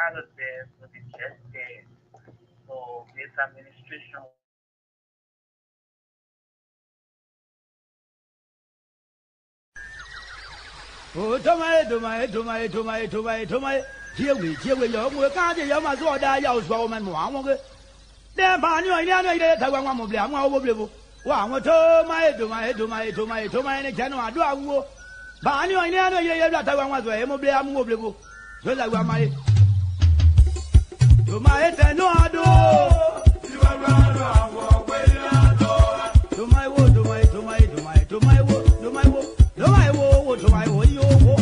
pilot there, so the jet there. So this administration Oh, to my, here we, your work, can't you? Must order your woman, one. Then, Barney, I know that one will be a more Wow, to my, and general, do I go? Barney, I know that one was a mobile. Well, I want my. To my head, no, I do. To my wood, to my wood, to my wood. No, I will to my way. You walk.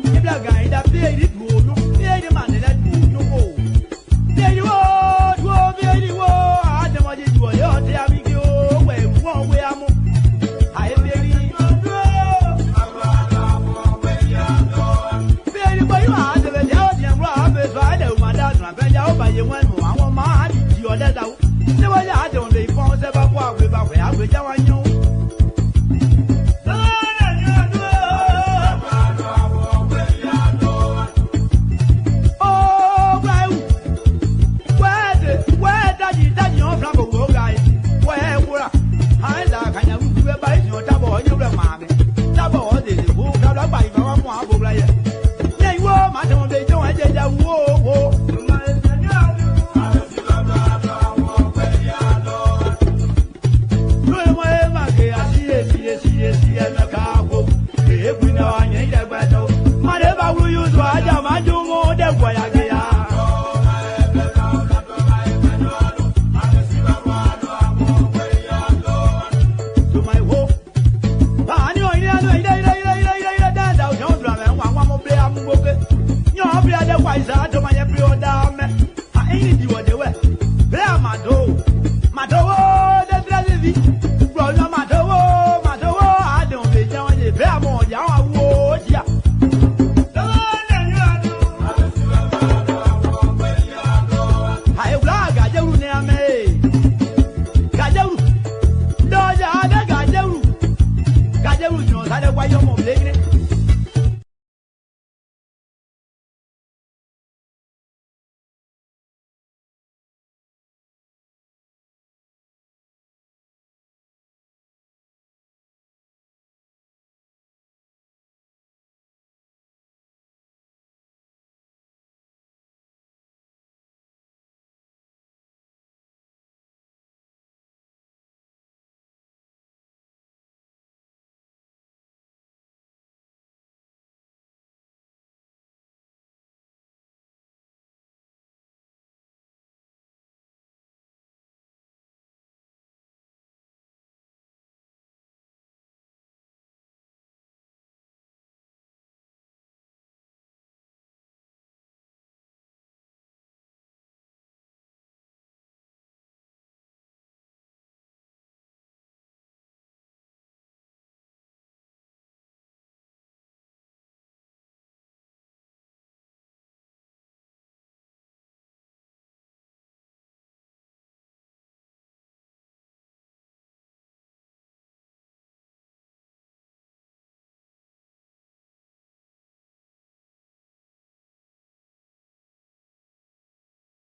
If that guy that paid it, no, pay the money that you go. There you are, there you are. I don't want you to go. You're telling me where one way I'm. I baby. Baby, boy, you are the Belgian robbers. I don't want that. I'm going to buy you one more. I want my you that out. Never I don't they found ever walk without where I will tell you. Oh, where that you from a war guy? Where were I like I would do by your double your mammy? Double this book, double by my one player. They were my don't they don't I did that war.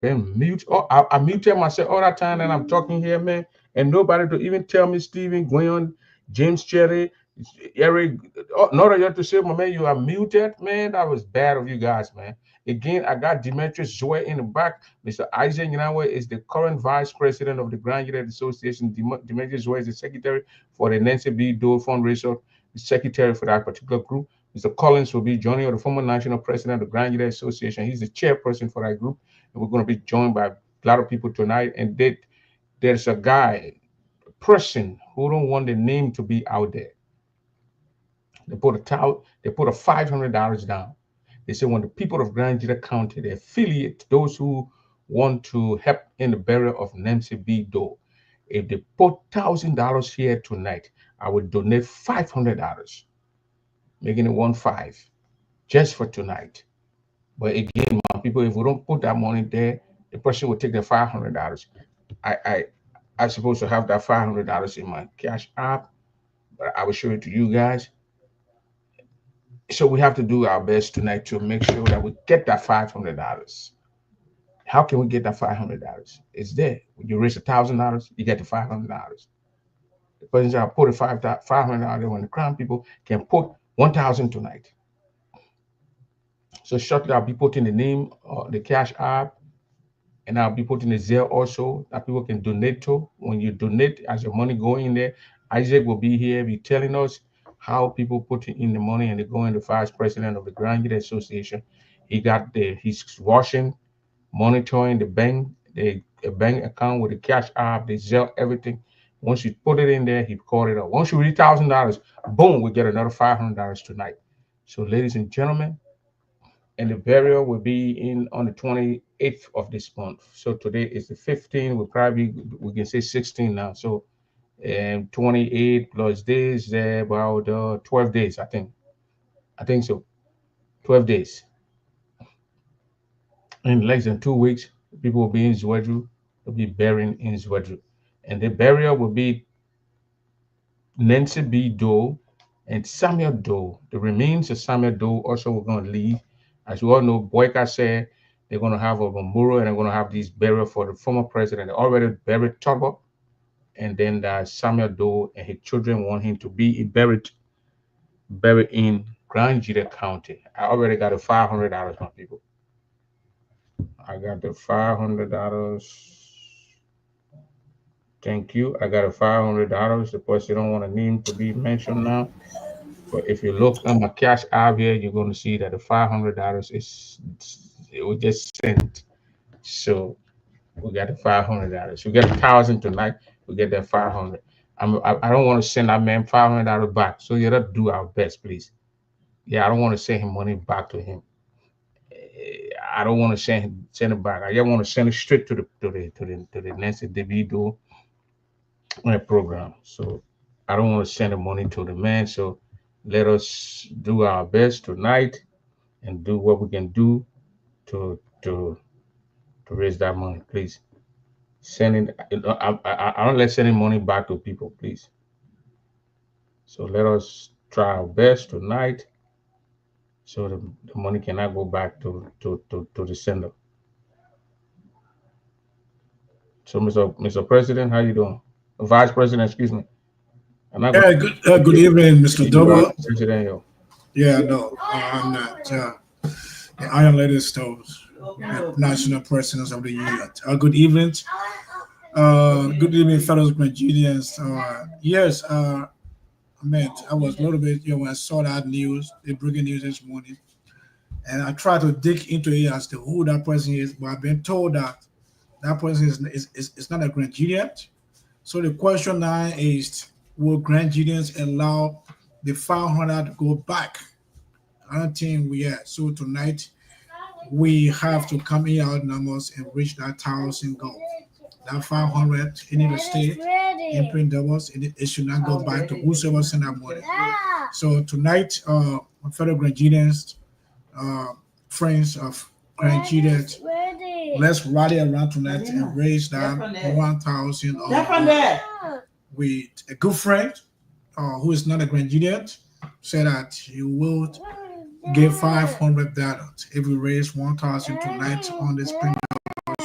Then mute. Oh, I muted myself all that time and I'm talking here, man. And nobody to even tell me, Stephen, Gwen, James Cherry, Eric, not you to say, my man, you are muted, man. That was bad of you guys, man. Again, I got Demetrius Joy in the back. Mr. Isaac Yanawe is the current vice president of the Grand United Association. Demetrius Joy is the secretary for the Nancy B. Dole Fundraiser, the secretary for that particular group. Mr. Collins will be joining the former national president of the Grand United Association. He's the chairperson for that group. And we're going to be joined by a lot of people tonight. And there's a guy, a person who don't want the name to be out there. They put a $500 down. They say when the people of Grand United County, the affiliate, those who want to help in the burial of Nancy B. Doe, if they put $1,000 here tonight, I would donate $500, making it 1-5, just for tonight. But again, my people, if we don't put that money there, the person will take the $500. I supposed to have that $500 in my cash app. but I will show it to you guys. So we have to do our best tonight to make sure that we get that $500. How can we get that $500? It's there. When you raise $1,000, you get the $500. The person said, I put a $500 when the crown people can put 1,000 tonight. So shortly, I'll be putting the name, the cash app, and I'll be putting the Zelle also that people can donate to. When you donate, as your money go in there, Isaac will be here, be telling us how people put in the money and they go in the vice president of the Grand Youth Association. He's watching, monitoring the bank, the bank account with the cash app, the Zelle, everything. Once you put it in there, he called it up. Once you reach $1,000, boom, we get another $500 tonight. So, ladies and gentlemen, and the burial will be in on the 28th of this month. So today is the 15th. We can say 16 now. So 28 plus days, about 12 days, I think. I think so. 12 days. In less than 2 weeks, people will be in Zwedru. They'll be burying in Zwedru. And the burial will be Nancy B. Doe and Samuel Doe. The remains of Samuel Doe also were going to leave. As you all know, Boyka said they're going to have a memorial and they're going to have these burial for the former president. They already buried Dorbor, and then Samuel Doe and his children want him to be buried in Grand Jita County. I already got the $500, my people. I got the $500. Thank you. I got a $500. The person don't want a name to be mentioned now. But if you look on my cash app here, you're going to see that the $500 it was just sent. So we got the $500. We get 1,000 tonight. We get that 500. I don't want to send that man $500 back. So you got to do our best, please. Yeah, I don't want to send him money back to him. I don't want to send it back. I just want to send it straight to the Nancy DeVito program. So I don't want to send the money to the man. So let us do our best tonight and do what we can do to raise that money, please. Sending, I don't let sending money back to people, please. So let us try our best tonight, so the money cannot go back to the sender. So, Mr. President, how you doing? Vice President, excuse me. I'm not going Yeah, good evening, Mr. to you, Dorbor. President. Yo. Yeah, no, I'm not. The Iron Lady Stoves, National President of the Year. Good evening. Good evening, fellow Nigerians. Yes, I was a little bit, when I saw that news, the breaking news this morning, and I tried to dig into it as to who that person is, but I've been told that that person is not a Nigerian. So the question now is, will Nigerians allow the 500 to go back? I don't think we are. So tonight we have to come in our numbers and reach that 1,000 goal. That 500, it need to stay in print doubles. It should not go back to whosoever sent that money. So tonight, my fellow Nigerians, friends of Nigerians, let's rally around tonight and raise that 1,000 with a good friend who is not a Nigerian. Said that he will give $500 if we raise 1,000 tonight on this spring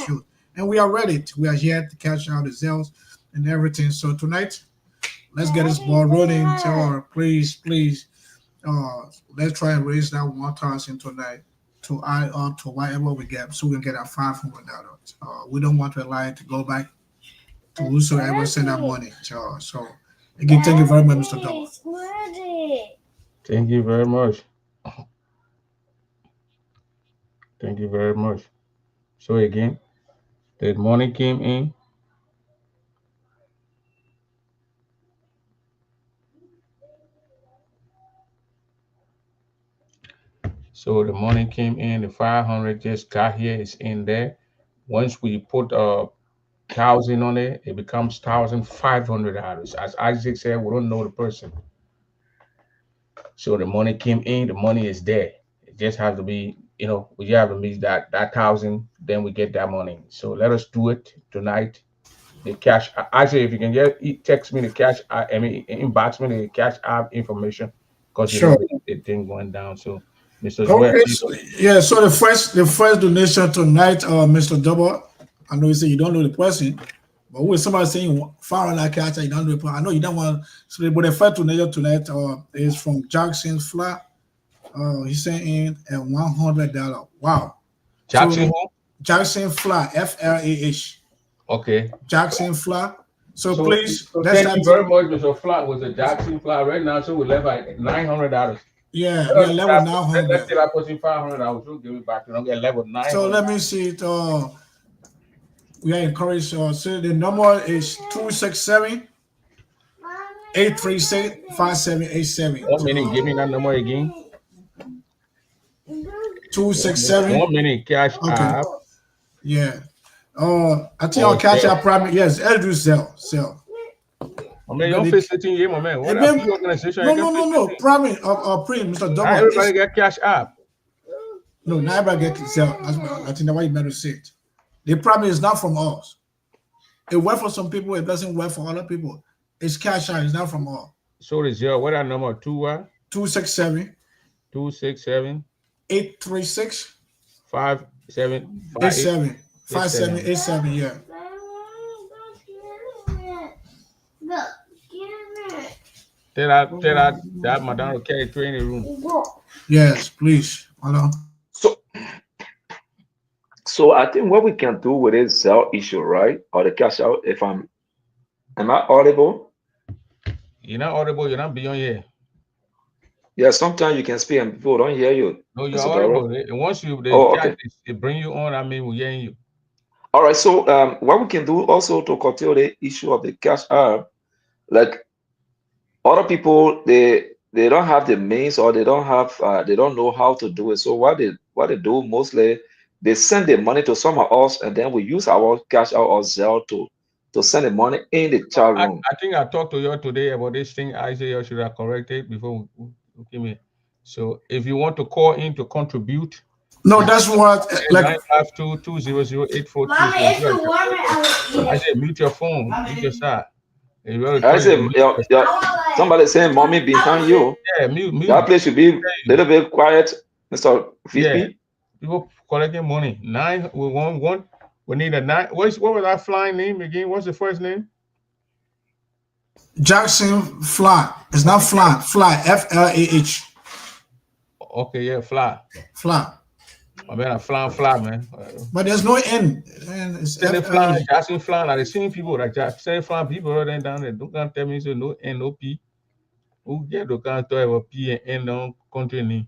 shoot. And we are ready. We are here to catch out the sales and everything. So tonight, let's get this ball rolling. Please, let's try and raise that 1,000 tonight to add on to whatever we get, so we can get our $500. We don't want to allow it to go back to whosoever send that money. So again, thank you very much, Mr. Thomas. Thank you very much. Thank you very much. So again, the money came in. So the money came in. The 500 just got here. It's in there. Once we put 1,000 on it, it becomes $1,500. As Isaac said, we don't know the person. So the money came in. The money is there. It just has to be, we just have to meet that 1,000. Then we get that money. So let us do it tonight. the cash. I say if you can just text me the cash. I mean inbox me the cash app information because Sure. the thing going down. So, Mr. Joel, Okay. So, yeah. So the first donation tonight, Mr. Dorbor. I know you say you don't know the person, but when somebody saying far like cash, you don't know the person. I know you don't want. So, but the first donation tonight is from Jackson Flat. He's saying $100. Wow. Jackson So who? Jackson Flat, FLAH. Okay. Jackson Flat. So So, please, so that's thank you that. very much, Mr. Flat. Was a Jackson Flat right now? So we left at $900. Yeah, we are level Let's 900. say I put in $500. We'll give it back. You don't get level So 900. let me see it. We are encouraged. So the number is 267 836 5787. 1 minute. Give me that number again. 267. 1 minute cash Okay. app. Yeah. I think Oh, I'll catch sale. our primary. Yes, I'll do sell. I mean, you don't face 13 years, my man. What a free organization. No, You can no, no, face no. 13. Primary pre Mr. Not Dorbor. everybody get cash app. No, not everybody get to sell. I think that's why you better say it. The problem is not from us. It works for some people, it doesn't work for other people. It's cash out, it's not from all. So the zero, what that number? 267 267 836 5758 5787, yeah. Tell that madam to carry three in the room. Yes, please. Hold on. So I think what we can do with this Zelle issue, right, or the cash out, am I audible? You're not audible, you're not beyond here. Yeah, sometimes you can speak and people don't hear you. No, you're Mr. audible. Dorbor. Once Okay. they bring you on, I mean, we're hearing you. All right. So what we can do also to continue the issue of the cash out, like other people, they don't have the means or they don't know how to do it. So what they do mostly, they send the money to someone else and then we use our cash out or Zelle to send the money in the chat room. I think I talked to you today about this thing. I say you should have corrected before we give me. So if you want to call in to contribute, No, that's what like 952-200-8420. I said mute your phone, mute your side. I say, somebody saying, "Mommy behind you." Yeah, mute. That place should be a little bit quiet, Mr. VP. Yeah, people collecting money. We want one. We need a 9. What was that flying name again? What's the first name? Jackson Fly. It's not Fly. Fly. FLAH. Okay, yeah, Fly. Fly. I mean, a fly, man. But there's no N. It's fly, Jackson Fly. Like, the same people like Jackson Fly people right down there. Don't come tell me so no N, no P. Who get to can't talk about P and N on country name.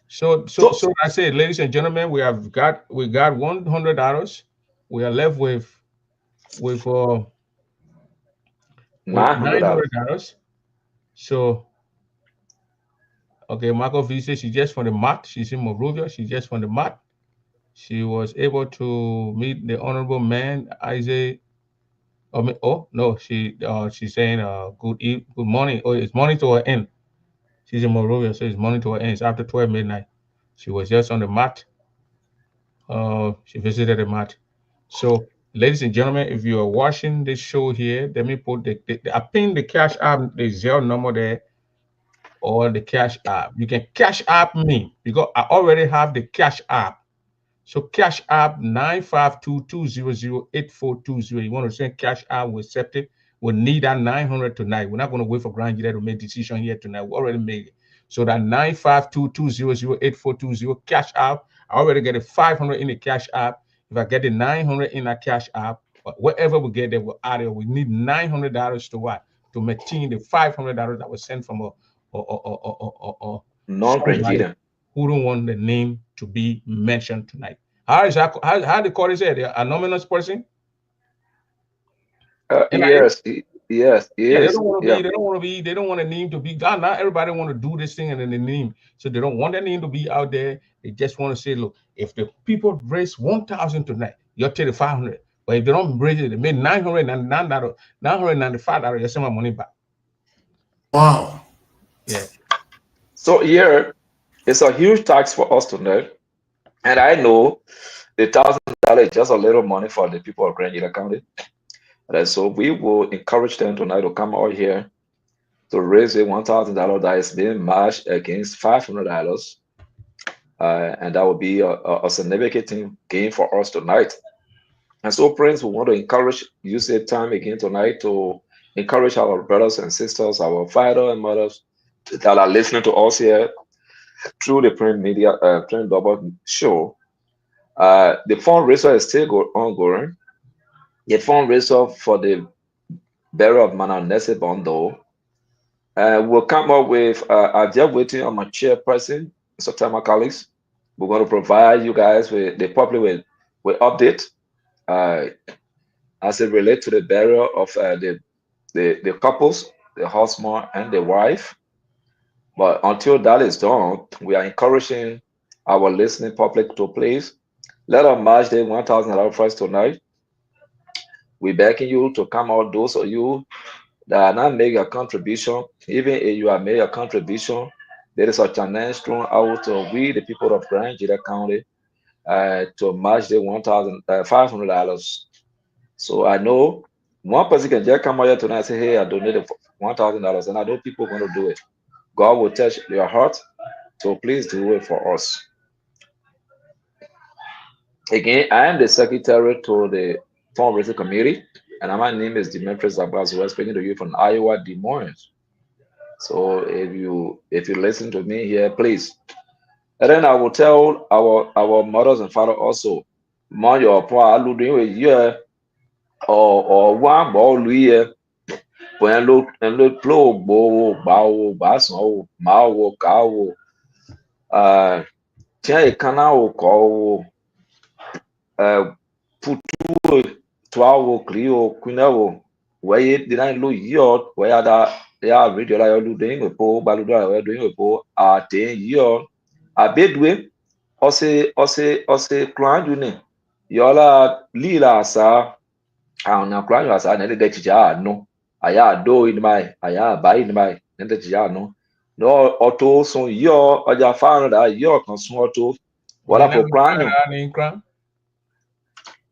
So I say, ladies and gentlemen, we got $100. We are left with $900. So okay, Marco V says she's just from the mat. She's in Monrovia. She's just from the mat. She was able to meet the honorable man, Isaac. Oh no, she's saying good morning. Oh, it's morning to her end. She's in Monrovia, so it's morning to her end. It's after 12 midnight. She was just on the mat. She visited the mat. So, ladies and gentlemen, if you are watching this show here, let me put I pinned the cash app, the Zelle number there, or the cash app. You can cash app me because I already have the cash app. So cash app 952-200-8420. You want to send cash app, we accept it. We need that 900 tonight. We're not going to wait for Grand Judea to make decision here tonight. We already made it. So that 952-200-8420 cash app. I already get a 500 in the cash app. If I get the 900 in that cash app, whatever we get there, we'll add it. We need $900 to what? To maintain the $500 that was sent from a non-Nigerian who don't want the name to be mentioned tonight. How the court is there? The anonymous person? Yes. Yeah, they don't want the name to be done. Not everybody want to do this thing and then the name. So they don't want the name to be out there. They just want to say, look, if the people raise 1,000 tonight, you'll take the 500. But if they don't raise it, they made $995, you send my money back. Wow. Yeah. So here, it's a huge tax for us tonight. And I know the $1,000 that is just a little money for the people of Grand Union County. And so we will encourage them tonight to come out here to raise the $1,000 that is being matched against $500. And that will be a significant gain for us tonight. And so, friends, we want to use the time again tonight to encourage our brothers and sisters, our fathers and mothers that are listening to us here through the print media, print Dorbor show. The fundraiser is still ongoing. The fundraiser for the burial of Mana Nesse Bondo will come up with, I'm just waiting on my chairperson, Mr. colleagues. We're going to provide you guys with the public with update as it relates to the burial of the couples, the husband and the wife. But until that is done, we are encouraging our listening public to please let us match the $1,000 price tonight. We begging you to come out, those of you that are not making a contribution. Even if you are making a contribution, there is a challenge thrown out to we, the people of Grand Union County, to match the $1,500. So I know one person can just come out here tonight and say, hey, I donated $1,000, and I know people are going to do it. God will touch your heart, so please do it for us. Again, I am the secretary to the fundraising committee, and my name is Demetrius Abbas. We're speaking to you from Iowa, Des Moines. So if you listen to me here, please. And then I will tell our mothers and fathers also, mind your poor doing a year or one ball year. When look and look blow bow basso mao cow tia canal call putu tuawo crio quinavo where did I lose yacht where that they are radio like doing a po baluda we doing a po a 10 year a bedwe ose client you yola lila sa na client as an editor no aya do in my aya buy in my editor no auto so yo oja fan da yo kan sun auto wala for client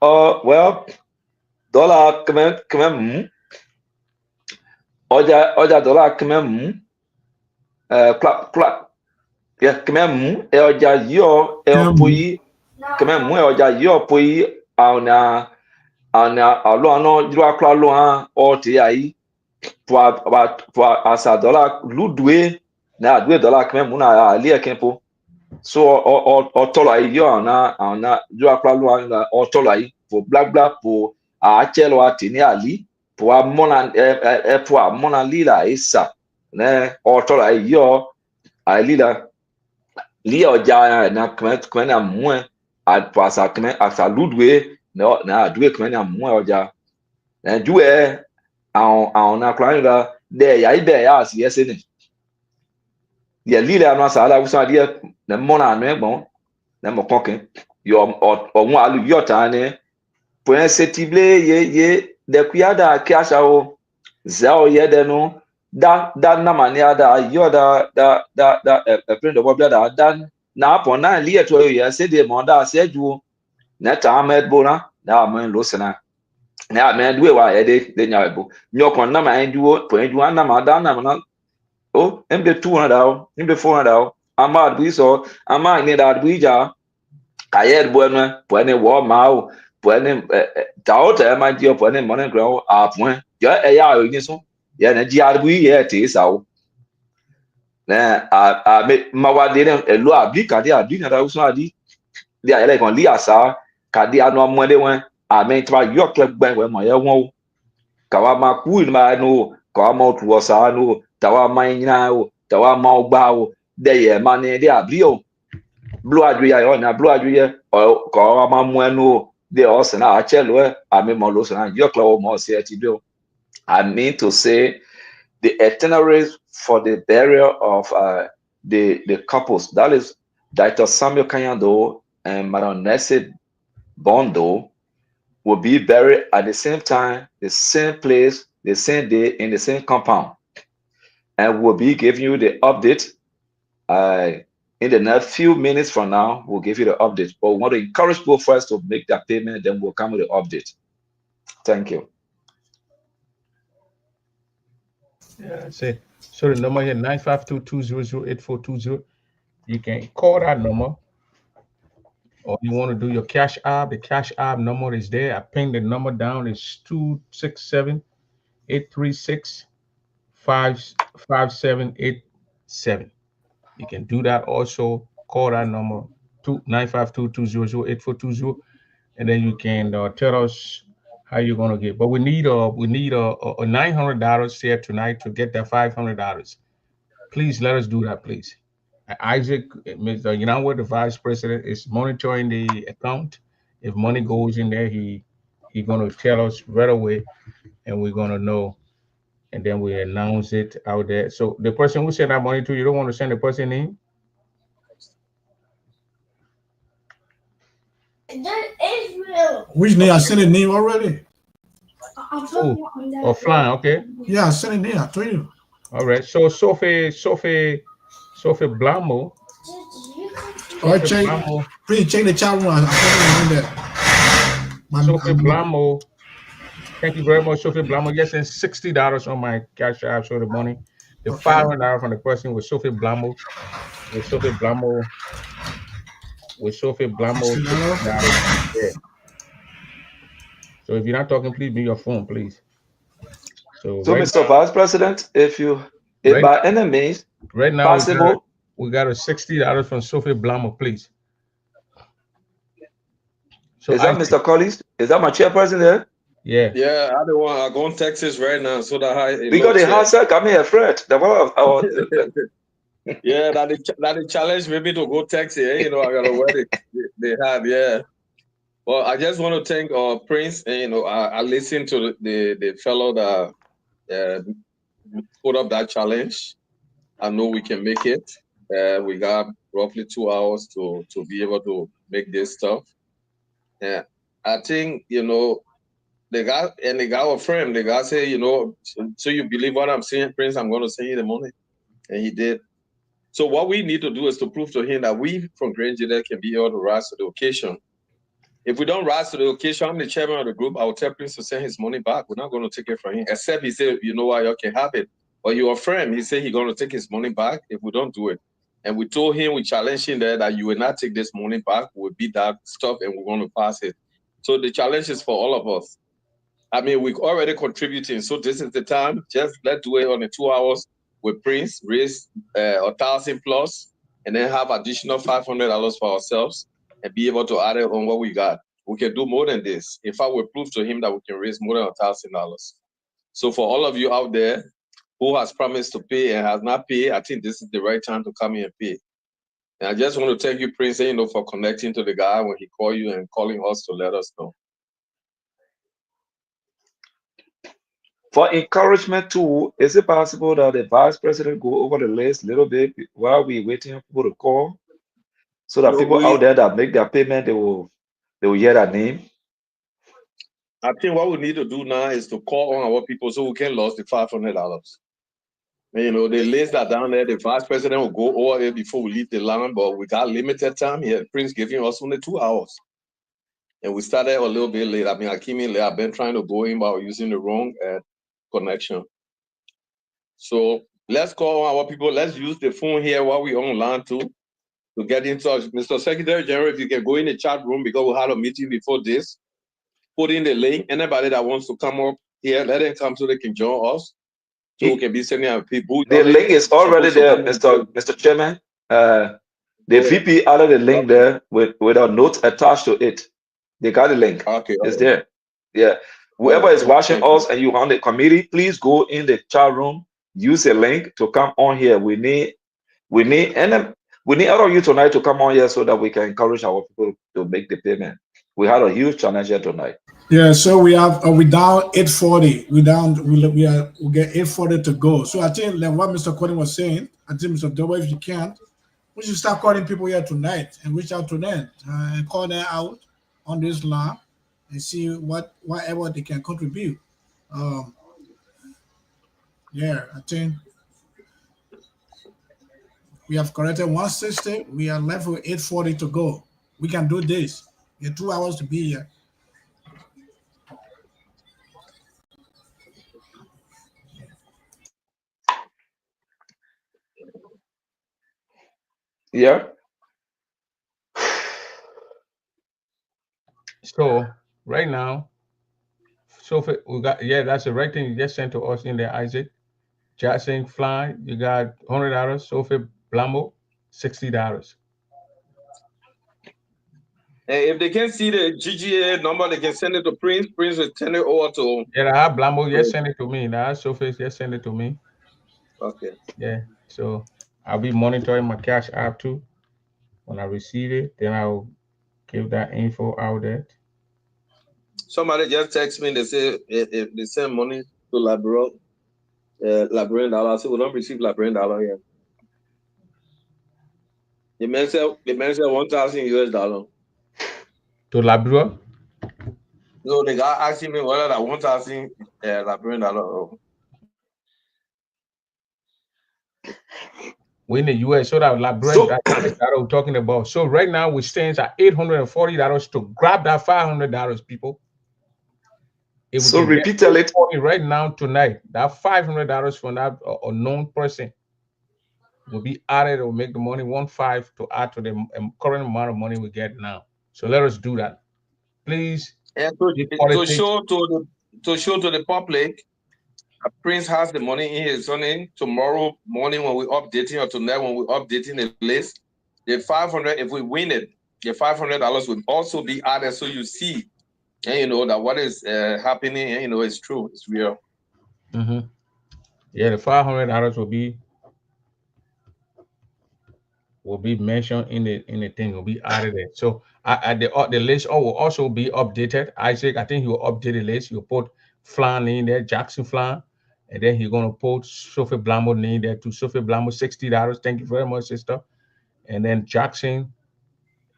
well dollar come ọjà dọ́là kẹmẹ́mú clap kẹmẹ́mú ọjà yíọ poyi kẹmẹ́mú ọjà yíọ poyi àwọn àlọ́ àná dúró akọ́lá ló hàn ọ̀tí ayé pour àṣà dọ́là lùdùé ní àdúgbò dọ́là kẹmẹ́mú náà àlẹ́ ẹ̀kẹ́pọ̀ so ọ̀tọ̀lọ̀ ayé yíọ àwọn dúró akọ́lá ló hàn ọ̀tọ̀lọ̀ ayé pour blabla pour àchẹ́lọ̀ àti ní àlẹ́ pour amona lila esa ne otola yo alila lia ja na kwena mwe at pasa kme asa ludwe no na duwe kwena mwe oja na duwe a na kwanga de ya ibe ya si yesene ya lila na sala usa dia na mona no egbon na mo konke yo onwa alu yo ta ne point setible ye de kuyada kiashawo zao yedenu da namania da yo da friend of da na upon na liye to you say the monda say ju na ta med bona na amen losena na amen duwe wa ede de nyaebo nyokon na ma duwo point ju na ma da na o mbe 200 dawo mbe 400 dawo ama du so ama ni da du ja kayed bueno pone wo mao pone tao te ma dio pone mon grow a point yo ya yin so ya na ji arbu ye te sao na ma wa de elo abi ka de adi na da so adi de ayele kan li asa ka de anu amode won amen twa yo klep gban we mo ye won ka wa ma ku ni ma no ka wa ma tu osa no ta wa ma yin o ta wa ma ogba o de ye ma ni de abi o blue adu ya yo na blue adu ye ka wa ma mu enu de osena achelo amen mo lo so na yo klep mo se ti do. I mean to say the itineraries for the burial of the couples, that is Dr. Samuel Kanyando and Madam Nessie Bondo, will be buried at the same time, the same place, the same day, in the same compound. And we'll be giving you the update in the next few minutes from now, we'll give you the update. But we want to encourage people first to make that payment, then we'll come with the update. Thank you. Yeah, say so the number here 952-200-8420. You can call that number, or you want to do your cash app. The cash app number is there. I pinned the number down. It's 267-836-5787. You can do that also. Call that number 952-200-8420, and then you can tell us how you're gonna get. But we need a $900 here tonight to get that $500. Please let us do that, please. Isaac, Mr. the vice president, is monitoring the account. If money goes in there, he gonna tell us right away, and we're gonna know, and then we announce it out there. So the person who sent that money to you, don't want to send the person in. Which name? I sent a name already. Oh, flying. Okay. Yeah, I sent a name. I told you. All right. So Sophie Blamo. All right, check. Please check the chat room. I put it in there. Sophie Blamo. Thank you very much, Sophie Blamo. Yes, and $60 on my cash app. So the money, the $500 from the person with Sophie Blamo. With Sophie Blamo. Yeah. So if you're not talking, please be your phone, please. So right Mr. Now, Vice President, if by any means right now possible, we got a $60 from Sophie Blamo, please. So is that Mr. Collins? Is that my chairperson there? Yeah. Yeah, I don't want. I go on Texas right now, so that because the house got me afraid. Yeah, that the challenge maybe to go Texas. I got a wedding they have. Yeah. Well, I just want to thank Prince. And, I listened to the fellow that put up that challenge. I know we can make it. We got roughly 2 hours to be able to make this stuff. Yeah, I think the guy was friend. The guy said, so you believe what I'm saying, Prince? I'm going to send you the money, and he did. So what we need to do is to prove to him that we from Grand Jada can be able to rise to the occasion. If we don't rise to the occasion, I'm the chairman of the group. I will tell Prince to send his money back. We're not going to take it from him, except he said, you know what, y'all can have it. But your friend, he said he's going to take his money back if we don't do it. And we told him, we challenged him there that you will not take this money back. We'll beat that stuff and we're going to pass it. So the challenge is for all of us. I mean, we're already contributing. So this is the time. Just let's do it on the 2 hours with Prince, raise 1,000 plus, and then have additional $500 for ourselves and be able to add it on what we got. We can do more than this. In fact, we prove to him that we can raise more than $1,000. So for all of you out there who has promised to pay and has not paid, I think this is the right time to come in and pay. And I just want to thank you, Prince, for connecting to the guy when he called you and calling us to let us know. For encouragement too, is it possible that the vice president go over the list a little bit while we waiting for people to call, so that people out there that make their payment, they will hear that name? I think what we need to do now is to call on our people so we can lose the $500. The list that down there, the vice president will go over it before we leave the line, but we got limited time here. Prince giving us only 2 hours. And we started a little bit late. I mean, I came in late. I've been trying to go in, but using the wrong connection. So let's call on our people. Let's use the phone here while we're online to get in touch. Mr. Secretary General, if you can go in the chat room, because we had a meeting before this, put in the link. Anybody that wants to come up here, let them come so they can join us. So we can be sending out people. The link is already there, Mr. Chairman. The VP added the link there with a note attached to it. They got the link. Okay, it's there. Yeah. Whoever is watching us and you on the committee, please go in the chat room, use a link to come on here. We need all of you tonight to come on here so that we can encourage our people to make the payment. We had a huge challenge here tonight. Yeah, so we have we down 840. We get 840 to go. So I think like what Mr. Cody was saying, I think Mr. Dorbor, if you can, we should start calling people here tonight and reach out to them and call them out on this line and see whatever they can contribute. Yeah, I think We have corrected 160. We are left with 840 to go. We can do this. We have 2 hours to be here. Yeah. So right now, so we got, yeah, that's the right thing you just sent to us in there, Isaac. Jackson Fly, you got $100. Sophie Blambo, $60. And if they can see the GGA number, they can send it to Prince. Prince will send it over to. Yeah, I have Blambo, just send it to me. Now Sophie, just send it to me. Okay. Yeah. So I'll be monitoring my cash app too. When I receive it, then I'll give that info out there. Somebody just text me. They say if they send money to Labrador dollar. I said we don't receive Labrador dollar yet. The man said 1,000 US dollar. To Labrador? So they got asking me whether that 1,000 Labrador dollar. We're in the US, so that Labrador that we're talking about. So right now we stands at $840 to grab that $500, people. If we So can repeat get it right now tonight, that $500 from that unknown person will be added or make the money 1.5 to add to the current amount of money we get now. So let us do that, please. And to show to the public, Prince has the money in his name. Tomorrow morning when we're updating, or tonight when we're updating the list, the 500, if we win it, the $500 will also be added, so you see, and you know that what is happening, and you know it's true, it's real. Yeah, the $500 will be mentioned in the thing, will be added there. So the list will also be updated. Isaac, I think he will update the list. He'll put Flan in there, Jackson Flan, and then he's gonna put Sophie Blambo in there to Sophie Blambo, $60. Thank you very much, sister. And then Jackson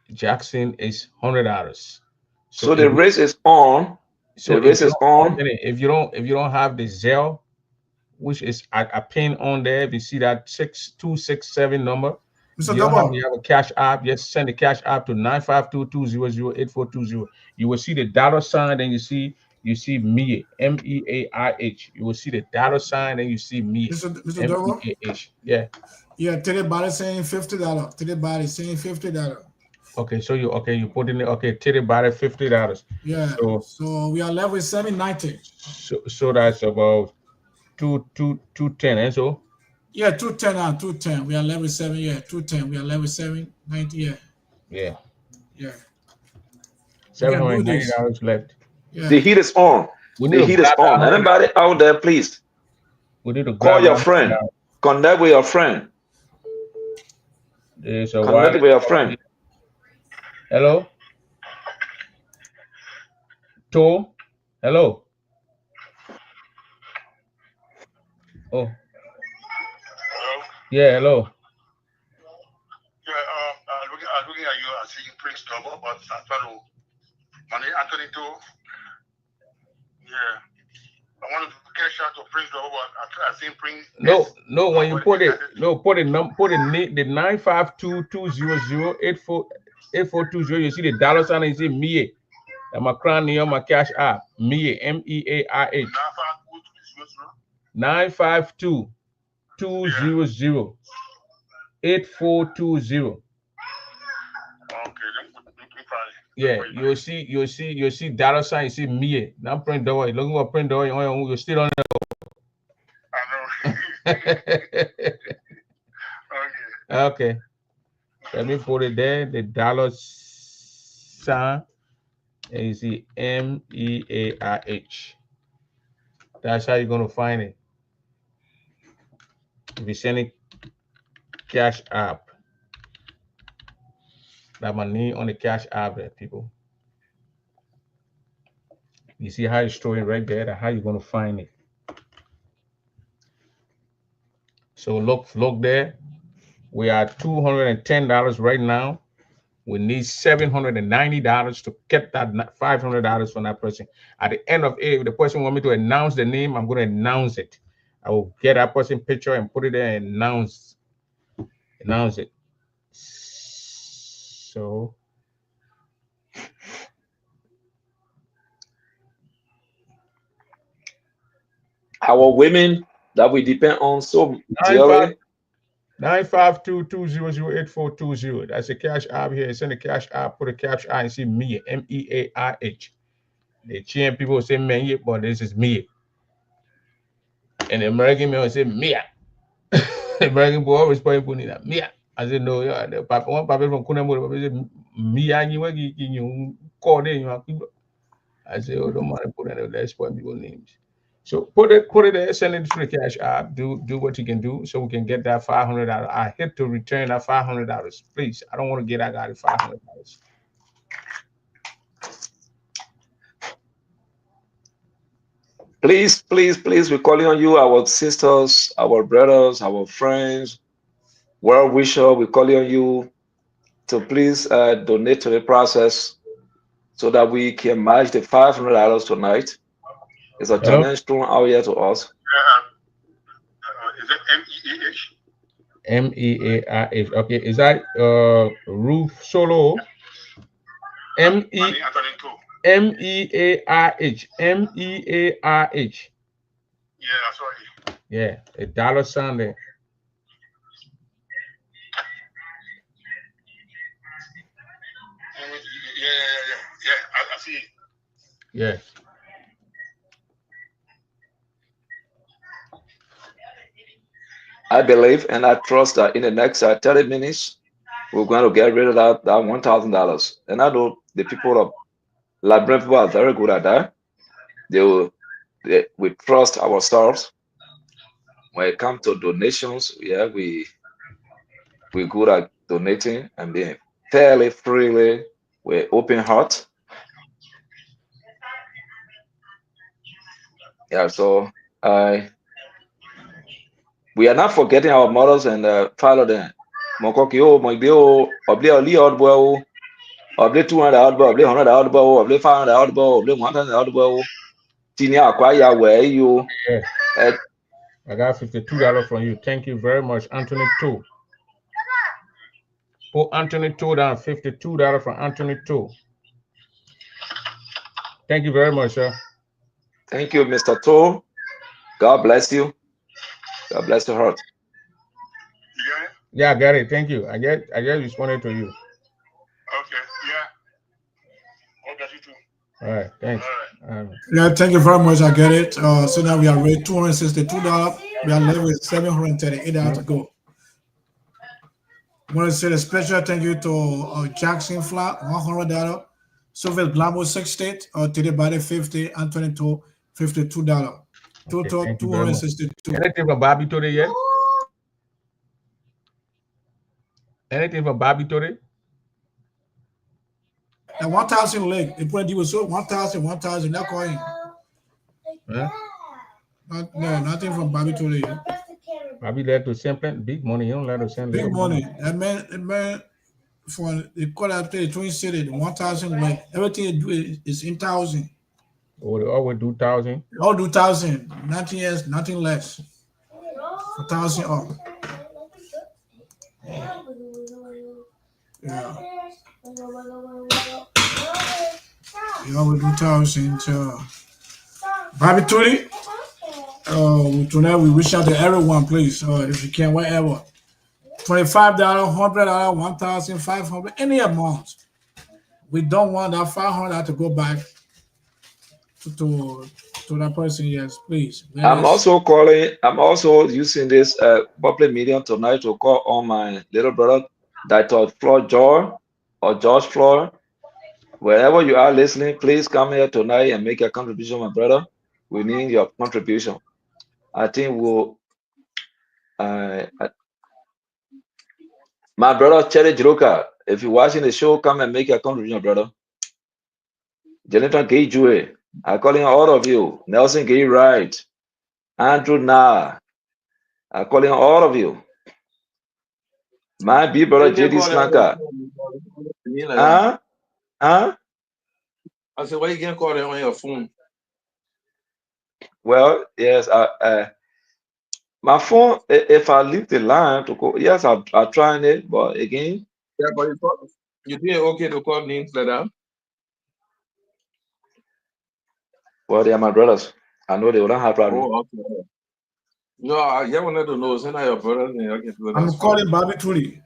is $100. So the race is on. So the race is on. if you don't have the Zelle, which is a pin on there, if you see that 6267 number, Mr. you don't have, Dorbor, a cash app, just send the cash app to 952-200-8420. You will see the dollar sign, then you see MEAH, MEAIH. You will see the dollar sign, then you see MEAH, Mr. Dorbor. MEAH. Yeah. Yeah, today body saying $50. Today body saying $50. Okay, so you put in today body $50. Yeah. So we are left with $790. So that's about 210, and so. Yeah, 210 now, 210. We are level 7, yeah, 210. We are level 790, yeah. Yeah. Yeah. $790 left. Yeah. The heat is on. The heat is on. Anybody out there, please. We need to call your friend. Connect with your friend. Connect with your friend. Hello? Hello? Oh. Hello? Yeah, hello. Yeah, I'm looking at you and seeing Prince Dorbor, but I try to manage Anthony too. Yeah. I wanted to cash out to Prince Dorbor, but I seen Prince. No, when you put it, put the 952-200-8420, you see the dollar sign and you see MEAH. And my crown near my cash app. MEAH, MEAIH. 952-200-8420. Yeah, you'll see dollar sign, you see MEAH. Now print door, you're looking for print door, you're still on there. Okay. Let me put it there, the dollar sign, and you see MEAIH. That's how you're going to find it. If you send it cash app, that money on the cash app there, people. You see how it's showing right there, that's how you're going to find it. So look there. We are $210 right now. We need $790 to get that $500 from that person. At the end of it, if the person want me to announce the name, I'm going to announce it. I will get that person picture and put it there and announce Announce it. So our women that we depend on so dearly. 952-200-8420. That's a cash app here. Send a cash app, put a cash app and see Mia, MEAIH. The Chilean people say Mia, but this is Mia. And the American people say Mia. American boy always putting that Mia. I said, no, yeah, the papa, one papa from Kunamura, said Mia, you call them. I said, oh, don't mind putting it, let's put people names. So put it there, send it to the cash app, do what you can do so we can get that $500. I hit to return that $500. Please, I don't want to get that guy $500. Please, we're calling on you, our sisters, our brothers, our friends, well wisher. We're calling on you to please donate to the process so that we can match the $500 tonight. It's a challenge thrown out here to us. Is it MEAH? MEAIH. Okay, is that Roof Solo? MEAIH. MEAIH. Yeah, that's right. Yeah, $1 Sunday. Yeah. I see it. Yes. I believe and I trust that in the next 30 minutes, we're going to get rid of that $1,000. And I know the people of Liberian people are very good at that. We trust ourselves. When it comes to donations, yeah, we're good at donating and being fairly freely with open heart. Yeah, so we are not forgetting our mothers and follow them. Mokokio, Moibio, Obli Oli Odbo, Obli 200 Odbo, Obli 100 Odbo, Obli 500 Odbo, Obli 100 Odbo, Tinia Kwaya, where you? Yes. I got $52 from you. Thank you very much, Anthony 2. Put Anthony 2 down, $52 from Anthony 2. Thank you very much, sir. Thank you, Mr. To. God bless you. God bless your heart. You got it? Yeah, I got it. Thank you. I just responded to you. Okay, yeah. God bless you too. All right, thanks. All right. Yeah, thank you very much. I get it. So now we are ready $262. We are left with $738 to go. I want to say a special thank you to Jackson Flat, $100. Sylvester Blamo 60, Teddy Body 50, Anthony to $52. Total Okay, $262. Anything from Bobby today yet? Anything from Bobby today? And 1,000 leg. They put you so 1,000, that coin. Huh? No, nothing from Bobby today. Bobby led to simple big money. You don't let us send big money. That man for the call after the Twin City, 1,000 leg. Everything you do is in thousand. Oh, they always do 1,000. All do 1,000. Nothing else, nothing less. 1,000 up. Yeah. You always do 1,000. Bobby Tony. Tonight we reach out to everyone, please. If you can, whatever. $25, $100, 1,500, any amount. We don't want that $500 to go back to that person. Yes, please. I'm also using this public medium tonight to call on my little brother, Dr. Floyd George or George Floyd. Wherever you are listening, please come here tonight and make a contribution, my brother. We need your contribution. I think my brother Cherry Jiroka, if you're watching the show, come and make a contribution, brother. Jonathan Gay Jue, I'm calling all of you. Nelson Gay Wright, Andrew Na, I'm calling all of you. My big brother JD Slanka. Huh? I said, why you can't call it on your phone? Well, yes, My phone, if I leave the line to call, yes, I'll try it, but again, Yeah, but you think it's okay to call names like that? well, they are my brothers. I know they wouldn't have problem. Oh, okay. No, I just wanted to know. Send out your brother name. Okay, so I'm that's fine. calling Bobby Tully.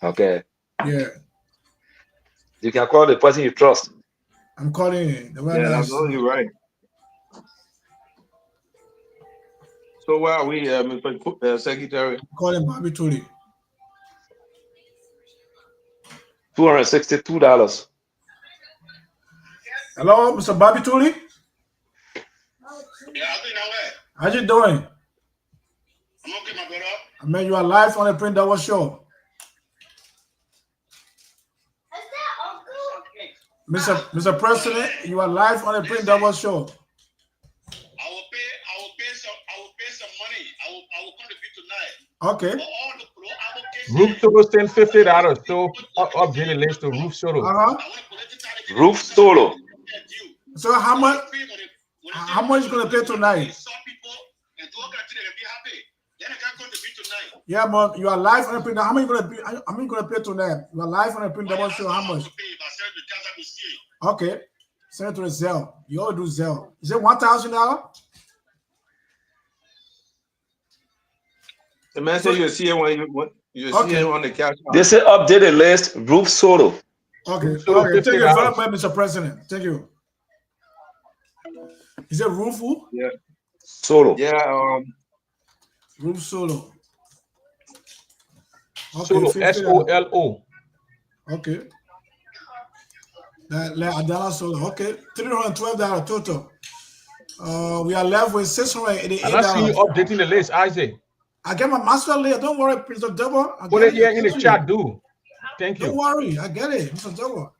Okay. Yeah, You can call the person you trust. I'm calling the one Yeah, that's that's only right. So where are we, Mr. Secretary? calling Bobby Tully. $262. Hello, Mr. Bobby Tully. Yeah, I'll be nowhere. How you doing? I'm okay, my brother. I mean, you are live on the Print Dorbor show. Mr. President, you are live on the Print Dorbor show. I will pay some money. I will contribute tonight. Okay. For all the advocacy. Roof Solo send $50. So update the list to Roof Solo. Roof Solo. So how much is gonna pay tonight? Yeah, but you are live on the Print. How much you gonna pay tonight? You are live on the Print Dorbor show. How much? Okay. Send it to the Zelle. You all do Zelle. Is it $1,000? The man said you see it when you see it on the cash. They say update the list, Roof Solo. Okay. Roof Solo, Okay. Thank you very $50. much, Mr. President. Thank you. Is it Roofu? Yeah. Solo. Yeah. Roof Solo. Okay, Solo, $50. SOLO. Okay. Adala Solo. Okay. $312 total. We are left with $688. And I see you updating the list, Isaac. I get my master later. Don't worry, Mr. Dorbor. Put it here in the chat, do. Thank you. Don't worry, I get it, Mr. Dorbor.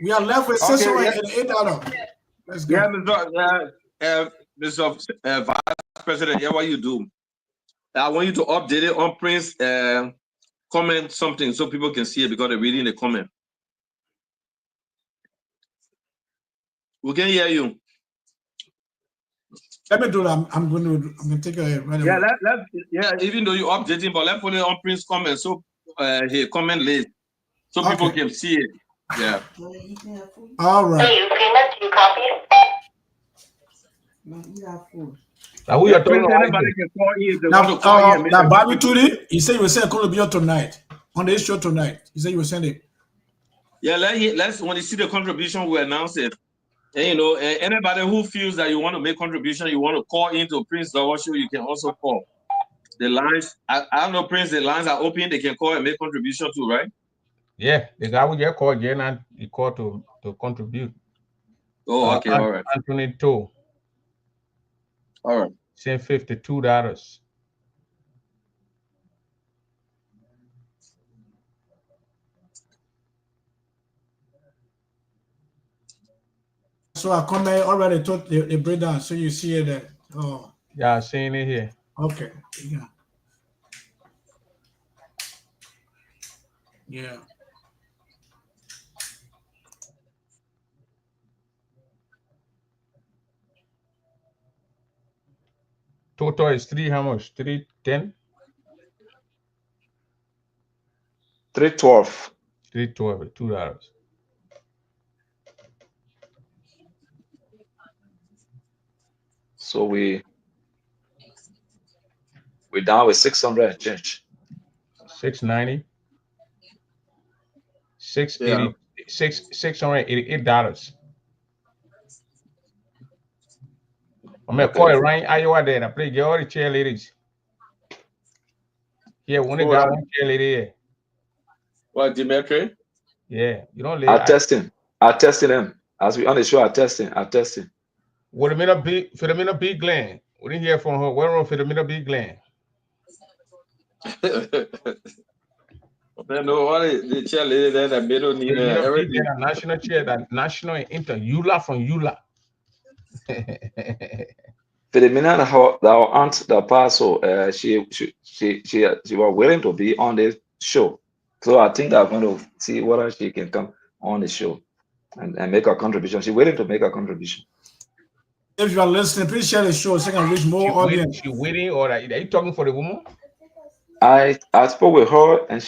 We are left with $688. Let's go. Yeah, Mr. Vice President, yeah, what you do? I want you to update it on Prince. Comment something so people can see it because they're reading the comment. We can hear you. Let me do that. I'm going to take a right Yeah, away. even though you're updating, but let's put it on Prince comment so he comment list so people can see it. Yeah. All right. Hey, payment, you copy? Now who you're talking about? Now, Bobby Tully, he said you will send a contribution tonight on the show tonight. He said you will send it. Yeah, let's when you see the contribution, we announce it. And you know, anybody who feels that you want to make contribution, you want to call into Prince Dorbor show, you can also call. The lines, I don't know, Prince, the lines are open, they can call and make contribution too, right? Yeah, the guy we just called Jen, he called to contribute. Oh, okay, all right. Anthony Toe. All right. Send $52. So I come here already took the breakdown, so you see it there. Oh. Yeah, seeing it here. Okay. Yeah. Yeah. Total is how much? 310? 312. 312, $2. So we're down with 600 change. 690. $688. I'm gonna call it right Iowa there. I play all the cheerleaders. Yeah, one got one cheerleader here. What, Dimitri? Yeah, you don't I testing them. As we on the show, I testing. What a minute be for the minute be Glenn. We didn't hear from her. Where on for the minute be Glenn? No, what is the cheerleader there that middle need everything? National chair, that national and inter Eula from Eula. For the minute, our aunt, the pastor, she was willing to be on the show. So I think I'm going to see whether she can come on the show and make a contribution. She's willing to make a contribution. If you are listening, please share the show so I can reach more audience. She waiting, or are you talking for the woman? I spoke with her and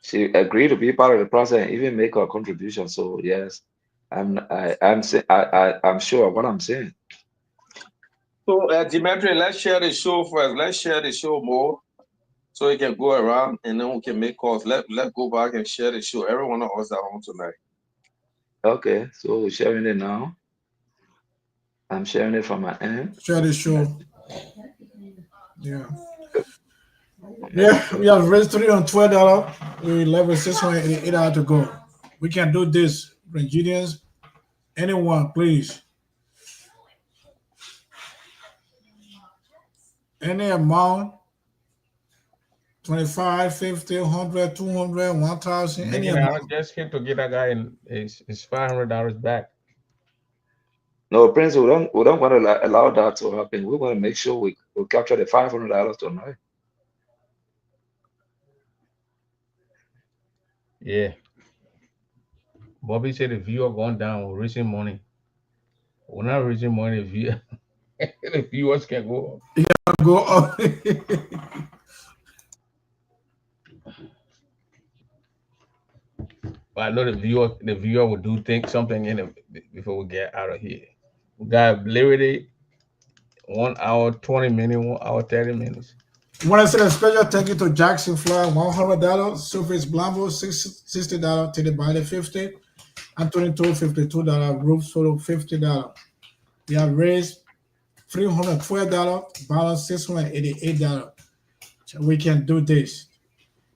she agreed to be part of the process and even make a contribution. So yes, I'm sure of what I'm saying. So, Dimitri, let's share the show first. Let's share the show more so it can go around and then we can make calls. Let's go back and share the show. Every one of us are on tonight. Okay, so we're sharing it now. I'm sharing it from my end. Share the show. Yeah. Yeah, we have raised $312. We level $688 to go. We can do this. Nigerians, anyone, please. Any amount, 25, 50, 100, 200, 1,000, any Making amount. out just hit to get that guy in is $500 back. No, Prince, we don't want to allow that to happen. We want to make sure we capture the $500 tonight. Yeah. Bobby said the viewer gone down. We're raising money. We're not raising money. The viewers can go up. Go up. But I know the viewer will do something in it before we get out of here. We got literally 1 hour 20 minutes, 1 hour 30 minutes. Want to send a special thank you to Jackson Fly, $100, Surface Blanco, $60, Teddy Body, 50, Anthony Toll, $52, Roof Solo, $50. We have raised $312, balance $688. So we can do this.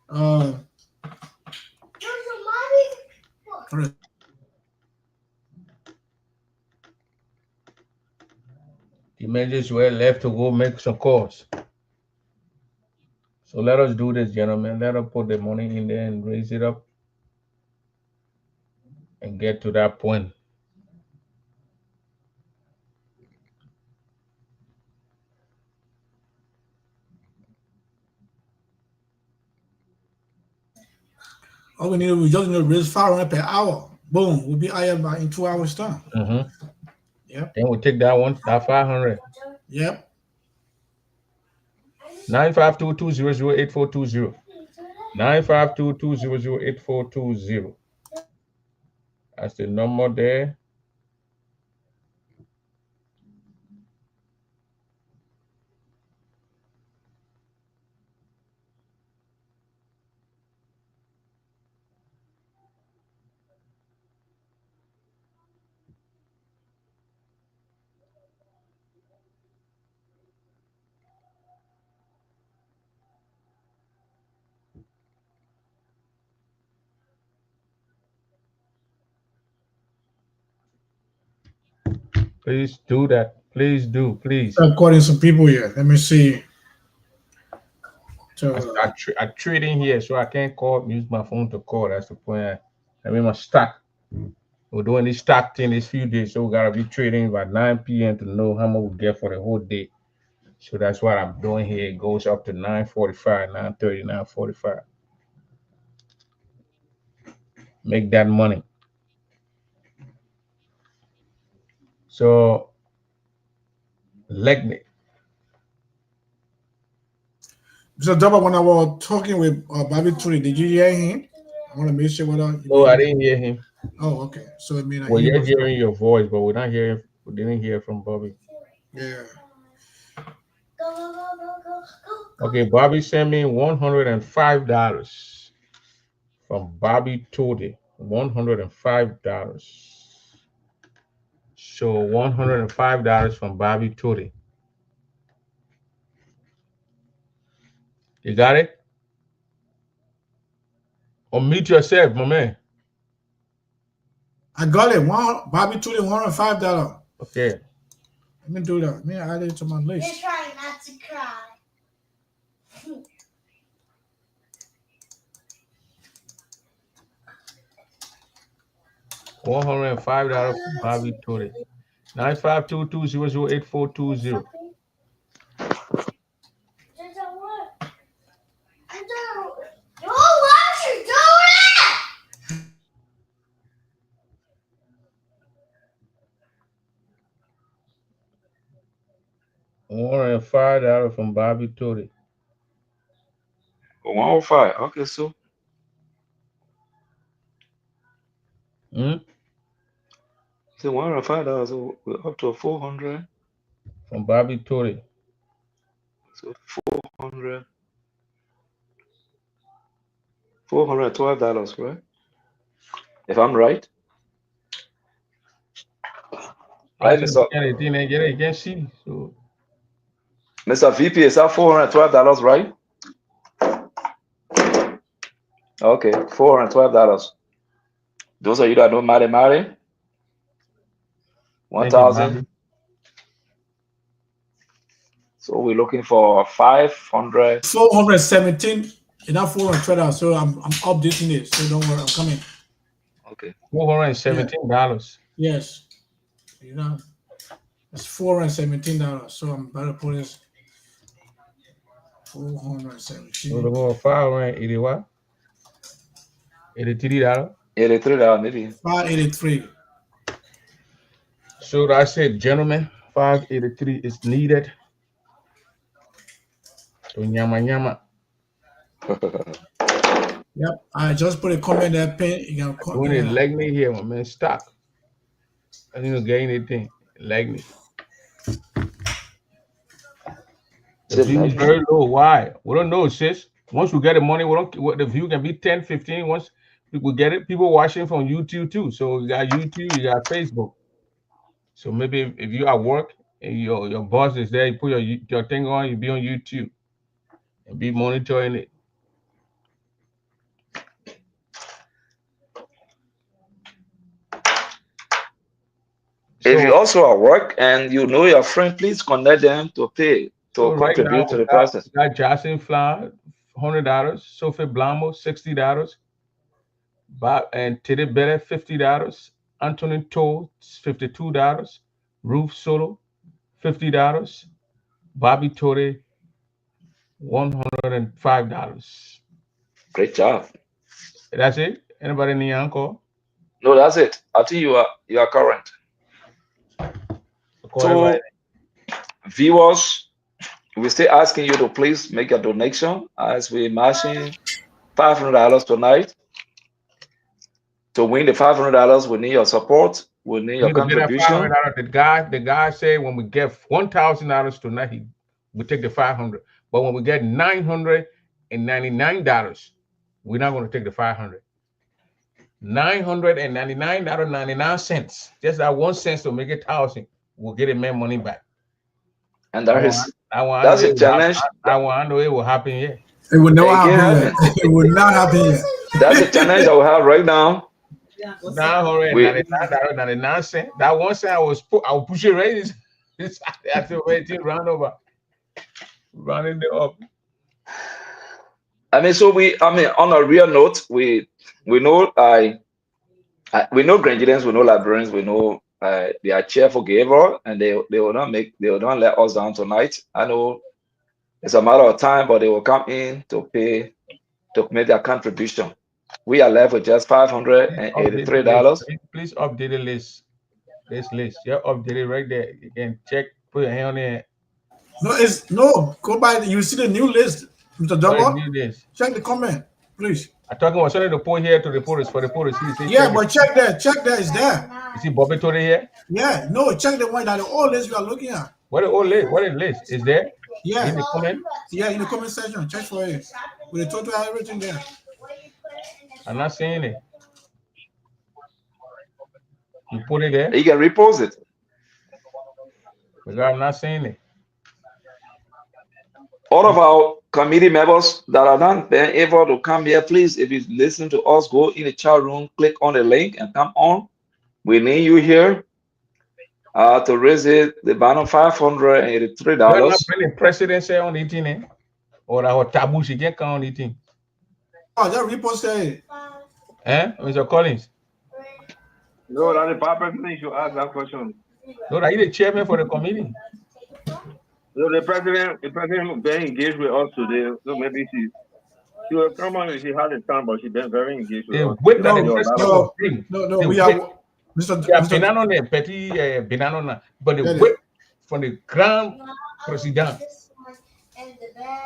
Uh, The managers were left to go make some calls. So let us do this, gentlemen. Let us put the money in there and raise it up and get to that point. all we just need to raise 500 per hour. Boom, we'll be higher by in 2 hours time. Mm-hmm. Yep. Then we take that 500. Yep. 952-200-8420. 952-200-8420. That's the number there. Please do that. Please do. Please. I'm calling some people here. Let me see. So I trading here, so I can't use my phone to call. That's the point. I mean, my stock. We're doing this stock thing this few days, so we gotta be trading by 9 p.m. to know how much we get for the whole day. So that's what I'm doing here. It goes up to 9:45, 9:30, 9:45. Make that money. So let me. Mr. Dorbor, when I was talking with Bobby Turi, did you hear him? I want to make sure whether you No, I hear him. didn't hear him. Oh, okay. So it means Well, he you're was hearing your voice, but we're not hearing. We didn't hear from Bobby. yeah. Okay, Bobby sent me $105 from Bobby Toady. $105. So $105 from Bobby Toady. You got it? Unmute yourself, my man. I got it. Bobby Turi, $105. Okay. Let me do that. Let me add it to my list. You're trying not to cry. $105 from Bobby Toady. 952-200-8420. $105 from Bobby Tory. 105. Okay, so. So $105, so we're up to 400. From Bobby Tory. So 400. $412, right? If I'm right. Right, Mr. You can see. So Mr. VP, is that $412, right? Okay, $412. Those of you that know Mari, 1,000. So we're looking for 500. 417. And that $412. So I'm updating it. So don't worry, I'm coming. Okay. $417. Yes. You know, it's $417. So I'm better put this 417. So the more $580 what? $83. $83 maybe. 583. So I said, gentlemen, 583 is needed. To nyama. Yep. I just put a comment there, pin. You can comment. When it leg me here, my man, stop. I didn't get anything. Leg me. The view is very low. Why? We don't know, sis. Once we get the money, the view can be 10, 15. Once we get it, people watching from YouTube too. So you got YouTube, you got Facebook. So maybe if you at work and your boss is there, you put your thing on, you be on YouTube and be monitoring it. If you also at work and you know your friend, please connect them to pay, to contribute to the process. We got Jocelyn Flower, $100. Sophie Blamo, $60. Bob and Teddy Bella, $50. Anthony Toll, $52. Ruth Solo, $50. Bobby Torre, $105. Great job. That's it? Anybody need encore? No, that's it. I think you are current. So, viewers, we still asking you to please make a donation as we matching $500 tonight. To win the $500, we need your support. We need your contribution. The guy said when we get $1,000 tonight, we take the 500. But when we get $999, we're not going to take the 500. $999.99. Just that 1 cent to make it 1,000. We'll get a man money back. And that's a challenge. I want to know it will happen yet. It will never happen. It will not happen yet. That's a challenge that we have right now. $999. That 1 cent I'll push it right. After waiting round over. Running it up. I mean, on a real note, we know we know Grangians, we know librarians, we know they are cheerful giver, and they will not let us down tonight. I know it's a matter of time, but they will come in to make their contribution. We are left with just $583. Please update the list. This list, you're updated right there. You can check, put your hand on it. No, go by. You see the new list, Mr. Dorbor. Check the comment, please. I'm talking about something to put here to the reporters for the reporters. Yeah, but check there. It's there. You see Bobby Tory here? Yeah, no, check the one that the old list we are looking at. What the old list? What is the list? Is there? Yeah. In the comment? Yeah, in the comment section. Check for it. With the total everything there. I'm not seeing it. You put it there? You can repost it. Because I'm not seeing it. All of our committee members that are not been able to come here, please, if you listen to us, go in the chat room, click on the link and come on. We need you here to raise the banner $583. You're not bringing presidency on the thing, or our taboo, she can't count on the thing. Oh, that reposted. Mr. Collins? No, that's the president. You should ask that question. No, are you the chairman for the committee? So the president very engaged with us today. So maybe she will come on if she had the time, but she's been very engaged with us. No, we have Mr. Banana, petty banana, but the whip from the Grand President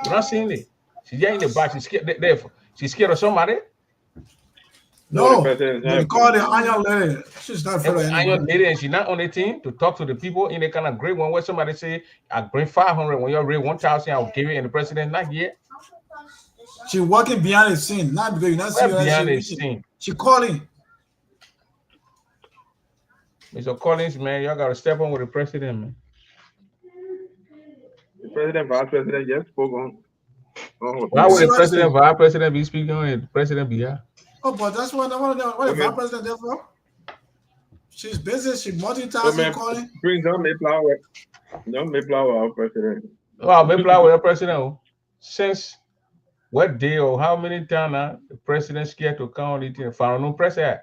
You're not seeing it. She's in the back. She's scared. Therefore, she's scared of somebody. No, the president is they not. call the annual lady. She's not afraid of And your anybody. lady, and she's not on the team to talk to the people in the kind of great one where somebody say, I bring 500 when you're real 1,000, I'll give it, and the president not here. She working behind the scene, not because you're not seeing her. Behind the scene. She calling. Mr. Collins, man, y'all gotta step on with the president, man. The president, vice president just spoke on. Why would the president, vice president be speaking on it? The president be here? Oh, but that's what the vice president there for. She's busy. She multitasking, calling. Bring down Mayflower. No Mayflower, our president. Well, Mayflower, the president. Since what day or how many times now the president scared to count it in front of no president?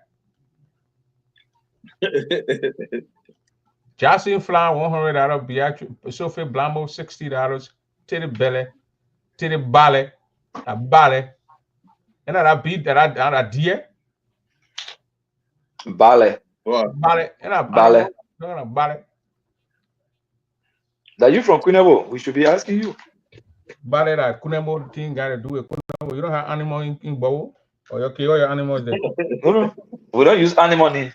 Jocelyn Flower $100, Beatrice Sophie Blambo $60 to the belly, to the ballet, a ballet, and that beat that I dear Ballet. ballet, and a Ballet. ballet. That you from Kunebo? We should be asking you. Ballet that Kunebo thing got to do with Kunebo. You don't have animal in bowl or your all your animals there. No, we don't use animal name.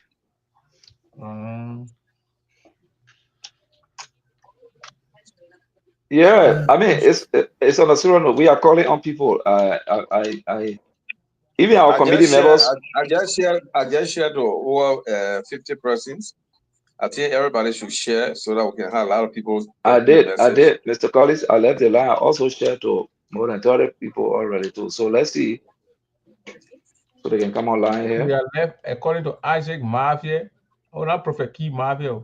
Yeah, I mean it's on a serious note. We are calling on people. I even our committee members. I just shared to over 50 persons. I think everybody should share so that we can have a lot of people. I did, Mr. Collins. I left the line. I also shared to more than 30 people already too. So let's see. So they can come online here. We are left according to Isaac Mafia. Oh, not Prophet Key Mafia.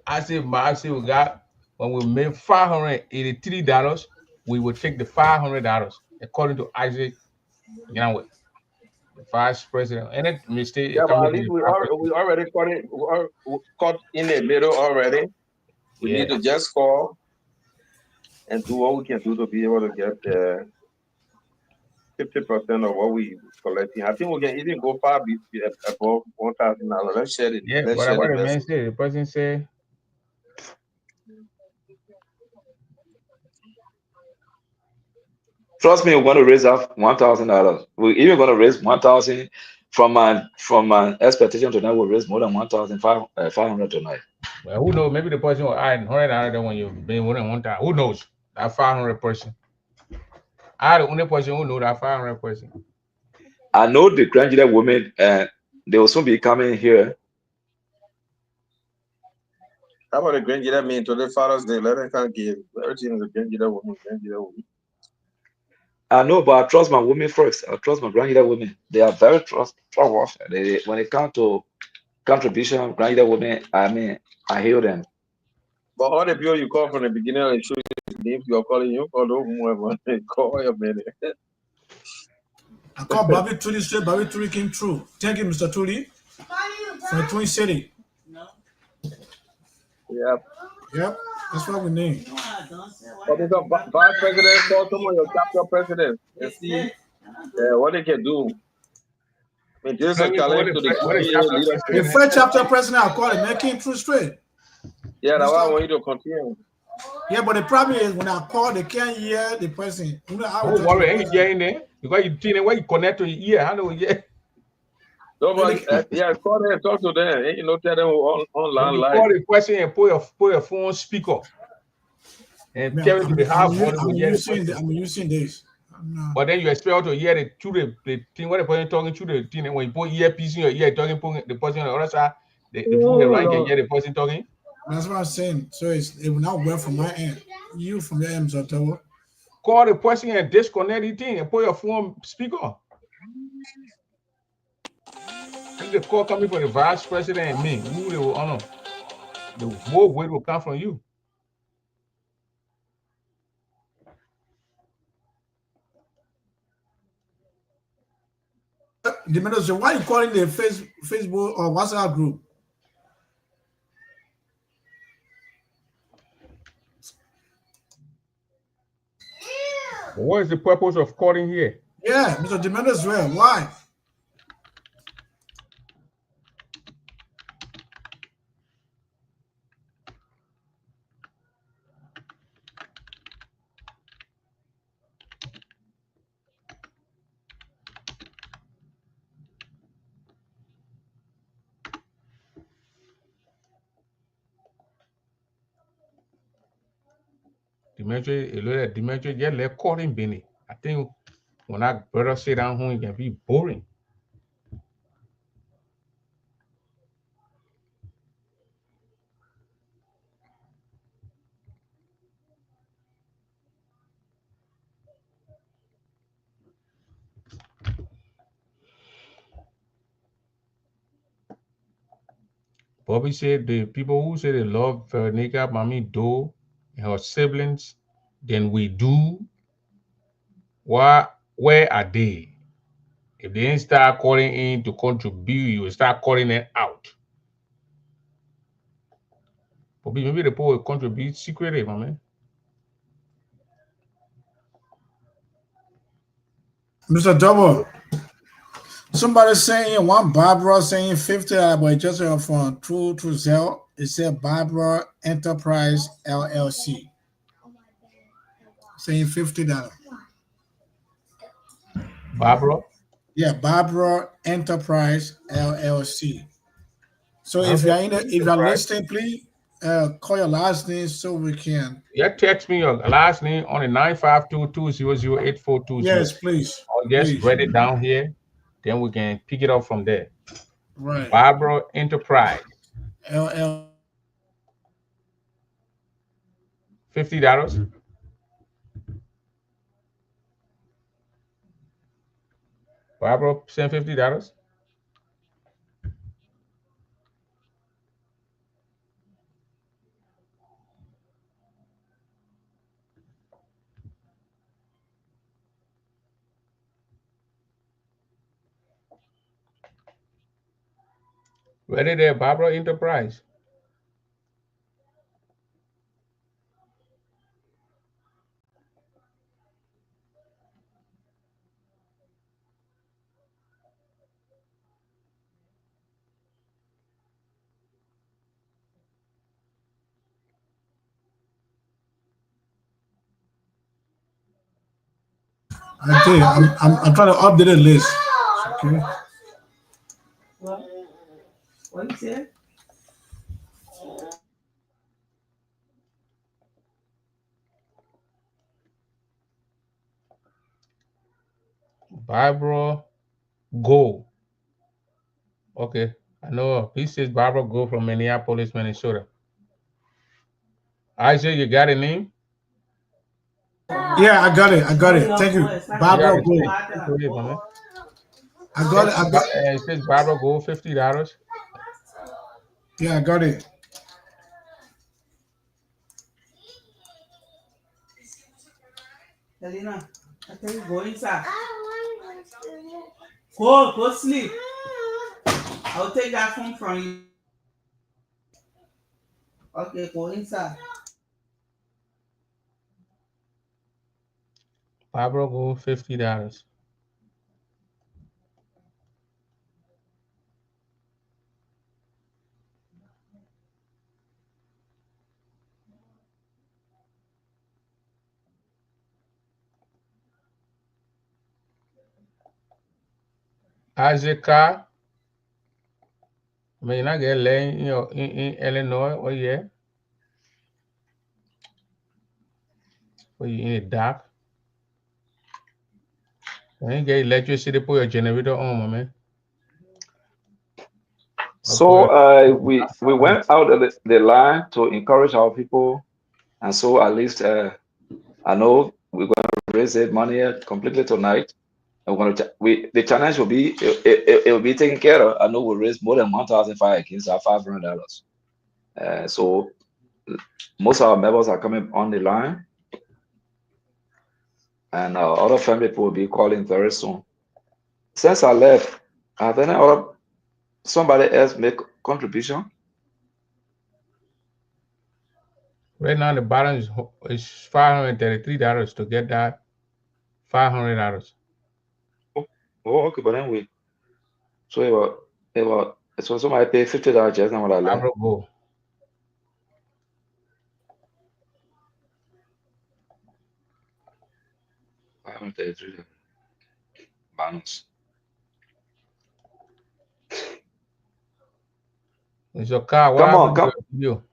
I said, Mafia, we got when we made $583, we would take the $500 according to Isaac. You know, the vice president. Any mistake? Yeah, but at least we already caught in the middle already. We need to just call and do what we can do to be able to get 50% of what we collecting. I think we can even go far above $1,000. Let's share it. Yeah, let's but share what the the man message. said, the person said, Trust me, we're going to raise up $1,000. We're even going to raise 1,000 from my expectation tonight. We'll raise more than 1,500 tonight. well, who knows? Maybe the person will add $100 when you've been more than 1,000. Who knows? That 500 person. I the only person who know that 500 person. I know the Granjida women, and they will soon be coming here. How about the Granjida mean to the Father's Day? Let them come give. Everything is a Granjida woman. I know, but I trust my women first. I trust my Granjida women. They are very trustworthy. When it comes to contribution, Granjida women, I mean, I hear them. But all the people you call from the beginning of the show, names you are calling, you call them call your man. I called Bobby Tully straight. Bobby Tully came through. Thank you, Mr. Tully, from Twin City. Yep, that's what we need. But Mr. Vice President, call some of your chapter presidents and see what they can do. I mean, this is a challenge to the first chapter president, I called him. Man came through straight. Yeah, that's why I want you to continue. Yeah, but the problem is when I call, they can't hear the person. You know, don't worry, ain't getting there because you think where you connect to your ear. How do we get? No, but yeah, call them and talk to them. You know, tell them online live. Call the person and put your phone on speaker and tell it to the house. I'm using this. But then you expect to hear the thing what the person talking to the thing, and when you put earpiece in your ear talking, put the person on the other side, the right can hear the person talking. That's what I'm saying. So it will not work from my end. You from your end, Zotowo. Call the person and disconnect the thing and put your phone speaker. If the call coming from the vice president and me, who they will honor, the whole weight will come from you. The minister, why are you calling the Facebook or WhatsApp group? What is the purpose of calling here? Yeah, Mr. Jimenez, why? dementia, a little dementia, yeah, let call him Benny. I think when I brother sit down home, it can be boring. Bobby said the people who say they love Veronica, Mommy Doe, and her siblings, then we do. Where are they? If they didn't start calling in to contribute, you will start calling them out. Bobby, maybe the people will contribute secretly, my man. Mr. Double, somebody saying one Barbara saying 50, but just from True Zell. It said Barbara Enterprise LLC saying $50. Barbara? Yeah, Barbara Enterprise LLC. So if Barbara you're if you're Enterprise. listening, please call your last name so we can. Yeah, text me your last name on the 952-200-8420. Yes, please, Or just please. write it down here. Then we can pick it up from there. Right. Barbara Enterprise. LL. $50. Barbara sent $50. Ready there, Barbara Enterprise. I tell you, I'm trying to update the list. Okay. What you said? Barbara Go. Okay. I know. He says Barbara Go from Minneapolis, Minnesota. Isaac, you got a name? Yeah, I got it. I got it. Thank you, You have Barbara a Go. send to it, man. I got it. It says Barbara Go $50. Yeah, I got it. Elena, I tell you, go inside. Go sleep. I'll take that phone from you. Okay, go inside. Barbara Go $50. Isaac Carr. I mean, I get lane in Illinois. Oh yeah. Or you in the dark. When you get electricity, put your generator on, my man. So we went out of the line to encourage our people, and so at least I know we're going to raise that money completely tonight. And we're going to the challenge will be it will be taken care of. I know we'll raise more than 1,500 against our $500. So most of our members are coming on the line, and other family people will be calling very soon. Since I left, have any other somebody else make contribution? Right now, the balance is $533 to get that $500. Oh, okay, but then so so somebody pay $50 just now what I left. Barbara Go. $533 balance. It's your car. What Come on, happened to you?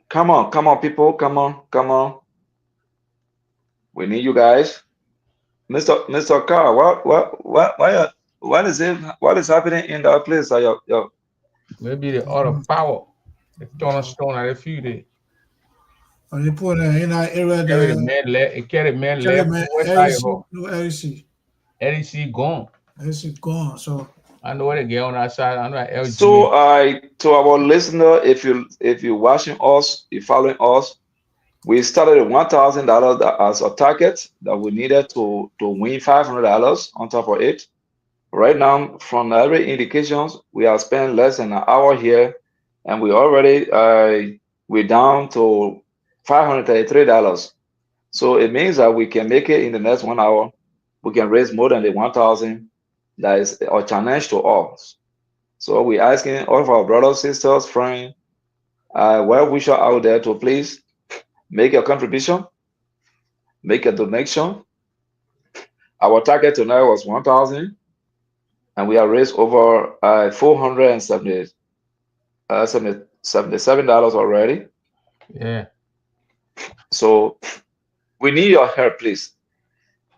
come on, people, come on. We need you guys. Mr. Carr, what is it? What is happening in that place? Your Maybe the other power. The cornerstone of the few days. And they put in our area Carry the the man left. It carry man Kelly left. man West side of LC, no LC. LEC gone. LC gone. So I know what they get on that side. I know that LG. So to our listener, if you're watching us, you're following us, we started at $1,000 as a target that we needed to win $500 on top of it. Right now, from every indications, we have spent less than an hour here, and we already we're down to $533. So it means that we can make it in the next 1 hour. We can raise more than the 1,000. That is a challenge to us. So we're asking all of our brothers, sisters, friends, well wisher out there to please make a contribution, make a donation. Our target tonight was 1,000, and we have raised over $477 already. Yeah. So we need your help, please.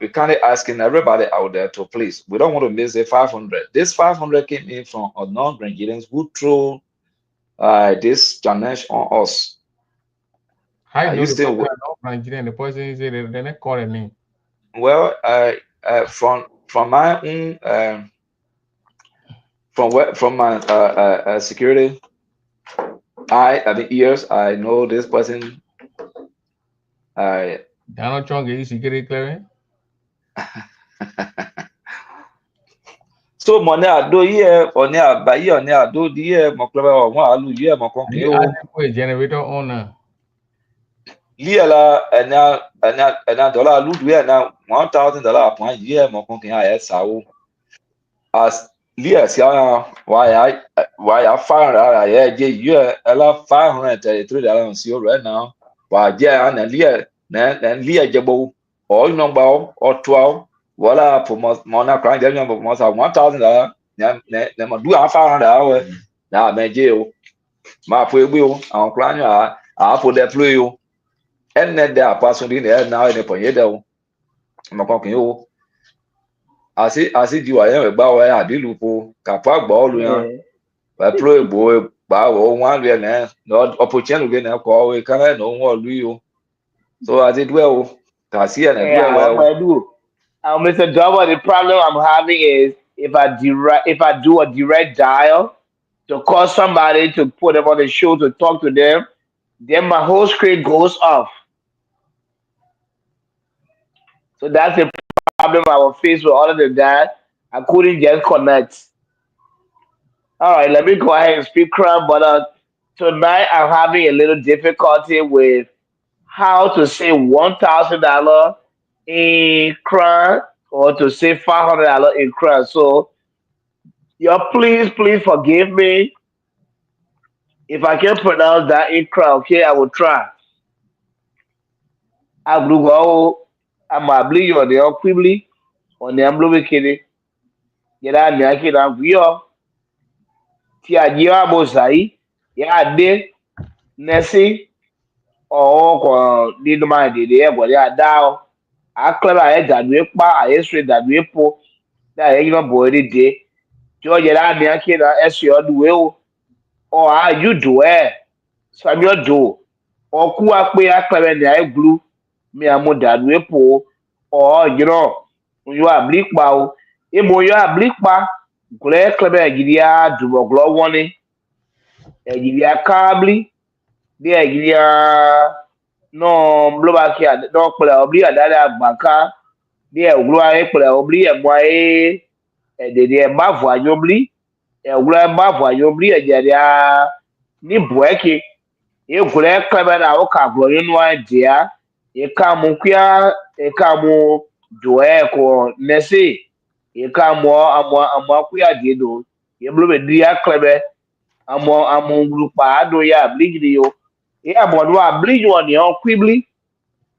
We're kind of asking everybody out there to please. We don't want to miss the 500. This 500 came in from a non-Nigerians who threw this challenge on us. How you know You the still person not Nigerian? The person is they not call a name. well, from my own from my security, I mean years, I know this person. Donald Trump get security clearance. So money I do here, on here, by year, on here, do the year, my club or one alu year, my And you concrete. ask for a generator owner. Year la, and dollar alu do here now $1,000 upon year, my concrete. I saw as year, see why I found out yeah, year, $533 on seal right now. Why, yeah, and year, then year jabo, or number or 12. Wala for mona crying them number must have $1,000. Them do $500 now man jail. My poor will on crying I put that play you. And then they are passing in there now in the point. I'm talking you. I see you I am about where I did lupo. Capac ball Yeah. I play boy bow 1 year not opportunity again call we can't no more you. So I did well. I see and I do Yeah, what well. I do? Mr. Dorbor, the problem I'm having is if I do a direct dial to call somebody to put them on the show to talk to them, then my whole screen goes off. So that's the problem I will face with. Other than that, I couldn't just connect. All right, let me go ahead and speak crap. But tonight I'm having a little difficulty with how to say $1,000 in crime or to say $500 in crime. So, y'all, please forgive me if I can pronounce that in crime. Okay, I will try. Agrugo, I'm a bleed on the equibly on the ambulance kitty. Get out there, kid. I'm real. Tia Diabo Zai, yeah, de Nessie, or did my idea, but yeah, down. I clear I had that whip, I straight that whip, that ain't no boy day. George and I kid as you do will or are you do Samuel do or Kuakwe Aklan the blue me a mother wepo or you are bleak bow emo you are bleak ba glare clever gidia do glo one a gidia cably there gidia no blowback here no play obli a dada banka there glue play obli a boy de bavoa yobli ewura mbafo ayobri ejeria ni bueke egure klebe na o ka glo yinu adia e ka mu kwia e ka mu doe ko nesi e ka mu amo kwia die do ye blo be dia klebe amo grupa ado ya bligi yo e abodo a bligi oni o kwibli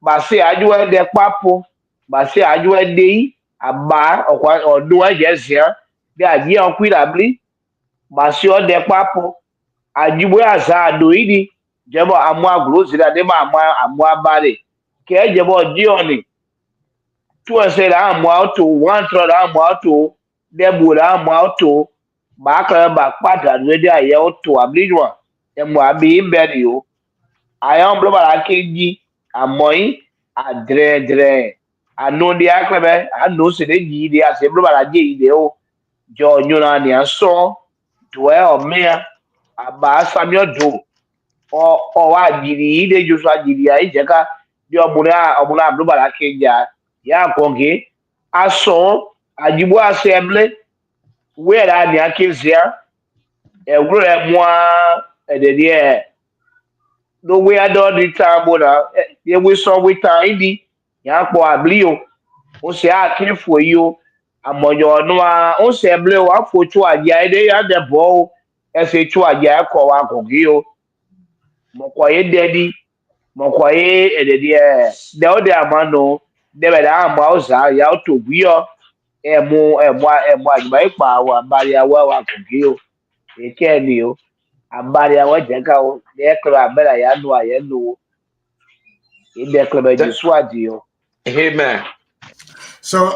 ba se aju e de papo ba se aju e de aba okwa odun ajesia bi aje o kwira bli basi ọdẹ papọ àjìbò àṣà àdó ìdí jẹbọ àmọ àgùrò síra dé bá àmọ àbárẹ kẹ jẹbọ díọnì Two and said I'm out to one third I'm out to them would I'm out to back pattern ready I yell to a bleed one. And what be in bed you. I am blubber I can ye a moi a dre. I know the acrobat, I know say the ye the as a blubber I did the John Yunani and so dwell me a bass Samuel do. Or I did the use I did the Ijaka, the Obuna blubber I can ya konge aso ajibo assembly where that the akizia e wure moa e de de no we adon the tambo na ye we so we time bi ya po ablio o se akifo yi o amoyo no a o se ble o afochu aja ide ya de bo e se chu aja e ko wa konge o mo ko ye dedi mo ko ye e de o de amano de be da ama o sa ya o to bi o ẹmu àjùmọ̀ ìpa àwọn àbárí awọ àwọn àkùnkí o èké ẹni o àbárí awọ jẹka o ní ẹkẹrẹ abẹrẹ àyánu àyẹnu o ìdí ẹkẹrẹ jésù àdì o. Amen. So,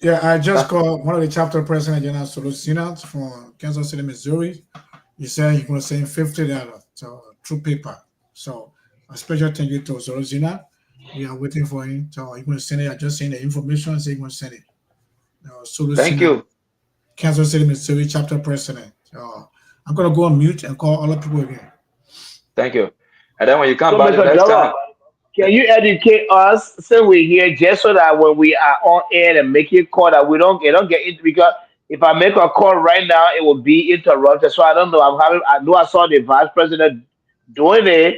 So, I just called one of the chapter president, General Solusina from Kansas City, Missouri. He said he's going to send $50 through paper. So, a special thank you to Solusina. We are waiting for him. So, he's going to send it. I just sent the information and say he's going to send it. thank you. Kansas City, Missouri chapter president. I'm going to go on mute and call all the people again. Thank you. And then when you come So, back the Mr. next Dora, time, can you educate us since we're here just so that when we are on air and make a call that we don't get it because if I make a call right now, it will be interrupted. So I don't know. I know I saw the vice president doing it,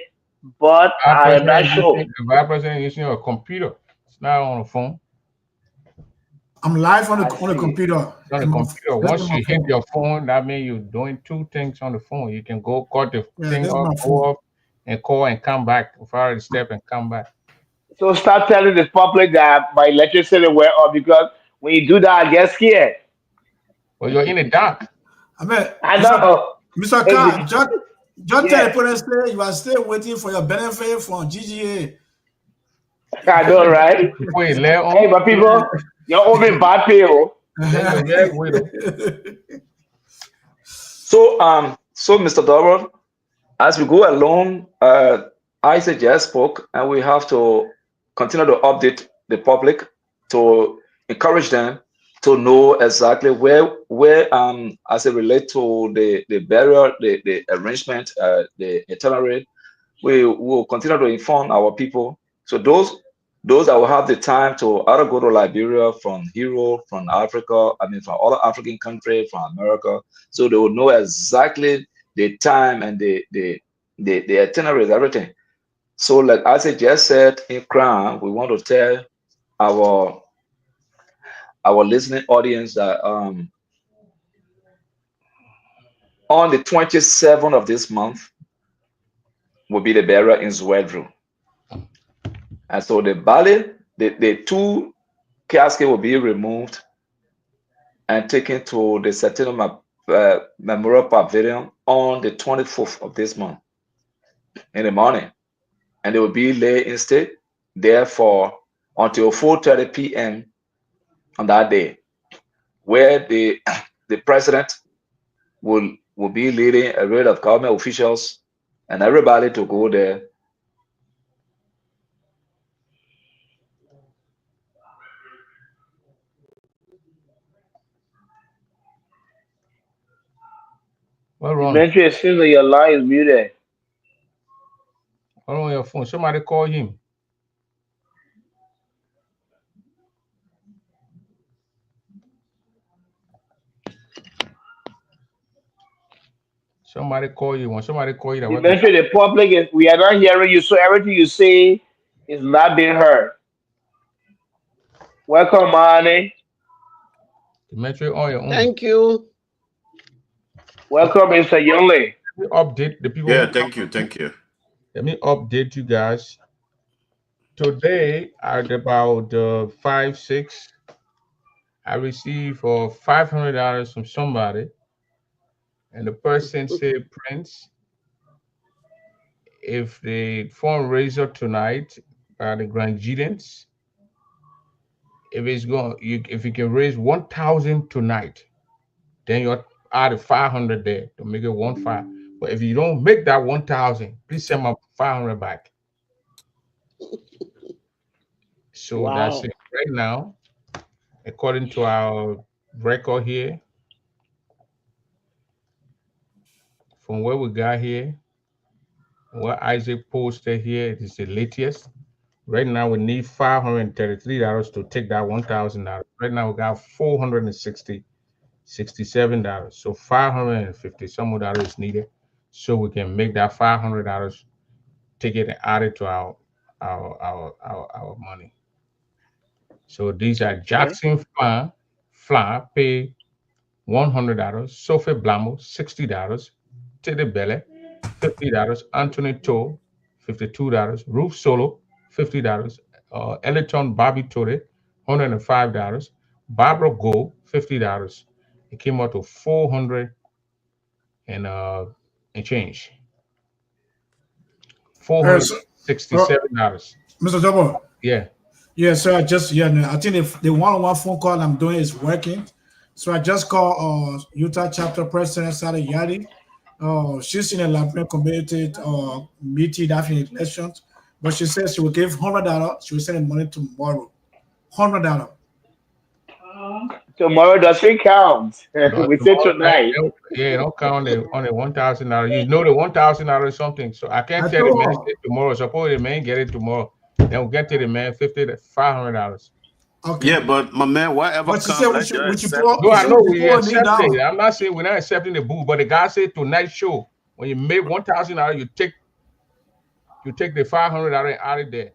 but I am not sure. The vice president using a computer. It's not on the phone. I'm live on the I see. computer. On the computer. Once you hit your phone, that means you're doing two things on the phone. You can go cut the thing off, go off, and call and come back. Follow the step and come back. So start telling the public that my electricity went off because when you do that, I get scared. Well, you're in the dark. I mean, I know. Mr. Khan, just tell Yeah. the president you are still waiting for your benefit from GGA. I know, right? Wait, let on. Hey, but people, you're open bad pay. So, Mr. Dorbor, as we go along, Isaac just spoke, and we have to continue to update the public to encourage them to know exactly where as it relates to the burial, the arrangement, the itinerary. We will continue to inform our people. So those that will have the time to either go to Liberia, from Europe, from Africa, from other African countries, from America, so they will know exactly the time and the itineraries, everything. So, like as I just said in Crown, we want to tell our listening audience that on the 27th of this month will be the burial in Zwedru. And so the two caskets will be removed and taken to the Centennial Memorial Pavilion on the 24th of this month in the morning. And they will be laid in state there for until 4:30 p.m. on that day, where the president will be leading a raid of government officials and everybody to go there. What wrong? Eventually, it seems like your line is muted. What on your phone? Somebody call him. Somebody call you. When somebody call you, Eventually, the public is we are not hearing you, so everything you say is not being heard. Welcome, Manny. Dimitri on your own. Thank you. Welcome, Mr. Yonle. Update the people. Yeah, thank you. Let me update you guys. Today at about 5-6, I received $500 from somebody, and the person said, Prince, if the fundraiser tonight by the Grangidians, if it's going, if you can raise 1,000 tonight, then you're out of 500 there to make it 1,500. But if you don't make that 1,000, please send my 500 back. So that's it. Right now, according to our record here, from what we got here, what Isaac posted here, it is the latest. Right now, we need $533 to take that $1,000. Right now, we got $467. So 550 some of that is needed, so we can make that $500, take it and add it to our money. So these are Jackson Flan pay $100, Sophie Blamo $60, Teddy Belle $50, Anthony Toe $52, Roof Solo $50, Ellington Bobby Tore $105, Barbara Go $50. It came out to 400 and change. So, $467. Mr. Dorbor. Yeah. Yeah, so I just I think the one-on-one phone call I'm doing is working. So I just called Utah chapter president Sally Yadi. She's in a Latvian community meeting after the elections, but she says she will give $100. She will send the money tomorrow. $100. Tomorrow doesn't count. We say tonight. Yeah, don't count on the $1,000. You know the $1,000 is something. So I can't tell the man tomorrow. Suppose the man get it tomorrow. Then we'll get to the man $500. Okay. Yeah, but my man, whatever comes, no, I know we accept it. I'm not saying we're not accepting the boo, but the guy said tonight's show, when you make $1,000, you take the $500 out of there.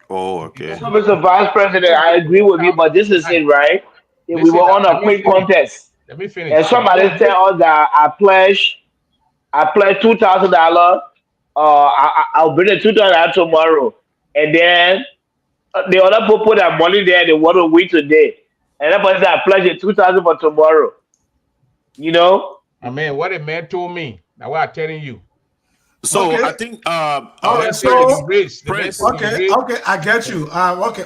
Oh, okay. So, Mr. Vice President, I agree with you, but this is it, right? If we were on a quick contest, let me finish. And somebody tell us that I pledge $2,000. I'll bring the $2,000 tomorrow, and then the other people put their money there. They want to win today, and that person said I pledge $2,000 for tomorrow. You know. I mean, what a man told me. Now what I'm telling you. So I think Prince. Okay, I get you. Okay. I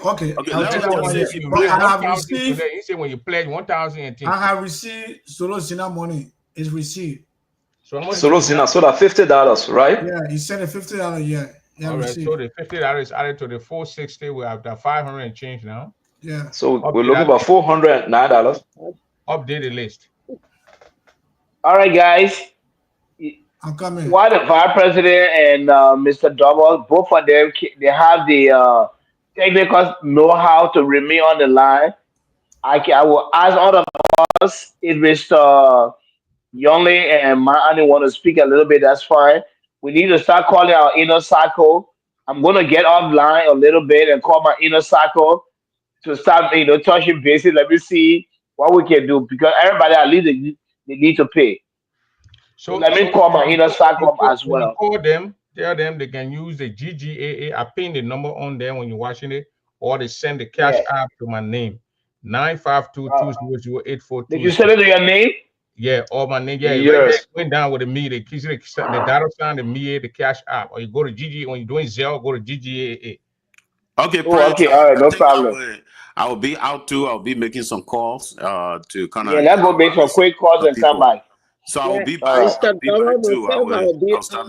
have received. He said when you pledge 1,000. I have received Solosina money. It's received. Solosina, so that $50, right? Yeah, he sent a $50. Yeah. All right, so the $50 added to the 460. We have the 500 and change now. Yeah. So we're looking for $409. Update the list. All right, guys. I'm coming. While the Vice President and Mr. Dorbor, both of them, they have the technical know-how to remain on the line. I will ask all of us if Mr. Youngling and Ma'ani want to speak a little bit. That's fine. We need to start calling our inner circle. I'm going to get offline a little bit and call my inner circle to start, touching bases. Let me see what we can do, because everybody at least they need to pay. So let me call my inner circle as well. Call them, tell them they can use the GGAA. I pin the number on there when you're watching it, or they send the cash app to my name, 952-200-8420. Did you send it to your name? Yeah, or my name. Yeah, yes. Went down with the me. The data sign, the me, the cash app, or you go to GG when you're doing Zelle, go to GGAA. Okay, okay, all right, no problem. I will be out too. I'll be making some calls to kind of. Yeah, let's go make some quick calls and come back. So I'll be back. I'll start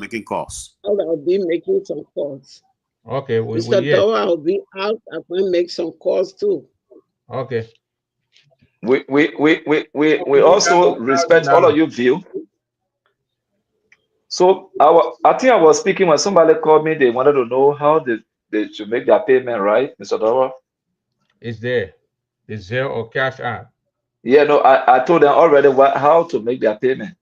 making calls. I'll be making some calls. Okay, Mr. Dorbor, I'll be out. I will make some calls too. Okay. We also respect all of your view. So I think I was speaking when somebody called me. They wanted to know how they should make their payment, right, Mr. Dorbor? It's there. The Zelle or cash app. Yeah, no, I told them already how to make their payment.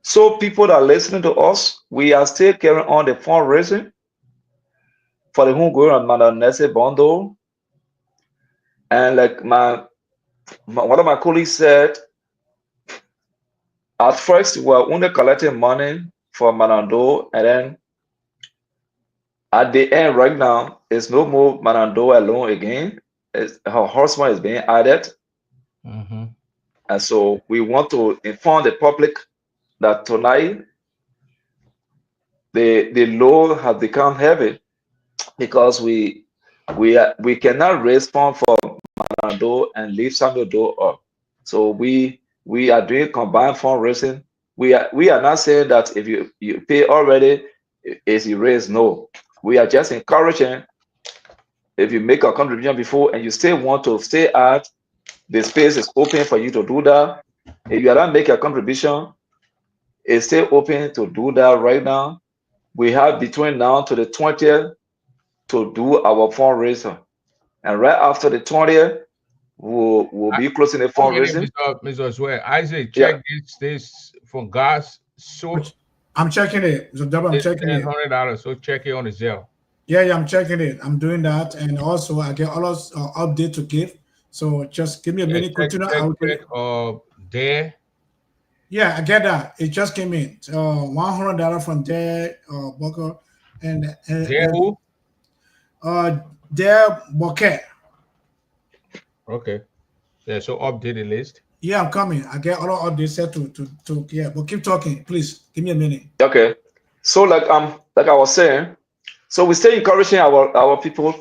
So people that are listening to us, we are still carrying on the fundraising for the homegrown and Madam Nesse bundle. And like one of my colleagues said, at first we were only collecting money for Madam Do, and then at the end right now, it's no more Madam Do alone again. Her husband is being added. Mm-hmm. And so we want to inform the public that tonight the load has become heavy. because we cannot raise funds for Madam Doe and leave Samuel Doe up. So we are doing combined fundraising. We are not saying that if you pay already, is you raise. No, we are just encouraging. If you make a contribution before and you still want to stay out, the space is open for you to do that. If you are not making a contribution, it's still open to do that right now. We have between now to the 20th to do our fundraiser. And right after the 20th, we'll be closing the fundraising. Mr. Swear, Isaac, check this from God's source. I'm checking it. So double, I'm checking it. $100, so check it on the Zelle. Yeah, I'm checking it. I'm doing that, and also I get all those update to give. So just give me a minute. Continue. There. Yeah, I get that. It just came in. $100 from there, Booker, and there who? There Bouquet. Okay. Yeah. So update the list. Yeah, I'm coming. I get all updates set to yeah. But keep talking, please. Give me a minute. Okay. So like I was saying, so we stay encouraging our people.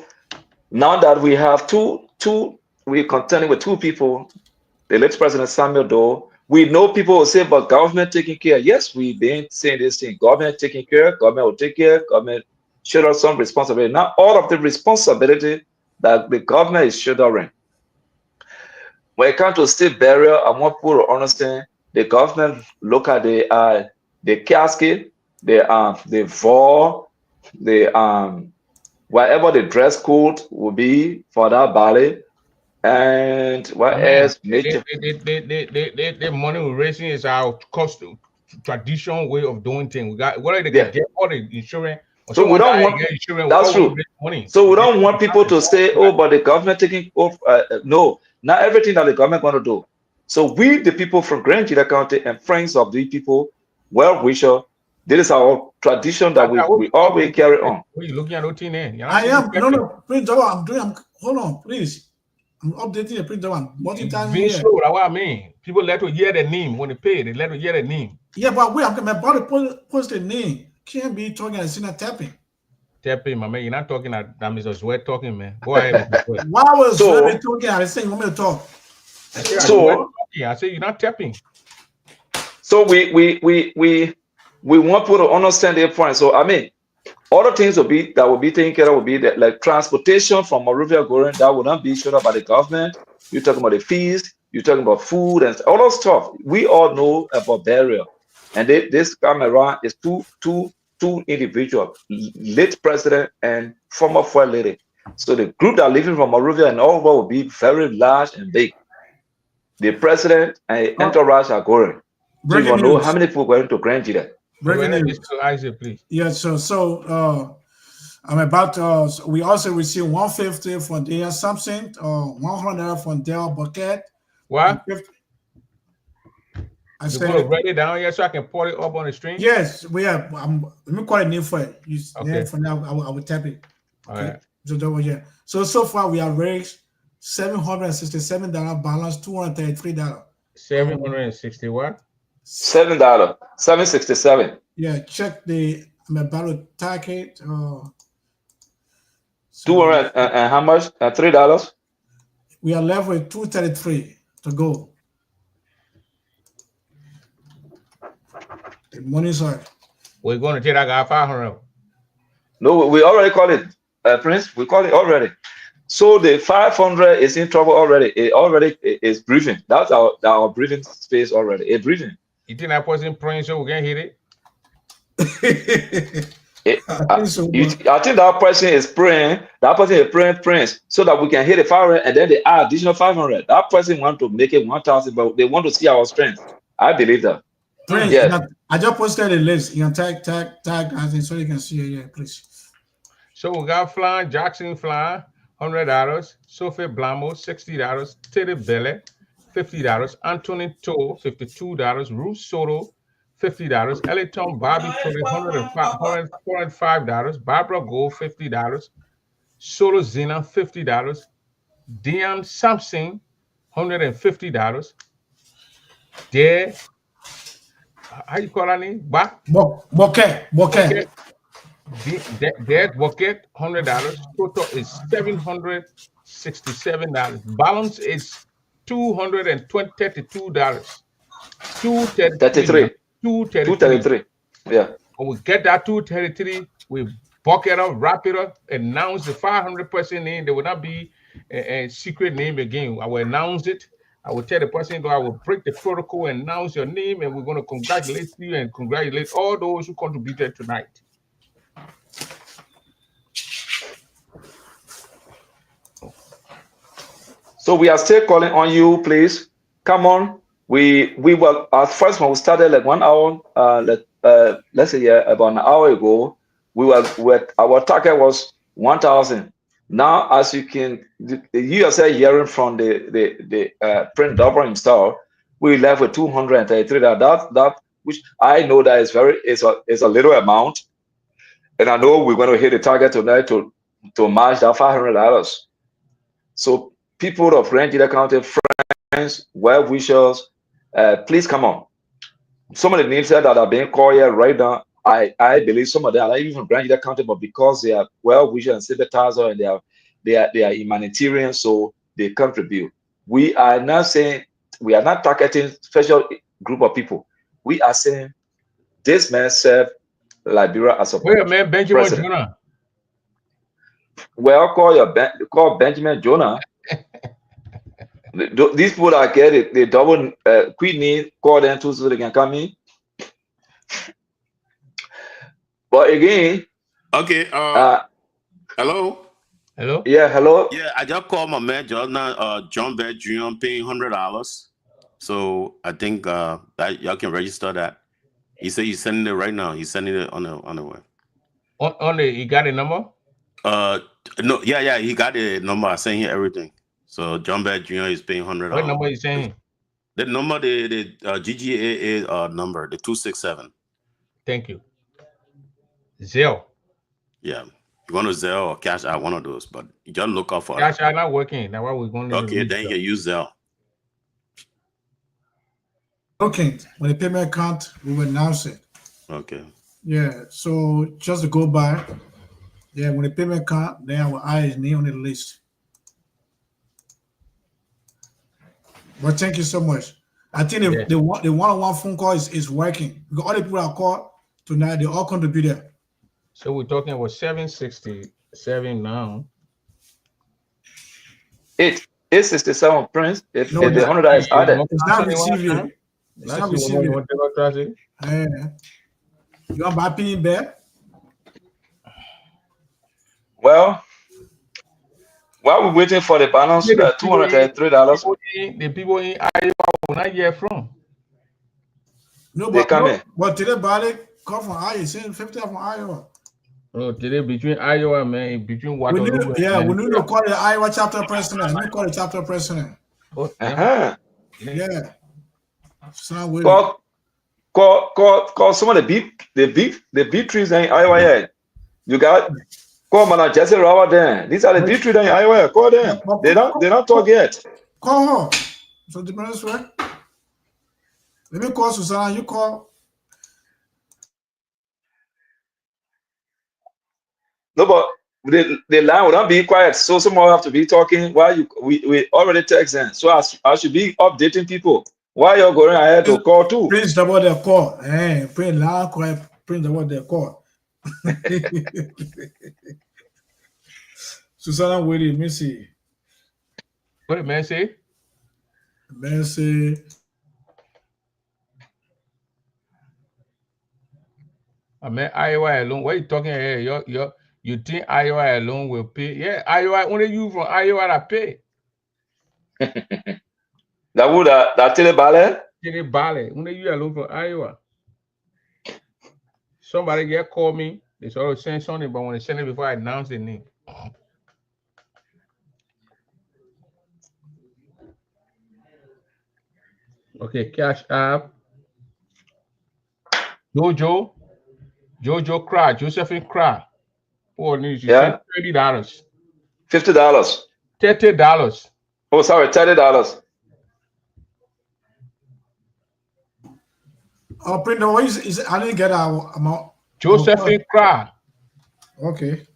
Now that we have we're contending with two people, the late President Samuel Doe. We know people will say, but government taking care. Yes, we've been saying this thing. Government taking care. Government will take care. Government shoulder some responsibility. Not all of the responsibility that the government is shouldering. When it comes to state burial, I want people to understand the government look at the casket, the vault, whatever the dress code will be for that body. And what else? The money we're raising is our traditional way of doing things. We got what they get all the insurance. So we don't want insurance. That's true. So we don't want people to say, "Oh, but the government taking off." No, not everything that the government going to do. So we, the people from Grand Gila County and friends of the people, well wisher, this is our tradition that we always carry on. What are you looking at routine there? I am no, Prince. Hold on, please. I'm updating the print one. Being slow, that's what I mean. People let to hear the name when they pay. They let to hear the name. Yeah, but wait, my body post the name. Can't be talking and sitting tapping. Tapping, my man. You're not talking at Mr. Sweat talking, man. Go ahead. Why was Sweat talking? I said you want me to talk. I say you're not tapping. So we want people to understand their point. So I mean, other things will be taken care of will be that, like transportation from Monrovia Goren, that will not be shut up by the government. You're talking about the fees, you're talking about food and all that stuff. We all know about burial. And this come around is two individuals, late president and former first lady. So the group that are living from Monrovia and all over will be very large and big. The president and entourage are going. So you know how many people are going to Grand Gila. Isaac, please. Yeah, so I'm about we also received $150 from Dale Sampson, $100 from Dale Bucket. What? I said write it down here so I can put it up on the screen. Yes, we have. Let me call a name for it. Okay. For now, I will tap it. Okay. All right. So far we have raised $767 balance, $233. 760 what? $7. $767. Yeah, check I'm about to tag it. 200 and how much? $3. We are left with 233 to go. The money's hard. We're going to take that guy 500. No, we already call it Prince. We call it already. So the 500 is in trouble already. It already is breathing. That's our breathing space already. It's breathing. You think that person praying so we can hit it? I think that person is praying. That person is praying Prince so that we can hit the 500 and then they add additional 500. That person want to make it 1,000, but they want to see our strength. I believe that. Prince, yes. I just posted a list. You can tag, I think, so you can see it. Yeah, please. So we got Flan, Jackson Flan, $100. Sophie Blamo, $60. Teddy Belle, $50. Anthony Toe, $52. Ruth Soto, $50. Elton Bobby Tony, $105. Barbara Gold, $50. Solo Zena, $50. Dion Sampson, $150. There, how you call her name? Bouquet. Their bucket $100. Total is $767. Balance is $232. 233. 233. Yeah. When we get that 233, we bucket up, wrap it up, announce the 500% name. There will not be a secret name again. I will announce it. I will tell the person, I will break the protocol, announce your name, and we're going to congratulate you and congratulate all those who contributed tonight. So we are still calling on you, please. Come on. We were at first when we started like 1 hour, let's say about an hour ago. Our target was 1,000. Now, as you can, you are hearing from the Prince Dorbor himself, we left with 233. That which I know that is a little amount, and I know we're going to hit the target tonight to match that $500. So people of Nigeria County, friends, well wishers, please come on. Some of the names that are being called here right now, I believe some of them are not even from Nigeria County, but because they are well wishers and sympathizer and they are humanitarian, so they contribute. We are not saying, we are not targeting special group of people. We are saying this man served Liberia as a man, Benjamin president. Jonah. Well, call Benjamin Jonah. These people that get it, they double Queen call them too so they can come in. But again, okay. Hello. Hello. Yeah, hello. Yeah, I just called my man John Bear Jr. paying $100. So I think that y'all can register that. He said he's sending it right now. He's sending it on the web. You got a number? No, yeah, he got a number. I sent him everything. So John Bear Jr. is paying $100. What number you saying? The number, the GGAA number, the 267. Thank you. Zelle. Yeah, you want to Zelle or Cash App, one of those, but you just look out for Cash App not working. That's why we're going to. Okay, then you can use Zelle. Okay, when the payment count, we will announce it. Okay. Yeah, so just to go by, yeah, when the payment count, then our eye is name on the list. But thank you so much. I think the one-on-one phone call is working. Because all the people that called tonight, they all contributed. So we're talking about 767 now. 867 Prince. If the 100 that is added. It's not receiving. It's not receiving. Yeah. You want my opinion back? Well, while we're waiting for the balance, $233. The people in Iowa will not hear from. No, they come in. But today, Bali come from Iowa. Saying 50 from Iowa. Oh, today between Iowa, man, between what? We need to call the Iowa chapter president. We call the chapter president. Oh, yeah. Call some of the big trees in Iowa. Yeah. You got call man Jesse Robert there. These are the big trees in Iowa. Call them. They don't talk yet. Call her. So the best way. Let me call Susanna. You call. No, but the line will not be quiet. So someone have to be talking while we already texting. So I should be updating people. Why you're going ahead to call too? Prince about their call. Hey, Prince loud quiet. Prince about their call. Susanna waiting. Let me see. What did man say? Man say. I mean Iowa alone. What are you talking here? You think Iowa alone will pay? Yeah, Iowa, only you from Iowa that pay. That Tele Ballet. Only you alone from Iowa. Somebody get call me. They sort of send something, but when they send it before I announce the name. Okay, Cash App. Jojo Cry, Josephine Cry. Oh, needs you $30. $50. $30. Oh, sorry, $30. Oh, Prince, I didn't get our amount. Josephine Cry. Okay.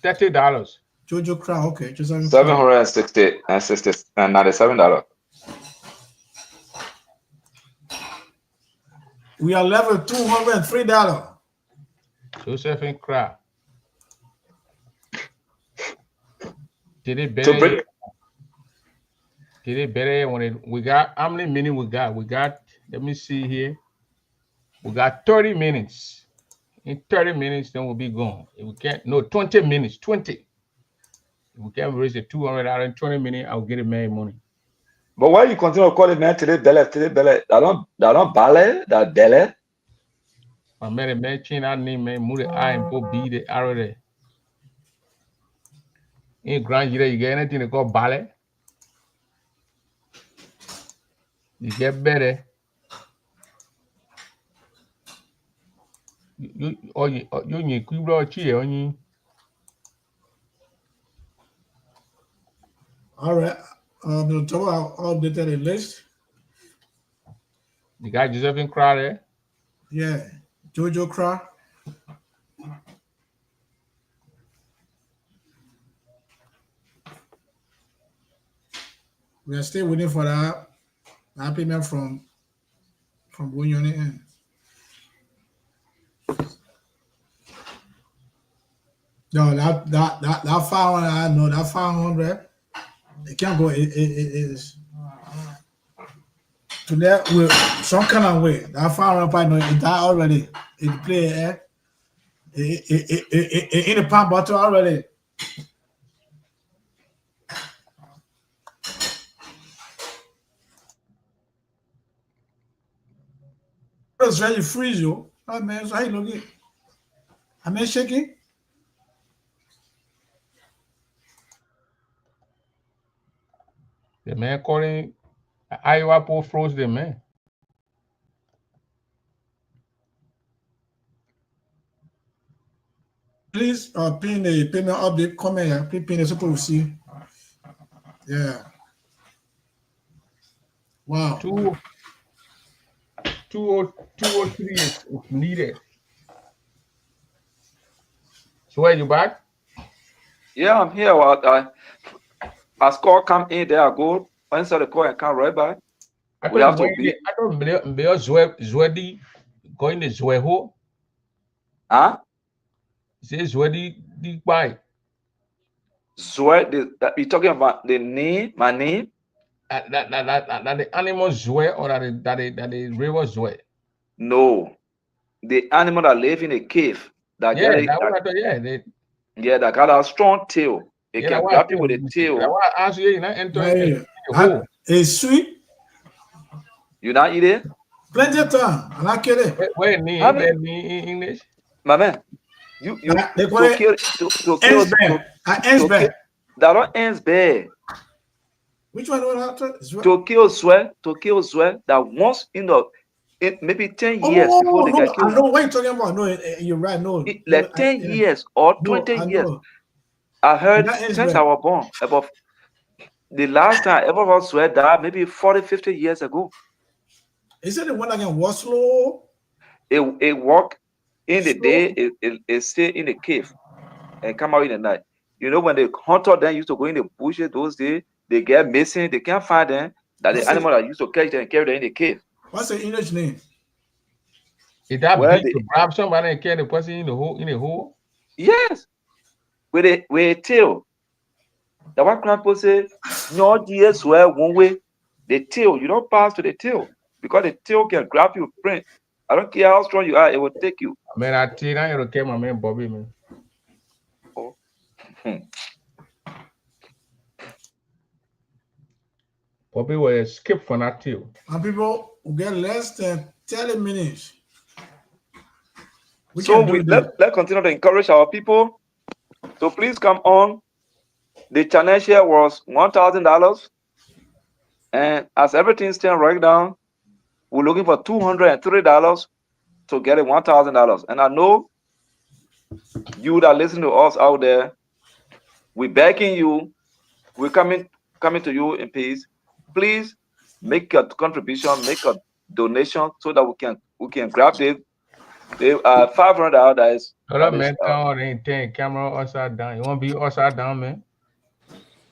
$30. Jojo Crown. Okay. Just $760.97. We are level $203. Joseph and Crab. Did it To better? break, Did it better when we got how many minutes we got? We got, let me see here. We got 30 minutes. In 30 minutes, then we'll be gone. If we can't, no, 20 minutes. 20. If we can't raise the $200 in 20 minutes, I'll get it made money. but why you continue to call it man today belle? That don't ballet, that belle. I made a man chain I name man, move the I and go be the arrow there. In Grand you get anything to call ballet? You get better. You cheer on you. All right. The top I'll update the list. You got Josephine Cry there? Yeah. Jojo Crown. We are still waiting for that payment from Bunyoni. No, that 500, I know that 500. It can't go. It is to that with some kind of way. That 500 probably know it died already. It play it in the palm bottle already. It's really freeze you. Oh man, so how you look it? I mean shaking. The man calling Iowa Pool froze the man. Please pin the payment update comment here. Please pin the so people will see. Yeah. Wow. 203 is needed. So where you back? Yeah, I'm here. As call come in, there I go. Answer the call and come right back. We have to be. I don't believe Zwedi going to Zweho. Huh? Say Zwedi the buy. Zwe, you talking about the name, my name? That the animal Zwe or that the river Zwe? No. The animal that live in a cave that Yeah, get that got a strong tail. It can grab you with a tail. It's sweet. You not eat it? Plenty of time. I like it. Where in English? My man, you they call it that don't ends bad. Which one to kill Zwe, that once maybe 10 years before they get killed. I know what you're talking about. No, you're right. No, like 10 years or 20 years. I heard since I was born about the last time I ever heard Zwe died maybe 40, 50 years ago. Is it the one that can walk slow? It walk in the day, it stay in the cave and come out in the night. You know, when the hunter then used to go in the bushes those days, they get missing, they can't find them. That the animal that used to catch them and carry them in the cave. What's the English name? Is that big to grab somebody and carry the person in the hole? Yes. With a tail. The one grandpa say, no dears were one way. The tail, you don't pass to the tail. Because the tail can grab you, print. I don't care how strong you are, it will take you. Man, I tell you, I don't care, my man Bobby, man. Oh. Bobby will skip for that tail. And people will get less than 30 minutes. Let's continue to encourage our people. So please come on. The channel share was $1,000. And as everything stands right now, we're looking for $203 to get it $1,000. And I know you that listen to us out there, we're begging you, we're coming to you in peace. Please make a contribution, make a donation so that we can grab it They $500. Other man down ain't ten camera upside down. You want to be upside down, man?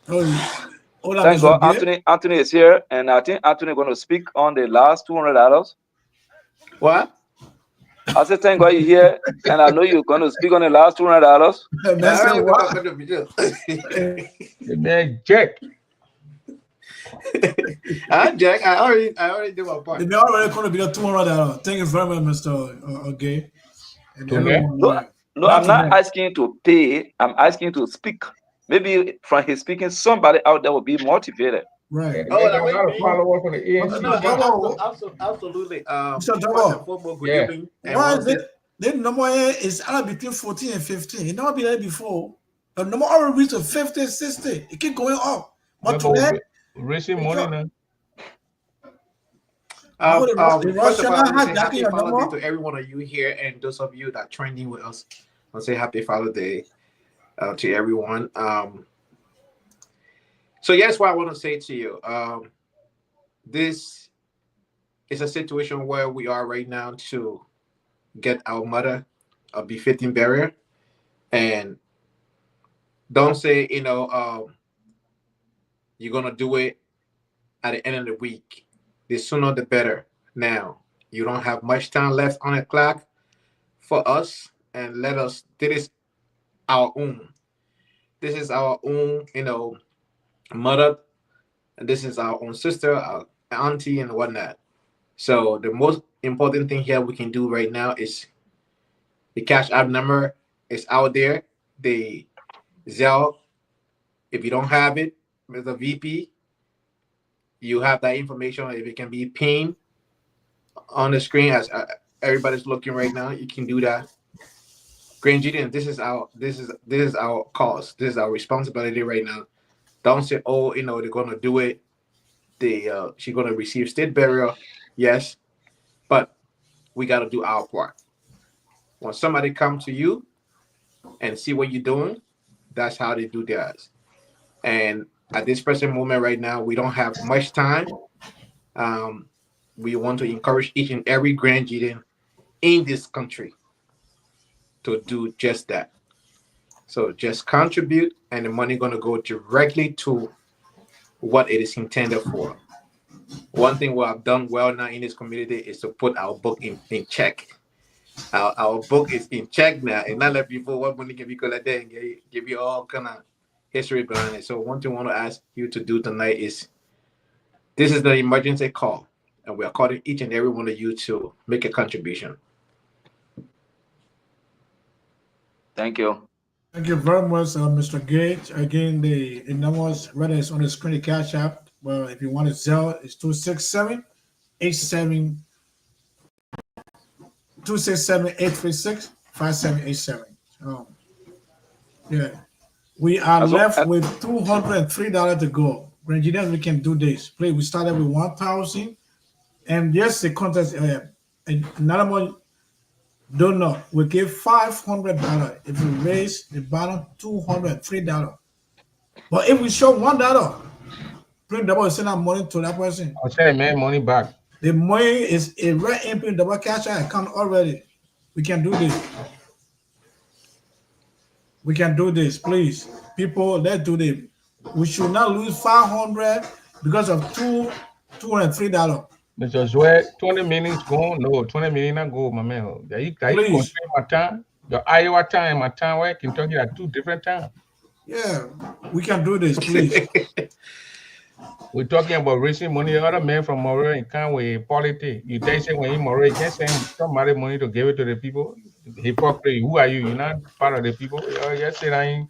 Thank God, Anthony is here, and I think Anthony going to speak on the last $200. What? I said, thank God you're here, and I know you're going to speak on the last $200. Man, Jack. Jack, I already did my part. They already going to be $200. Thank you very much, Mr. Gay. No, I'm not asking you to pay. I'm asking you to speak. Maybe from his speaking, somebody out there will be motivated. Right. Absolutely. Yeah. Why is it? The number is between 14 and 15. It never been there before. The number already reached to 50, 60. It keep going up. But today, raising money now. First of all, I say happy Father's Day to every one of you here, and those of you that are training with us. I'll say happy Father's Day to everyone. So yes, what I want to say to you, this is a situation where we are right now to get our mother a befitting burial, and don't say you're gonna do it at the end of the week. The sooner the better. Now you don't have much time left on the clock for us, and let us. This is our own. This is our own, mother, and this is our own sister, our auntie, and whatnot. So the most important thing here we can do right now is the cash app number is out there. The Zelle, if you don't have it, Mr. VP, you have that information. If it can be pinned on the screen as everybody's looking right now, you can do that. Grand Gideon, this is our cause. This is our responsibility right now. Don't say, oh, they're gonna do it. She's gonna receive state burial, yes, but we gotta do our part. When somebody come to you and see what you're doing, that's how they do theirs. And at this present moment right now, we don't have much time. We want to encourage each and every Grand Gideon in this country to do just that. So just contribute, and the money going to go directly to what it is intended for. One thing we have done well now in this community is to put our book in check. Our book is in check now, and not like before, what money can be collected and give you all kind of history behind it. So one thing I want to ask you to do tonight is, this is the emergency call, and we are calling each and every one of you to make a contribution. Thank you. Thank you very much, Mr. Gage. Again, the numbers, whether it's on the screen, the cash app. Well, if you want to Zelle, it's 267-836-5787. Yeah. We are left with $203 to go. Grandians, we can do this. Please, we started with 1,000. And yes, the contest, another one, don't know. We give $500 if we raise the bottom $203. But if we show $1, bring double, send our money to that person. I'll say, man, money back. The money is a red input double cash account already. We can do this. We can do this, please. People, let's do this. We should not lose $500 because of $203. Mr. Zoe, 20 minutes gone. No, 20 minutes not go, my man. You constrain my time. Your Iowa time and my time where Kentucky are two different times. Yeah, we can do this, please. We're talking about raising money. Other men from Moray and Conway, politics. You say when you Moray, can't send somebody money to give it to the people. Hypocrisy. Who are you? You're not part of the people. You're just sitting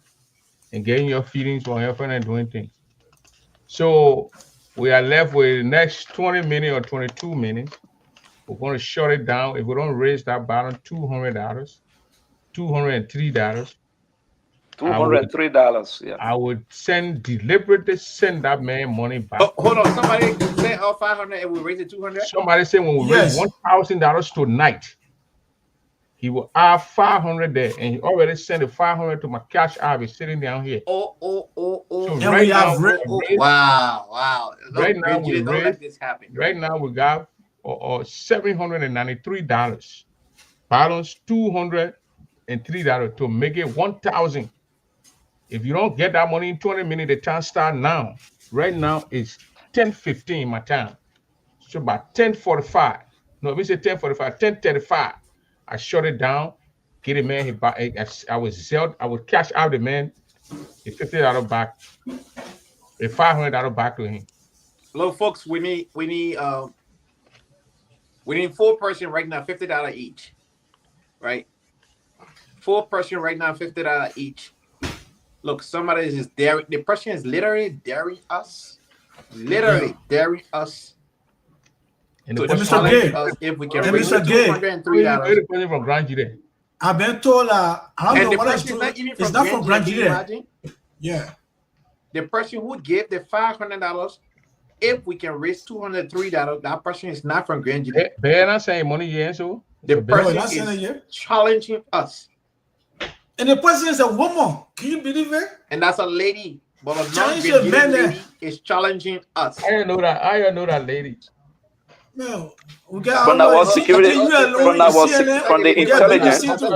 and getting your feelings from your friend and doing things. So we are left with the next 20 minutes or 22 minutes. We're going to shut it down. If we don't raise that bottom $200, $203. $203, yeah. I would deliberately send that man money back. Oh, hold on, somebody say $500 and we raise it $200. Somebody said when we raise $1,000 tonight, he will add $500 there, and he already sent the $500 to my cash app. It's sitting down here. Oh. So right now, wow. Right now we raise. Right now we got $793. balance $203 to make it 1,000. If you don't get that money in 20 minutes, the time start now. Right now it's 10:15 my time. So by 10:45, no, we say 10:45, 10:35, I shut it down. Get a man. I was zelled. I would cash out the man a $50 back, a $500 back to him. Look, folks, we need 4 person right now, $50 each. Right? 4 person right now, $50 each. Look, somebody is daring. The person is literally daring us. Literally daring us. And to the person challenge us if we can raise $203. From Grand Jude. I've been told I don't And know the what person is not even from it's not from Grand Can you Jude. imagine? Yeah. The person who gave the $500, if we can raise $203, that person is not from Grand Jude. They're not saying money yet, so the person is challenging us. And the person is a woman. Can you believe it? And that's a lady. But a non-Grand lady is challenging us. I didn't know that. I didn't know that lady. No. We got from our security, from the intelligence, from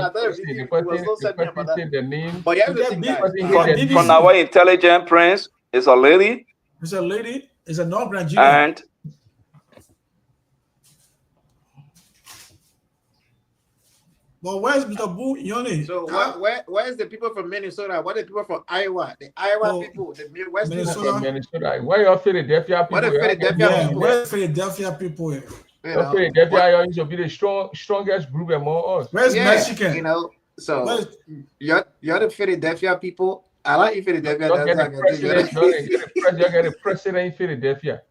our intelligence, Prince is a lady. It's a lady. It's a non-Grand. And but where's Mr. Boo Yoni? So where's the people from Minnesota? What are the people from Iowa? The Iowa people, the Midwest Minnesota. Where are Philadelphia people? What are Philadelphia people? Where's Philadelphia people? Philadelphia used to be the strongest group among us. Where's Mexican? You know, so you're the Philadelphia people. I like you, Philadelphia. You get the president in Philadelphia.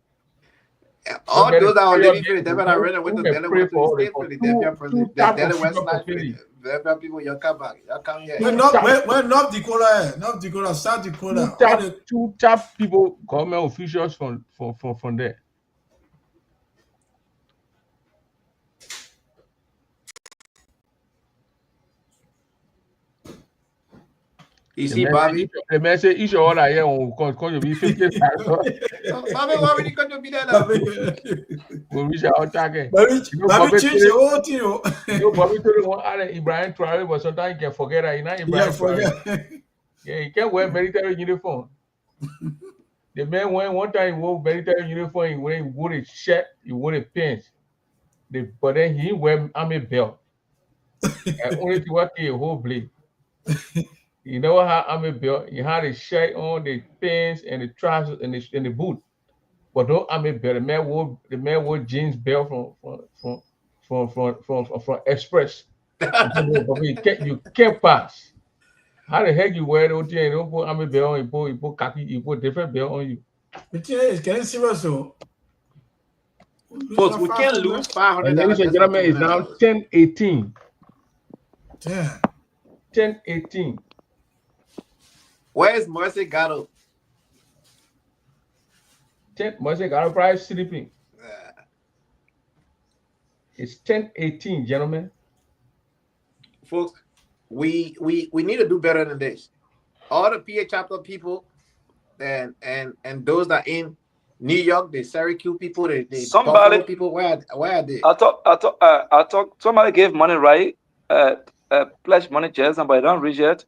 All those that are living in Philadelphia are running with the Delaware Philadelphia president. The Delaware Philadelphia people, you come back. You come here. Where North Dakota? North Dakota, South Dakota. Two top people, government officials from there. You see, Bobby? The man said, each order here will be 50,000. Bobby, why would you come to be there now? We'll reach out again. Bobby change the whole thing. Bobby told him what Ibrahim Traore, but sometimes you can forget that. You know, Ibrahim Traore. Yeah, he can't wear military uniform. The man went one time, he wore military uniform, he wore a shirt, he wore a pants. But then he wear army belt. And only to work a whole blade. You know how army belt? You had a shirt on, the pants, and the trousers, and the boot. But no army belt. The man wore jeans belt from Express. You can't pass. How the heck you wear those things? You don't put army belt on, you put khaki, you put different belt on you. But yeah, it's getting serious though. Folks, we can't lose $500. Ladies and gentlemen, it's now 10:18. Damn. 10:18. Where's Mercy Gatto? Mercy Gatto probably sleeping. It's 10:18, gentlemen. Folks, we need to do better than this. All the PA chapter people and those that in New York, the Syracuse people, the somebody people, where are they? I thought somebody gave money, right? Pledge money, Jason, but I don't reach it.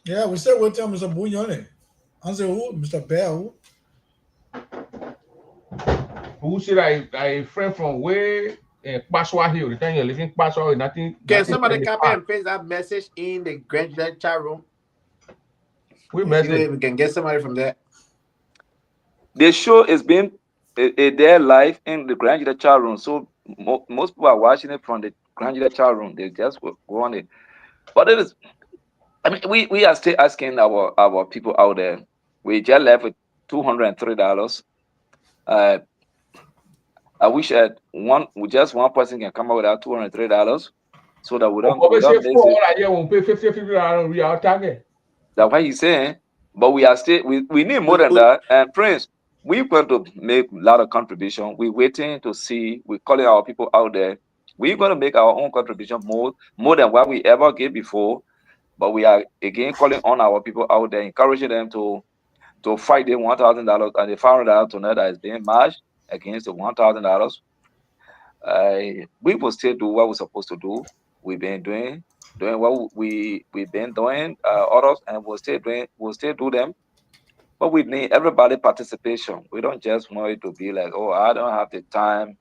Yeah, we said we'll tell Mr. Bouillon. I said who? Mr. Bear. Who said I friend from where Paswa Hill? The time you're living Paswa, nothing. Can somebody copy and paste that message in the Grand chat room? We message. We can get somebody from there. The show is being there live in the Grand chat room, so most people are watching it from the Grand chat room. They just go on it, but it is. I mean, we are still asking our people out there. We just left with $203. I wish that one person can come out with that $203, so that we don't mix it. That's what he's saying. But we are still we need more than that. And Prince, we're going to make a lot of contribution. We're waiting to see. We're calling our people out there. We're going to make our own contribution more than what we ever gave before. But we are again calling on our people out there, encouraging them to fight the $1,000 and the $500 tonight that is being matched against the $1,000. We will still do what we're supposed to do. we've been doing what we've been doing, others, and we'll still do them. But we need everybody participation. We don't just want it to be like, oh, I don't have the time.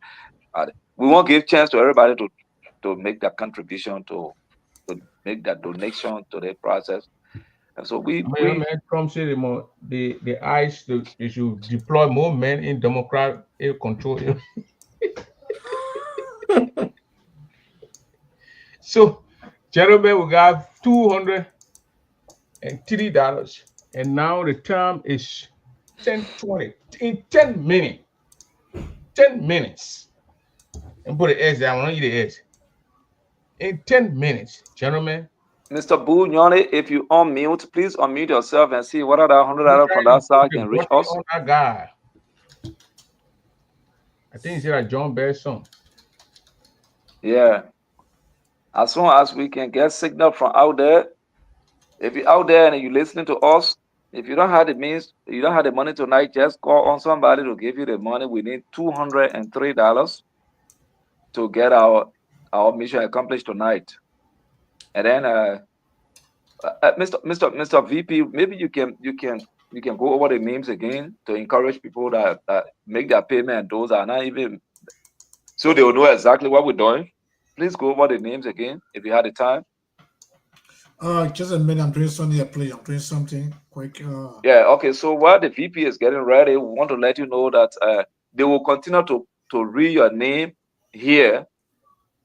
We won't give chance to everybody to make that contribution, to make that donation to the process. And so we Trump said the ICE they should deploy more men in Democrat control. So, gentlemen, we got $203, and now the term is 10:20 in 10 minutes. 10 minutes. And put the S down. I want you the S. In 10 minutes, gentlemen. Mr. Boo Nyoni, if you unmute, please unmute yourself and see what are the $100 from that side can reach us. On that guy. I think it's like John Bear's son. Yeah. As soon as we can get signal from out there, if you're out there and you're listening to us, if you don't have the means, you don't have the money tonight, just call on somebody to give you the money. We need $203 to get our mission accomplished tonight. And then, Mr. VP, maybe you can go over the names again to encourage people that make their payment, and those are not even, so they will know exactly what we're doing. Please go over the names again if you had the time. Just a minute. I'm doing something here, please. I'm doing something quick. Yeah. Okay. So while the VP is getting ready, we want to let you know that they will continue to read your name here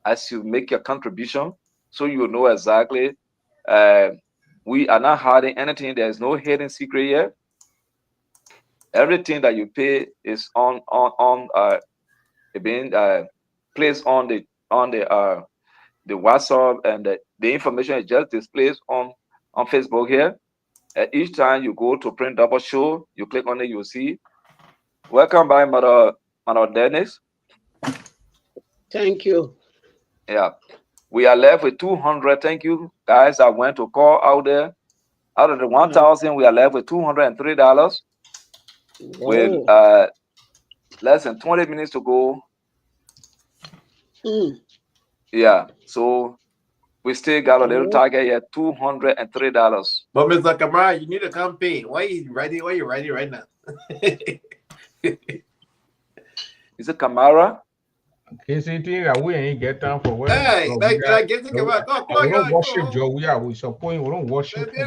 as you make your contribution, so you know exactly. We are not hiding anything. There is no hidden secret here. Everything that you pay is being placed on the WhatsApp, and the information is just displayed on Facebook here. Each time you go to Print Dorbor Show, you click on it, you'll see. Welcome by Mother Dennis. Thank you. Yeah. We are left with 200. Thank you, guys. I went to call out there. Out of the 1,000, we are left with $203. With less than 20 minutes to go. Yeah. So we still got a little target here, $203. But Mr. Kamara, you need a campaign. Why you ready? Why you ready right now? Is it Kamara? Casey, that we ain't get down for what? Hey, like get think about. We don't worship, Joe. We support. We don't worship. We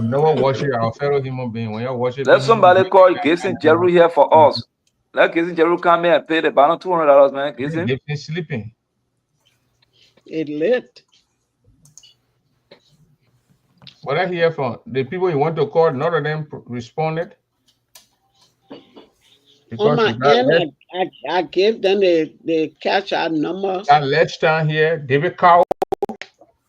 never worship our fellow human being. When you worship, let somebody call Gibson Jeru here for us. Let Gibson Jeru come here and pay the balance $200, man. Gibson sleeping. It lit. What I hear from the people you want to call, none of them responded. On my end, I gave them the cash out number. That last time here, David Cow,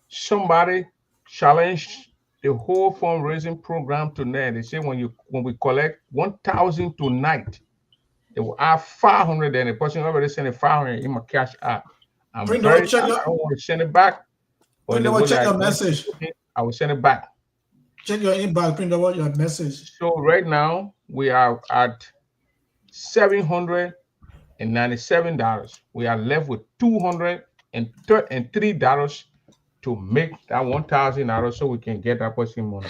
somebody challenged the whole fundraising program tonight. They say when we collect 1,000 tonight, they will add 500. And the person already sent 500 in my cash app. I don't want to send it back. But check your message. I will send it back. Check your inbox. Print out your message. So right now we are at $797. We are left with $203 to make that $1,000 so we can get that person money.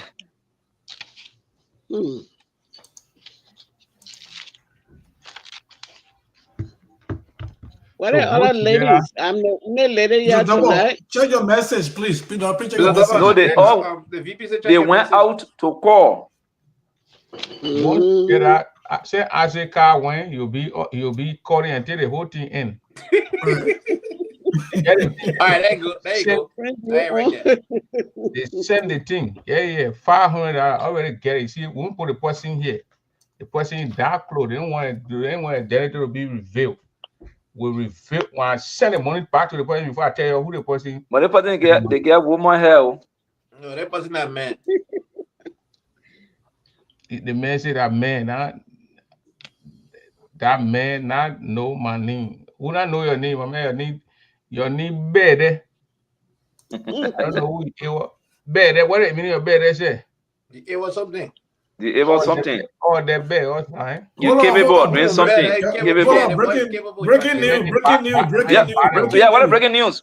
What are other ladies? I'm the lady here tonight. Check your message, please. No, they went out to call. Get out. Say as a car when you'll be calling until the whole thing in. All right, there you go. Right there. They send the thing. Yeah. $500 already get it. See, we won't put the person here. The person in dark clothes. They don't want the janitor to be revealed. We reveal when I send the money back to the person before I tell you who the person. But the person they get woman hell. No, that person not man. The man said that man not know my name. Who not know your name? My man, your name better. I don't know who you are. Better. What it mean your better say? It was something. The able something. Oh, the bear, what's fine. You capable doing something. Breaking news. Yeah, what a breaking news.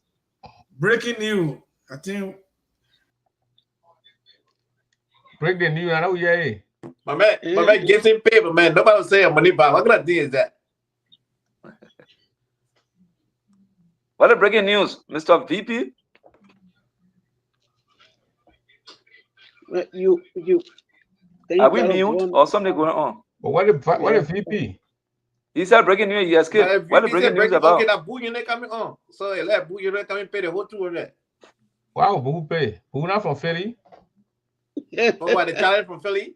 Breaking news. I think. Break the news. I know, yeah. My man gets in paper, man. Nobody will say money back. What kind of thing is that? What a breaking news, Mr. VP. Are we mute or something going on? But what if VP? He said breaking news. He escaped. What the breaking news about? Okay, that boo coming on. So let boo coming pay the whole tour there. Wow, who pay? Who not from Philly? Oh, what the challenge from Philly?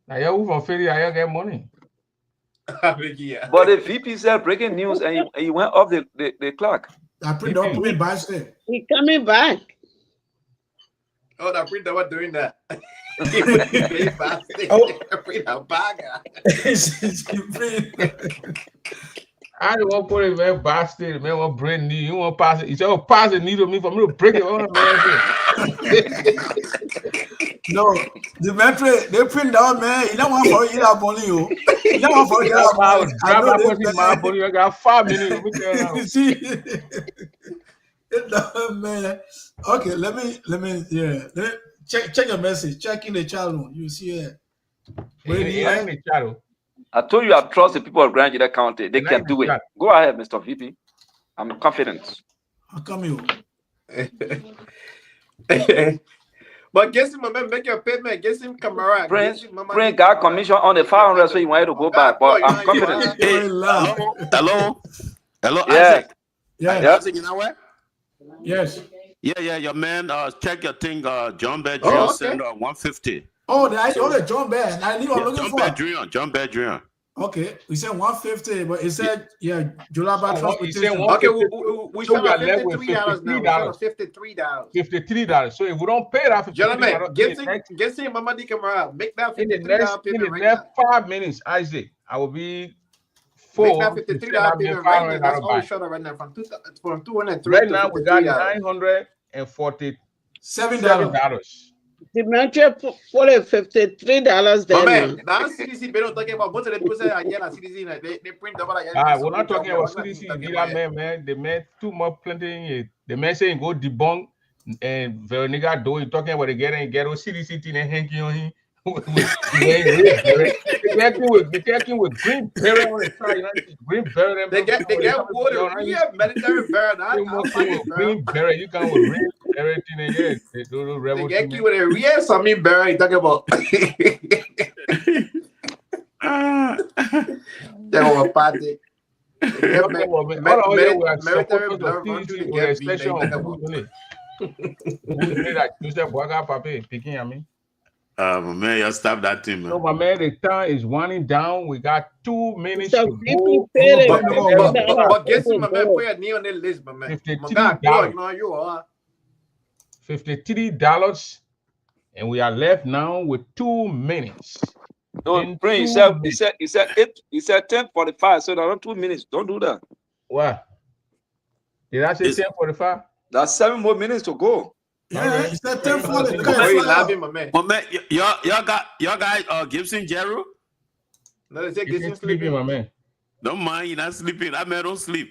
Now you who from Philly? I get money. But the VP said breaking news, and he went off the clock. I print up coming back. He coming back. Oh, that printer was doing that. I don't want to put it man bastard, man. Want brand new. You want to pass it? You say, "Oh, pass the needle me for me to break it on man." No, the metro they print down, man. You don't want for you that money, you. You don't want for that. I got 5 minutes. You see, man. Okay, let me check your message. Check in the channel. You see it. In the channel. I told you I trust the people of Grand Union County. They can do it. Go ahead, Mr. VP. I'm confident. How come you? But guess him, man, make your payment. Guess him, camera. Prince got commission on the 500, so he wanted to go back. But I'm confident. Hello, yeah. Isaac. Yeah. Isaac, you know what? Yes. Yeah, your man. Check your thing. John Bedrion send 150. Oh, the John Bear. I knew I'm looking for. John Bedrion. Okay, we said 150, but it said Julaba transportation. Okay, we should have $53 now. $53. $53. So if we don't pay that, gentlemen, get him, Mama Di Camera. Make that $53 in the next 5 minutes, Isaac, I will be full. Make that $53 payment right now. That's all we showed right now from 203. Right now we got $947. The mentor for $53 there. Man, now CDC, they don't talking about most of the people say CDC, they print double. We're not talking about CDC. Man, they made too much plenty. The man saying go debunk and Veronica do you talking about the ghetto CDC thing and hanky on him. They getting with green berry on the side. Green berry. They get water. We have military berry. Green berry. You come with green berry thing. They do the rebel. They get you with a real something berry. Talking about. They were party. Man, you stop that thing, man. So, my man, the time is winding down. We got 2 minutes to go. But guess what, my man? Put your name on the list, my man. $53, and we are left now with 2 minutes. Don't bring. He said 10:45. So around 2 minutes. Don't do that. What? Did I say 10:45? That's 7 more minutes to go. Yeah, he said 10:40. My man, y'all got Gibson Jero? No, they say Gibson sleeping, my man. Don't mind, you're not sleeping. That man don't sleep.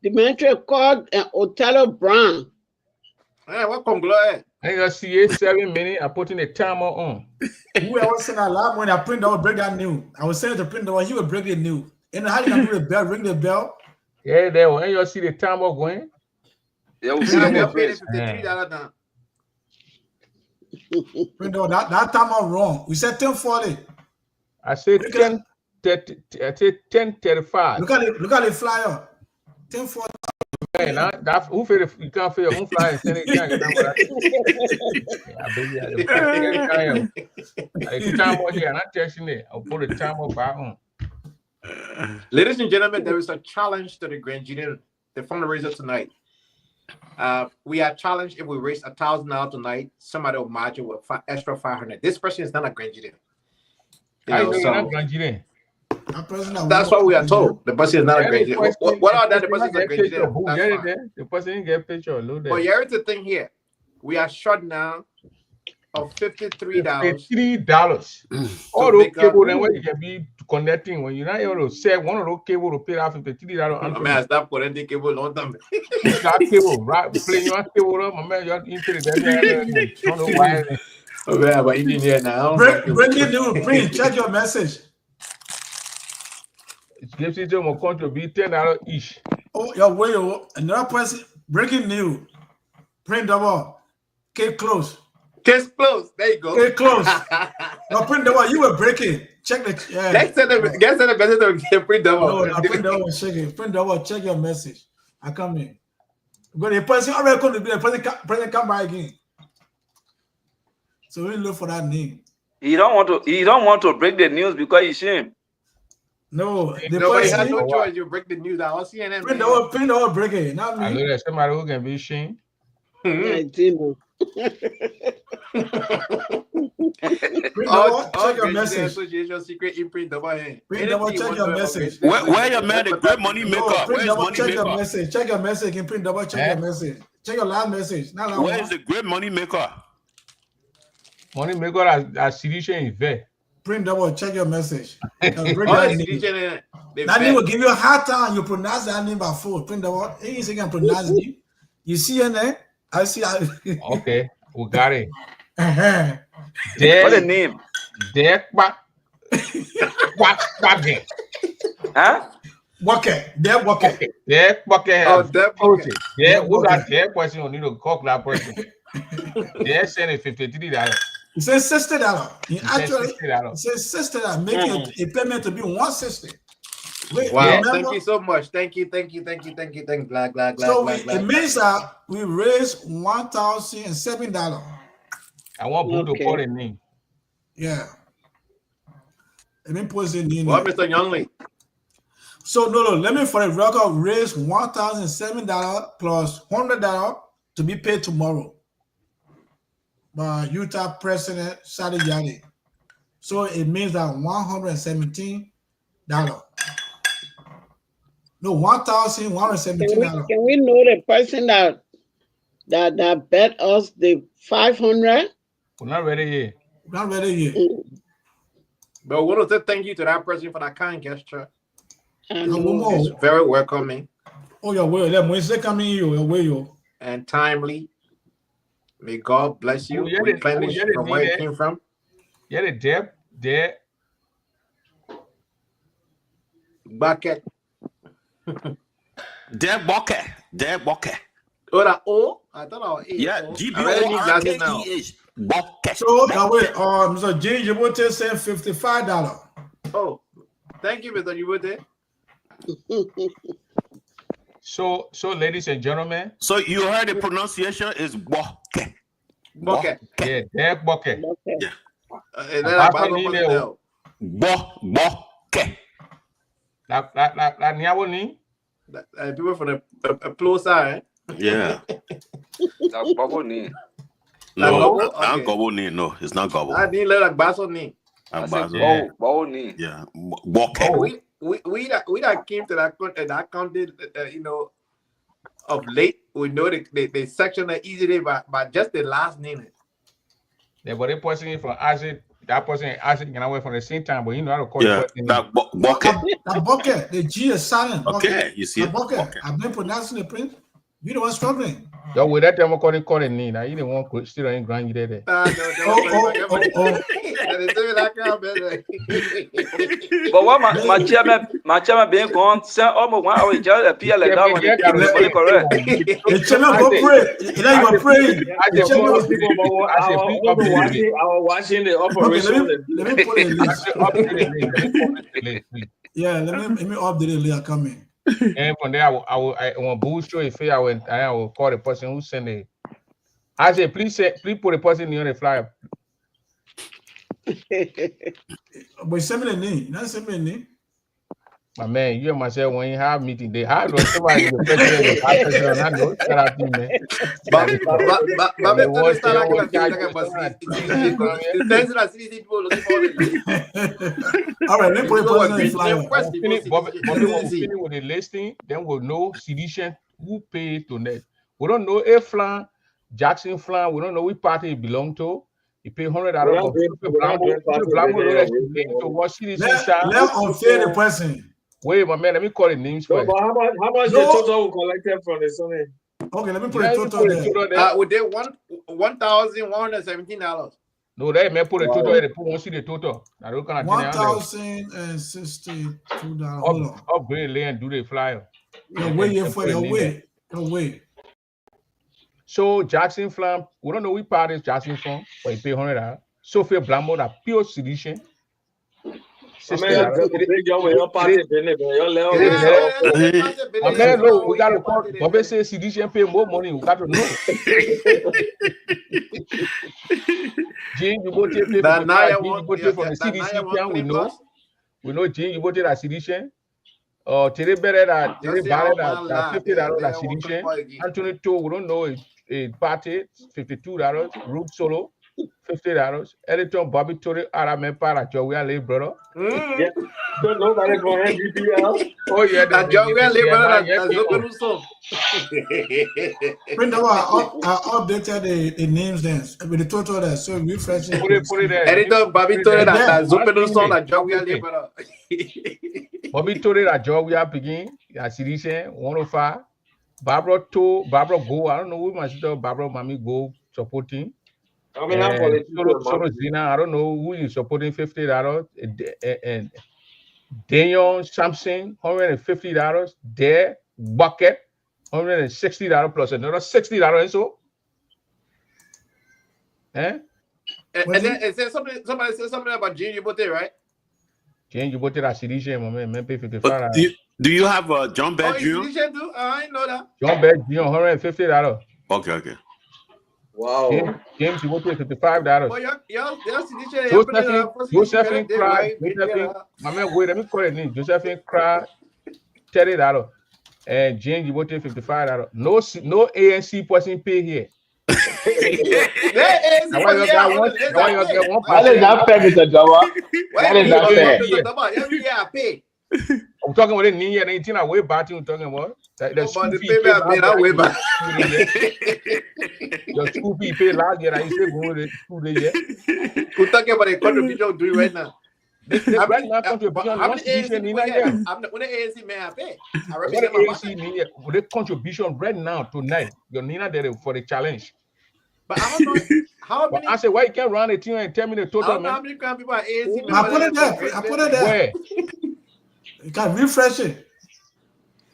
The mentor called Othello Brown. Hey, welcome, Gloria. I got see 7 minutes. I put in a timer on. Who I was saying a lot when I print out break that new. I was saying to print out, he would break the new. And how you can do the bell, ring the bell? Yeah, there. When you see the timer going. Yeah, we see the $53 now. Print out that timer wrong. We said 10:40. I said 10:35. Look at the flyer. 10:40. Man, that who feel you can't feel your own flyer and send it down. I'll put the timer back on. Ladies and gentlemen, there is a challenge to the Grand Union, the fundraiser tonight. We are challenged if we raise $1,000 tonight, somebody will match it with extra 500. This person is not a Grand Union. That's what we are told. The person is not a Grand Union. What are that? The person is a Grand Union. The person didn't get picture. But here's the thing here. we are short now of $53. $53. All those cable then where you can be connecting when you're not able to sell one of those cable to pay out $53. I mean, I stopped connecting cable long time. That cable, right? Playing your cable, my man, you're into it. Don't know why. Oh, yeah, but engineer now. Breaking news, Prince, check your message. It gives it to my country be $10 each. Oh, your way, another person. Breaking news. Print Dorbor. Case close. Case close. There you go. Case close. No, Print Dorbor, you were breaking. Check the. Yeah. Guys send a message to Print Dorbor. No, Print Dorbor was checking. Print Dorbor, check your message. I come in. But the person already going to be the president come back again. So we look for that name. He don't want to break the news because he's shame. No, nobody has no choice. You break the news out. CNN. Print Dorbor break it. Not me. I know there's somebody who can be shame. Check your message. Association secret imprint Dorbor. Print Dorbor, check your message. Where your man, the great money maker? Where is money check maker? your message. Check your message. And Print Dorbor, check your message. Check your last message. Where is the great money maker? Money maker as Sidisha is there. Print Dorbor, check your message. That name will give you a hard time. You pronounce that name by four. Print Dorbor, anything can pronounce it. You see your name? I see. Okay, we got it. What the name? Huh? Bucket. There, bucket. Bucket. Oh, that bucket. Yeah, who got that person? You need to call that person. They're sending $53. It says $60. Actually, it says $60. Making a payment to be $160. Wow! Remember? Thank you so much. Thank you. Glad. So it means that we raised $1,007. I want Boo to call the name. Yeah. Let me put the name. What, Mr. Youngly? So no. Let me for the record raise $1,007 plus $100 to be paid tomorrow by Utah President Sadi Yadi. So it means that $117. No, $1,117. Can we know the person that bet us the 500? We're not ready yet. But we want to say thank you to that person for that kind gesture. It's very welcoming. Oh, your way. Let me say coming your way. And timely. May God bless you. Replenish from where it came from. Yeah, the depth there. Bucket. Deb Bucket. Oh, that O? I thought I was A. Yeah, GBORKEH. Bucket. So that way, so Jay Jibote said $55. Oh, thank you, Mr. Jibote. So, ladies and gentlemen. So you heard the pronunciation is Bucket. Bucket. Yeah, Deb Bucket. Yeah. And then Bucket. That Niawo ni? People from the close side. Yeah. That's Gobble name. No, not Gobble name. No, it's not Gobble. I didn't let like Basso name. Gobble name. Yeah. Bucket. We that came to that county, of late. We know the section that easily by just the last name. Yeah, but the person from Acid, that person in Acid can away from the same time, but you know how to call it. That Bucket. That Bucket. The G is silent. Okay, you see it. Bucket. I've been pronouncing the print. You the one struggling. Yo, with that time, I'm calling the name. Now you didn't want still ain't grind you there. But what my chairman being gone, send almost 1 hour just appear like that one. Correct. The chairman go pray. You know you were praying. I was watching the operation. Let me put it in. Yeah, let me update it later. Come in. And from there, I will boost you if I will call the person who sent it. I say, please put the person on the flyer. But send me the name. Not send me the name. My man, you and myself, when you have meeting, they have somebody the president, I know. Shut up, man. All right, let me put it with the listing, then we'll know sedition who paid to net. We don't know if Jackson Flan, we don't know which party he belong to. He pay $100. We're not doing party business. To watch CDC Let unfair the person. Wait, my man, let me call the names No, first. but how much the total we collected from the Sunday? Okay, let me put the total there. We did $1,117. No, they may put a total. They put one see the total. I don't kind of $1,062. Hold on. Upgrade lay and do the flyer. Wait. So Jackson Flam, we don't know which part is Jackson from, but he pay $100. Sophia Blambo, that pure sedition. We got to call. Bobby says sedition pay more money. We got to know. Jane, you both pay from the CDC plan. We know Jane, you both that sedition. Today better that $50 sedition. Anthony too, we don't know a party $52. Root solo. $50. Editor Bobby Tori Arame para Joey Lee brother. Yeah. So nobody going GPL. Oh yeah, that Joey Lee brother. Print I updated the names then with the total there. So refresh it. Put it there. Editor Bobby Tori that Zopenu song that Joey Lee brother. Bobby Tori that Joey begin. Asirisha 105. Barbara Go. I don't know who my sister Barbara Mami Go supporting. Zina, I don't know who is supporting $50 and Daniel Sampson $150 there bucket $160 plus another $60 and so. And then it says somebody said something about Jane Yubote, right? Jane Yubote that CDJ, my man pay $55. Do you have a John Bed Jr.? I know that. John Bed Jr. $150. Okay. Wow. James, you want to pay $55. Josephine Cry, my man, wait, let me call it name. Josephine Cry, $30. And James, you want to pay $55. No ANC person pay here. That is not fair, Mr. Jawa. That is not fair. I'm talking about the Nina 18 away batting. We're talking about the school fee back. Your school fee pay last year. I used to go to school year. We're talking about the contribution doing right now. Right now, contribution. When the ANC may have paid, I represent the contribution right now tonight. Your Nina there for the challenge. But I don't know how many. I said, why you can't run a team and tell me the total? I don't know how many people are ANC. I put it there. Where? You can refresh it.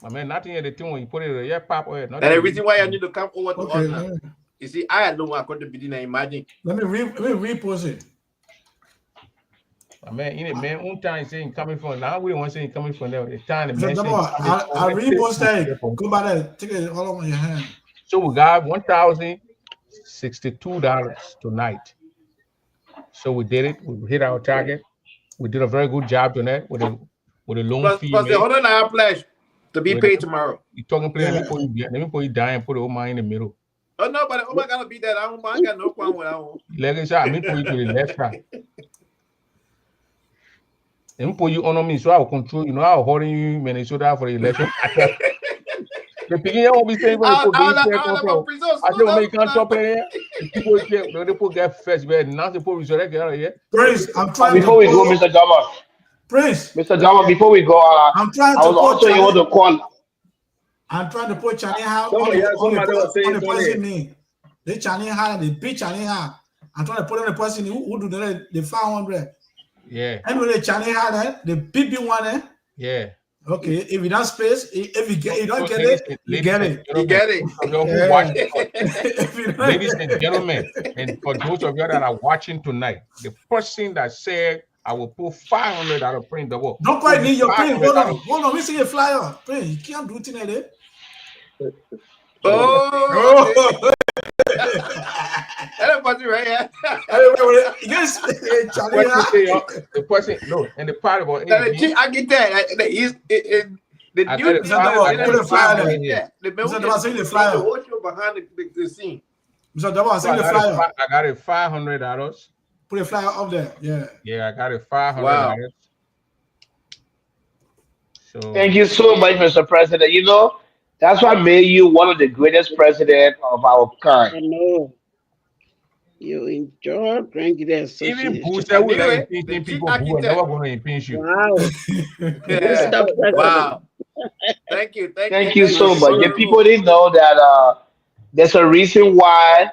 I mean, nothing in the thing when you put it there. Yeah, pop oil. And the reason why I need to come over to us now. You see, I don't want to contribute. Imagine. Let me repost it. I mean, in it, man, one time saying coming from now, we want to say coming from there. The time, the man. I reposted it. Go by there. Take it all over your hand. So we got $1,062 tonight. So we did it. We hit our target. We did a very good job tonight with a loan fee. Plus the $100 pledge to be paid tomorrow. You talking play? Let me put you down and put Omar in the middle. Oh no, but Omar gonna be that. I got no problem with that one. Leg shot. Me put you to the left side. Let me put you on me so I will control. You know I'll hold you Minnesota for the election. The beginning won't be saying I say you can't stop here. People get first, but now the people resurrect out of here. Prince, I'm trying. Before we go, Mr. Jama. Prince, Mr. Jama, before we go, I'm trying to. I was also able to call. I'm trying to put Chaniha on the person name. The Chaniha, the big Chaniha. I'm trying to put on the person who do the 500. Yeah. Anyway, the Chaniha, the big one. Yeah. Okay, if you don't space, if you don't get it, you get it. You get it. Ladies and gentlemen, and for those of you that are watching tonight, the person that said I will put $500 print the work. Don't quite need your print. Hold on. We see a flyer. Print. You can't do it in there. Oh. That was right here. Yes, the person, no, and the part about it. I get that. The flyer behind the scene. Mr. Dorbor, send the flyer. I got it $500. Put a flyer up there. Yeah, I got it $500. Wow. So thank you so much, Mr. President. You know, That's what made you one of the greatest presidents of our kind. I know. You enjoy Grandkid Even Association. Bush I said we knew like it. The impeaching chief people. Boo are never architect. going to impeach you. Wow. Yeah. Mr. President. Wow. Thank you. Thank you so Thank you. much. Yeah, people didn't know that there's a reason why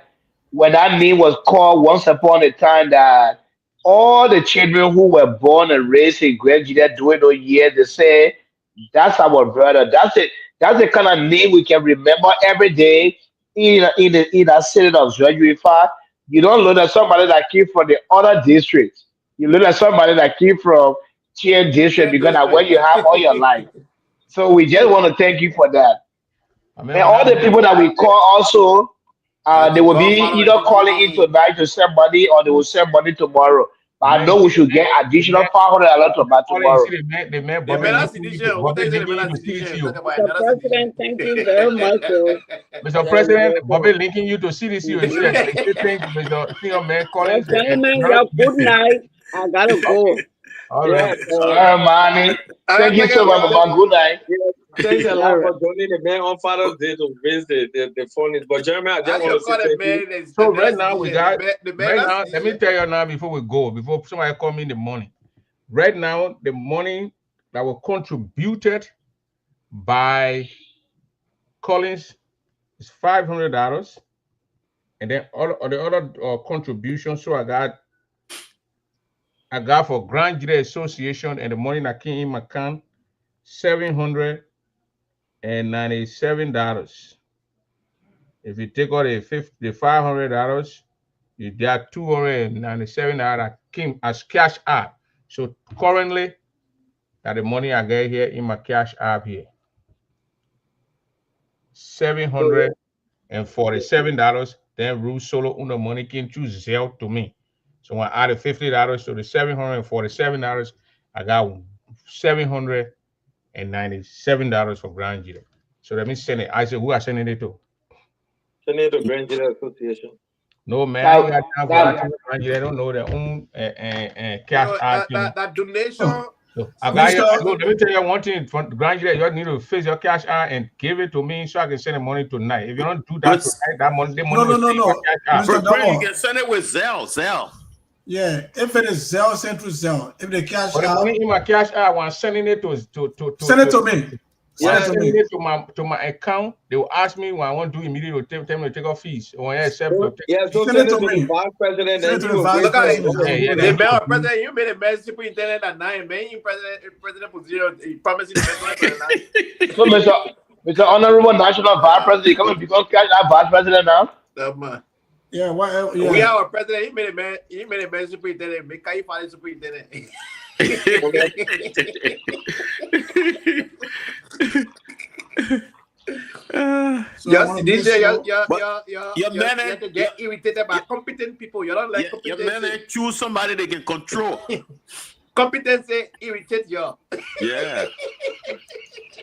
when that name was called once upon a time that all the children who were born and raised in Great Judah during those years, they say that's our brother. That's it. That's the kind of name we can remember every day in a city of Zwedrifa. You don't look at somebody that came from the other district. You look at somebody that came from Tier district Yeah, because this that's where way. you have all your life. So we just want to thank you for that. I mean, And when all I the people that we call also, they The will be godfather either of calling in DCE. tonight to send money or they will send money tomorrow. But I man, know we should get the additional man, $500 by all you tomorrow. see the man The Bobby Mena linking you to Sedition. Who Bobby takes the linking you Mena to Sedition? CDC. Talk about Mr. another President, thank you very much. Mr. You're President, Bobby welcome. linking you to CDC. You see, I think Mr. Senior Man Well, Collins gentlemen, and your good night. I gotta go. all Yeah. right. All right, Manny. All Thank right, you so much, brother. Mama. Good night. Yeah, thanks a All lot right. for joining the man on Father's Day to raise the phone. But Jeremy, I I just want should to call say the thank you. man. So right now we got right now. Let me The tell you now before we go, before somebody call me in the morning. Right now, the money that was contributed by Collins is $500, and then all the other contributions. So I got for Grand Jury Association and the money that came in my account $797. If you take out the $500, you got $297 that came as cash out. So currently, that the money I get here in my cash app here, $747. Then Rue Solo Uno money came to Zelle to me. So when I added $50 to the $747, I got $797 for Grand Jury. So let me send it. I said, who I sending it to? Send it to Grand Jury Association. No man, I ain't got time for that. Grand Jury, they don't know their own cash out. that donation. So I got here. So let me tell you one thing. For Grand Jury, you need to face your cash out and give it to me so I can send the money tonight. If you don't do that tonight, that money, the money will stay in your cash out. For Prince, you can send it with Zelle. Yeah, if it is Zelle, send to Zelle. If the cash But the out, money in my cash out, when I'm sending it to send it to me. When I'm Send it to sending me. it to my account, they will ask me when I want to do immediately. Tell me to take off fees. When I accept to take. Yeah, so Send it to me. the vice president. Send it And to he the will vice raise president. money. Yeah, The mayor president, you made a man superintendent at 9, man. You president position. You promised the president at 9. So, Mr. Honorable National Vice President, you come and become cash out Vice President now? Yeah, what? We Yeah. our president. He made a man superintendent. Make you find superintendent. So Yes, I wanna this make year, sure- you have to get irritated by competent people. You don't like Your competency. man choose somebody they can control. Competency irritates you. Yeah.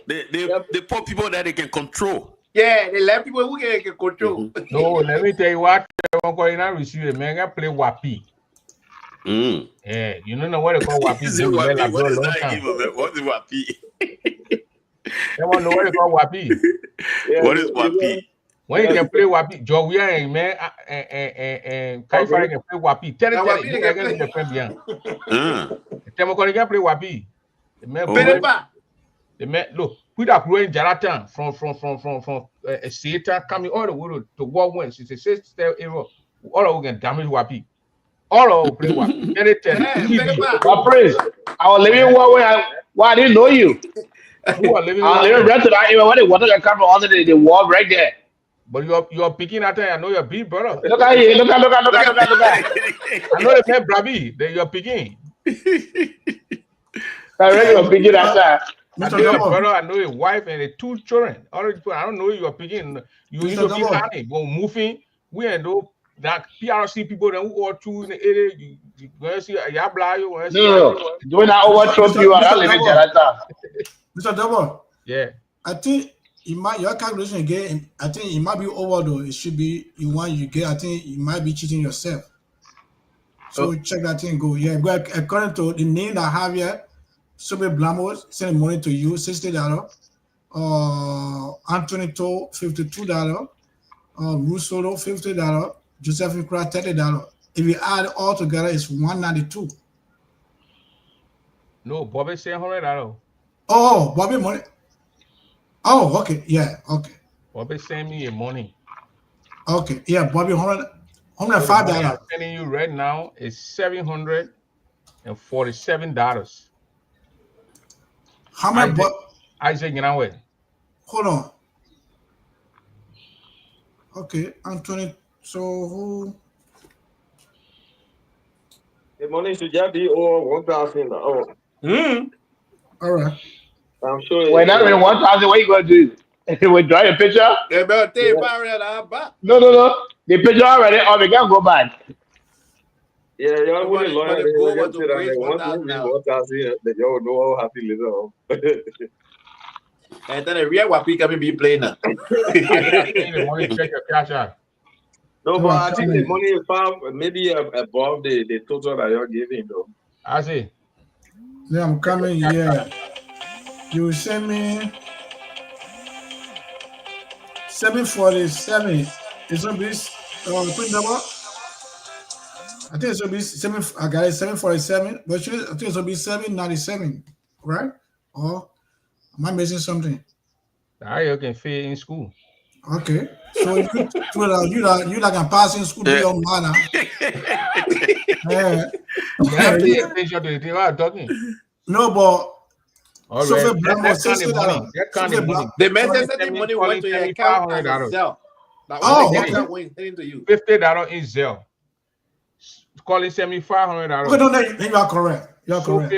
They put people that they can control. Yeah, they like people who can control. No, let me tell you what. I'm going to receive a man. I play Wapi. Yeah, you don't know what they call Wapi. Is it Wapi? What is that even, man? What is Wapi? Everyone know what they call Wapi. What is Wapi? When you can play Wapi, Joey and man and Kaifari can play Wapi. Tell it, Wapi you can can play. get friend behind. Temokoni can play Wapi. The man, the man, look, put up growing Jaratan from a theater coming all the way to War West. It's a 6-step area. All of them damage Wapi. All of play Wapi. Get it, But Prince, I was living why I didn't know you. Who are living? I was living right to that area where the water can come from under the wall right there. But you're picking at I know you're big brother. Look at you, look at. I know the man Brabi, that you're picking. I reckon you're picking at that. I know your brother, I know your wife and the 2 children. All the people, I don't know you're picking. You need to be honey, but moving. We ain't no that PRC people that who are two in the area. You want to see Yabla, you want to see. No, doing that overthrow you are living Jarata. Mr. Dorbor. Yeah. I think your calculation again, I think it might be over though. It should be the one you get. I think you might be cheating yourself. So check that thing, go. Yeah, but according to the name that I have here, Sobe Blamos send money to you, $60. Anthony Toll, $52. Russo $50. Josephine Cry, $30. If you add it all together, it's $192. No, Bobby said $100. Oh, Bobby money. Oh, okay, yeah, okay. Bobby send me your money. Okay, yeah, Bobby $105. So the money I'm sending you right now is $747. How much? Isaac, you know what? Hold on. Okay, Anthony. So who? The money should just be over 1,000. Oh. All right. I'm sure. When I'm in 1,000, what you gonna do? We draw a picture? Yeah. No. The picture already. Oh, we can't go back. Yeah, y'all But wouldn't lawyer. the They goal would was just to sit down raise there. Once 1,000 you now. 1,000, that y'all know how happy later on. And then the real Wapi can be playing now. I think the money, check your cash out. No, but I think the money is far, maybe above the total that you're giving, though. I see. Yeah, I'm coming. Yeah. You send me 747. It's gonna be put number. I think it's gonna be 7. I got it 747, but I think it's gonna be 797, right? Or am I missing something? Now you can fit in school. Okay, so you like I'm passing school be on manner. Yeah. Pay attention to the thing I'm talking. No, but all right. That kind of money. The message money went to your account as a Zelle. Into you. $50 in Zelle. Calling $7,500. Okay, no, you are correct. You are correct.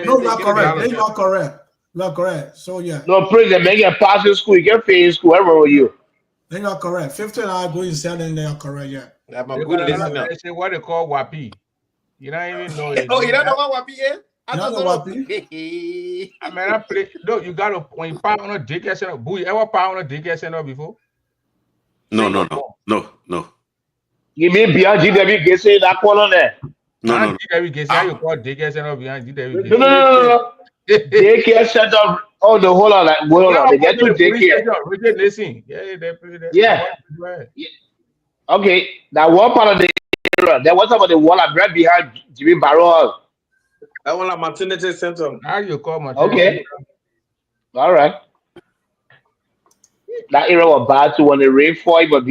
No, you are correct. You are correct. You are correct. So yeah. No, please, they make a pass in school. You can pay in school. Wherever you. Then you are correct. $50 going selling. They are correct. Yeah. I'm a good listener. They say what they call Wapi. You don't even know it. Oh, you don't know what Wapi is? I don't know Wapi. I mean, I play. No, you got to when you power on a daycare center. Boo, you ever power on a daycare center before? No. You mean beyond GW Gate that corner there? No. GW Gate, how you call daycare center behind GW Gate? No. Daycare center. Oh, the whole lot. Hold on. They get to daycare. Richard, listen. Yeah, they play that. Yeah. Okay. That one part of the area. There was about the wall right behind Jimmy Barrow. I want a maternity center. How you call maternity? Okay. All right. That area was bad too. When the rain fall, but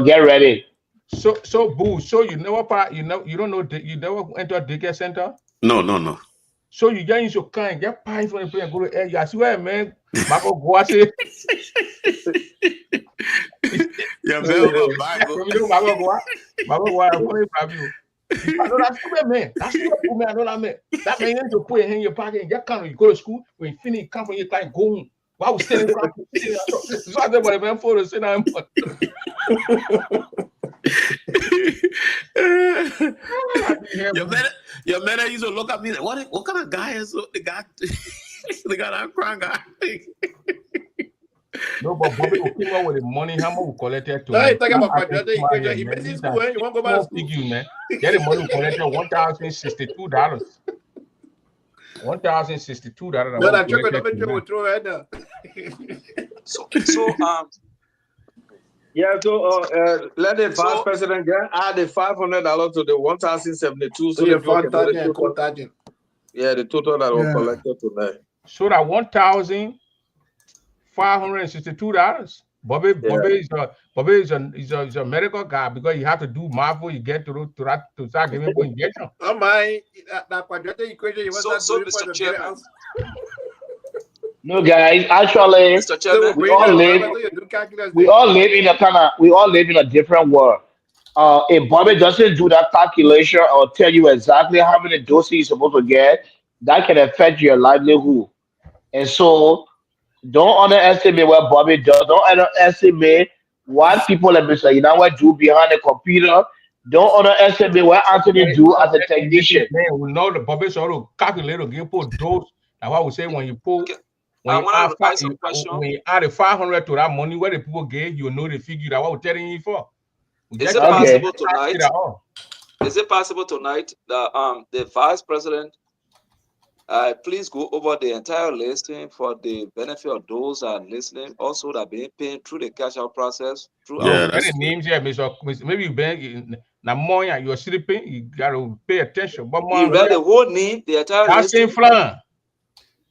get ready. So Boo. So you never you don't know you never enter a daycare center? No. So you get in your car and get pie from the plane and go to air. You swear, man. Marco Guase. Yeah, man. Marco Guase. I know that's good, man. That's good, man. I know that, man. That man, you need to put it in your pocket and get come. You go to school. When you finish, come from your time, go home. Why was standing around? So I said, but I'm for the same. Your man used to look at me like, what kind of guy is the guy? The guy that crying guy. No, but Bobby will come out with the money. How much will collect it to? Hey, talking about my brother. You want to go back to school? You, man. Get the money will collect $1,062. $1,062. No, that check will throw right now. Yeah, so let the vice president add the $500 to the 1,072. So the the total that was collected tonight. So that $1,562. Bobby is a medical guy because you have to do Marvel. You get to start giving people injection. Oh my, that quadratic equation. So Mr. Chairman. No, guys. Actually, Mr. Chairman, we all live in a different world. If Bobby doesn't do that calculation or tell you exactly how many doses you're supposed to get, that can affect your livelihood. And so, don't underestimate what Bobby does. Don't underestimate what people like Mr. Inawa do behind the computer. Don't underestimate what Anthony do as a technician. Man, we know the Bobby sort of calculate or give put dose. That's why we say when you put when you add a 500 to that money, where the people gave, you know the figure that what we're telling you for. Is it possible tonight? Is it possible tonight that the vice president Please go over the entire listing for the benefit of those that are listening. Also, that being paid through the cash out process. Through You our forget the names here, maybe you been now morning you're sleeping, you gotta pay attention. But you read the whole name, the entire that's listing.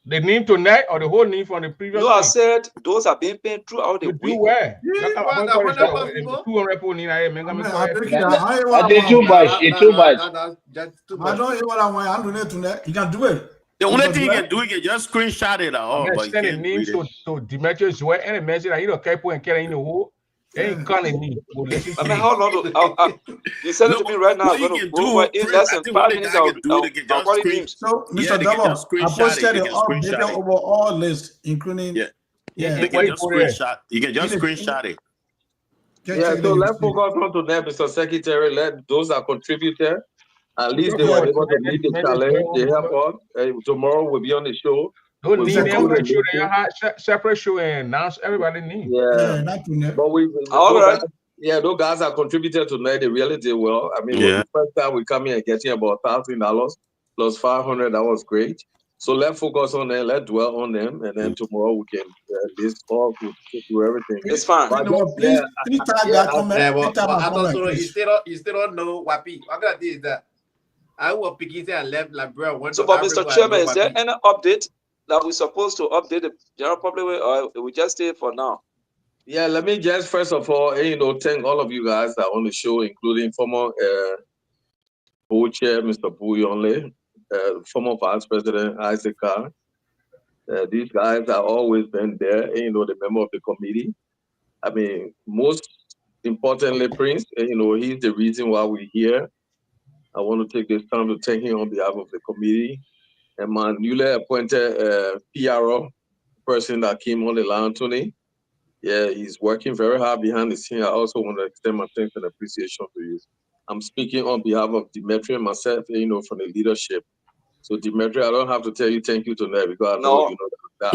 The name tonight or the whole name from the previous No, I thing? said those are being paid throughout the You week. do where? Yeah, I did too much. It's too much. I don't hear what I want. I'm doing it tonight. You can do it. The only thing you can do, you can just screenshot it out, but you send a can't name read it. to Demetrius Joy and a message that you don't care and carry in the hole. Ain't calling me. I mean, how long? You send it to me right now. I'm going to go over in less than 5 minutes. I'll call it names. So, Mr. Dorbor, I posted the updated overall list, including. You can just screenshot. You can just screenshot it. Yeah, so let's focus on to that, Mr. Secretary. Let those that contributed, at least they were able to meet the challenge. They help us. Tomorrow we'll be on the show. Don't need them to show they have separate show and announce everybody need. Yeah, but those guys that contributed tonight, they really did well. I mean, the first time we come here and getting about $1,000 plus $500, that was great. So let's focus on them, let's dwell on them, and then tomorrow we can list off, we'll do everything. It's fine. Please tag that comment. You still don't know Wapi. What gonna do is that I will pick it and left Labra. So, but Mr. Chairman, is there any update that we're supposed to update the general public with, or we just stay for now? Yeah, let me just first of all, thank all of you guys that are on the show, including former board chair, Mr. Buyonle, former Vice President Isaac Carr. These guys have always been there, the member of the committee. I mean, most importantly, Prince, he's the reason why we're here. I want to take this time to thank him on behalf of the committee. And my newly appointed PRO person that came on the line, Tony. Yeah, he's working very hard behind the scene. I also want to extend my thanks and appreciation to you. I'm speaking on behalf of Dimitri and myself, from the leadership. So, Dimitri, I don't have to tell you thank you tonight because I know you know that.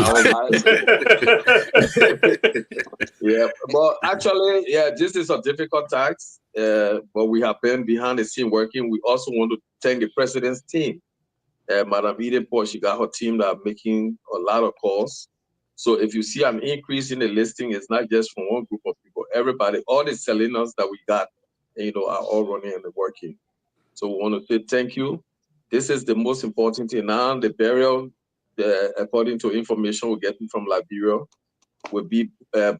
Yeah, but actually, this is a difficult task, but we have been behind the scene working. We also want to thank the president's team. Madam Eden Paul, she got her team that are making a lot of calls. So if you see an increase in the listing, it's not just from one group of people. Everybody, all the Salinas that we got, are all running and working. So we want to say thank you. This is the most important thing. Now the burial, according to information we're getting from Liberia, will be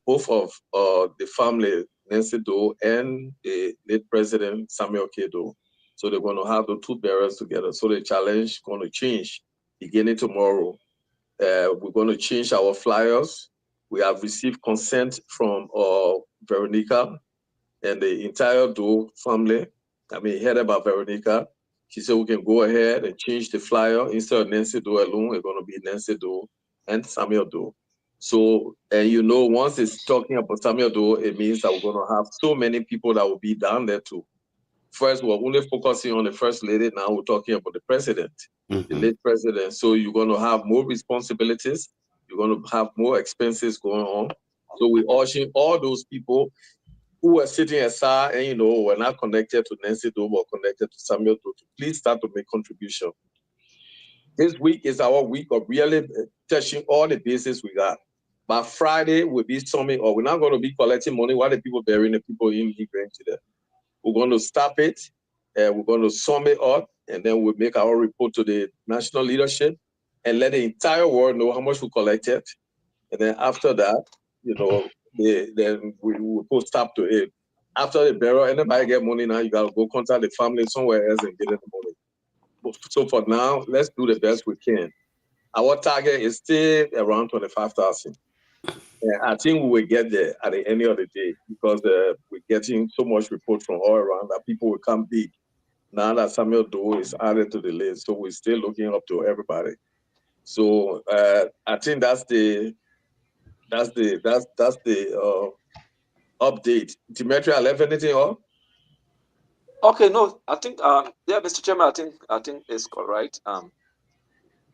both of the family, Nancy Doe and the late President Samuel K. Doe. So they're going to have the two burials together. So the challenge is going to change beginning tomorrow. We're going to change our flyers. We have received consent from Veronica and the entire Doe family. Headed by Veronica. She said we can go ahead and change the flyer. Instead of Nancy Doe alone, it's going to be Nancy Doe and Samuel Doe. So, once it's talking about Samuel Doe, it means that we're going to have so many people that will be down there too. First, we're only focusing on the first lady. Now we're talking about the president, the late president. So you're going to have more responsibilities. You're going to have more expenses going on. So we're urging all those people who are sitting aside and, were not connected to Nancy Doe or connected to Samuel Doe to please start to make contribution. This week is our week of really touching all the bases we got. By Friday, we'll be summing, or we're not going to be collecting money while the people burying the people in Grand today. We're going to stop it, and we're going to sum it up, and then we'll make our report to the national leadership and let the entire world know how much we collected. And then after that, then we will put stop to it. After the burial, anybody get money now, you got to go contact the family somewhere else and get the money. So for now, let's do the best we can. Our target is still around 25,000. And I think we will get there at the end of the day because we're getting so much report from all around that people will come big. Now that Samuel Doe is added to the list, so we're still looking up to everybody. So I think that's the update. Dimitri, I left anything off? Okay, no, I think Mr. Chairman, I think it's correct.